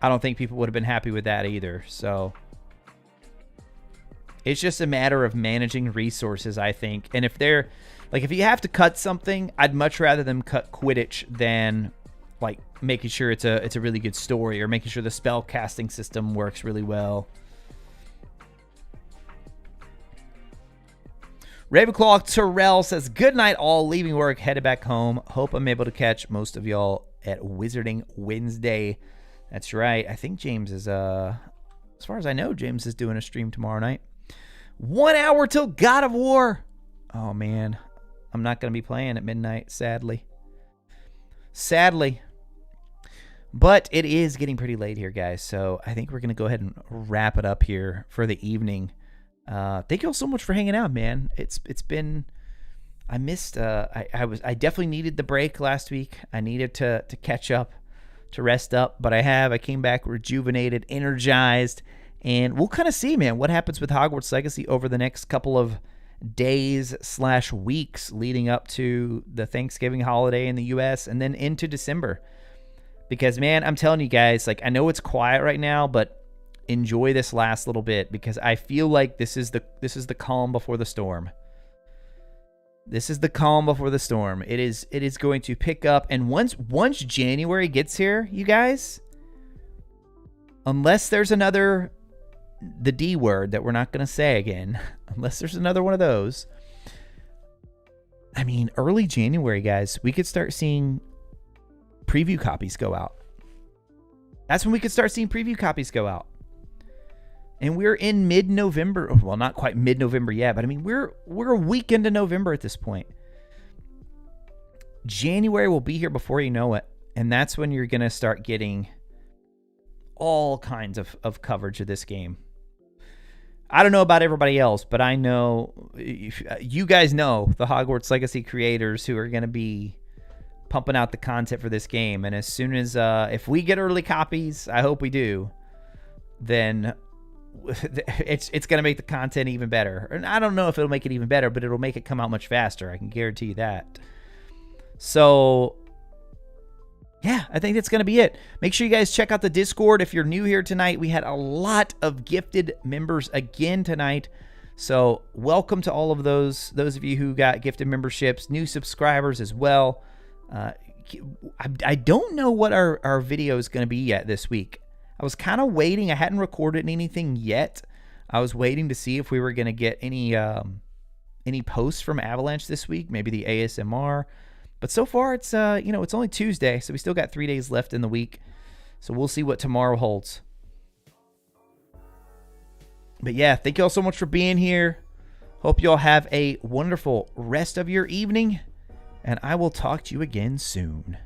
I don't think people would have been happy with that either. So it's just a matter of managing resources, I think. And if you have to cut something, I'd much rather them cut Quidditch than like making sure it's a really good story or making sure the spell casting system works really well. Ravenclaw Terrell says, good night all, leaving work, headed back home. Hope I'm able to catch most of y'all at Wizarding Wednesday. That's right. I think James is, as far as I know, James is doing a stream tomorrow night. 1 hour till God of War. Oh, man. I'm not going to be playing at midnight, sadly. But it is getting pretty late here, guys. So I think we're going to go ahead and wrap it up here for the evening. Thank you all so much for hanging out, man. It's been, I missed, I definitely needed the break last week. I needed to catch up, to rest up, but I came back rejuvenated, energized, and we'll kind of see, man, what happens with Hogwarts Legacy over the next couple of days/weeks leading up to the Thanksgiving holiday in the US and then into December. Because, man, I'm telling you guys, like, I know it's quiet right now, but enjoy this last little bit, because I feel like this is the calm before the storm. This is the calm before the storm. It is going to pick up, and once January gets here, you guys, unless there's the D word that we're not going to say again, unless there's another one of those, I mean, early January, guys, we could start seeing preview copies go out. That's when we could start seeing preview copies go out. And we're in mid-November. Well, not quite mid-November yet, but I mean, we're a week into November at this point. January will be here before you know it. And that's when you're going to start getting all kinds of coverage of this game. I don't know about everybody else, but I know, you guys know the Hogwarts Legacy creators who are going to be pumping out the content for this game. And as soon as, if we get early copies, I hope we do, then it's going to make the content even better. And I don't know if it'll make it even better, but it'll make it come out much faster. I can guarantee you that. So, yeah, I think that's going to be it. Make sure you guys check out the Discord. If you're new here tonight, we had a lot of gifted members again tonight. So welcome to all of those of you who got gifted memberships, new subscribers as well. I don't know what our video is going to be yet this week. I was kind of waiting. I hadn't recorded anything yet. I was waiting to see if we were going to get any posts from Avalanche this week, maybe the ASMR. But so far, it's it's only Tuesday, so we still got 3 days left in the week. So we'll see what tomorrow holds. But yeah, thank you all so much for being here. Hope you all have a wonderful rest of your evening, and I will talk to you again soon.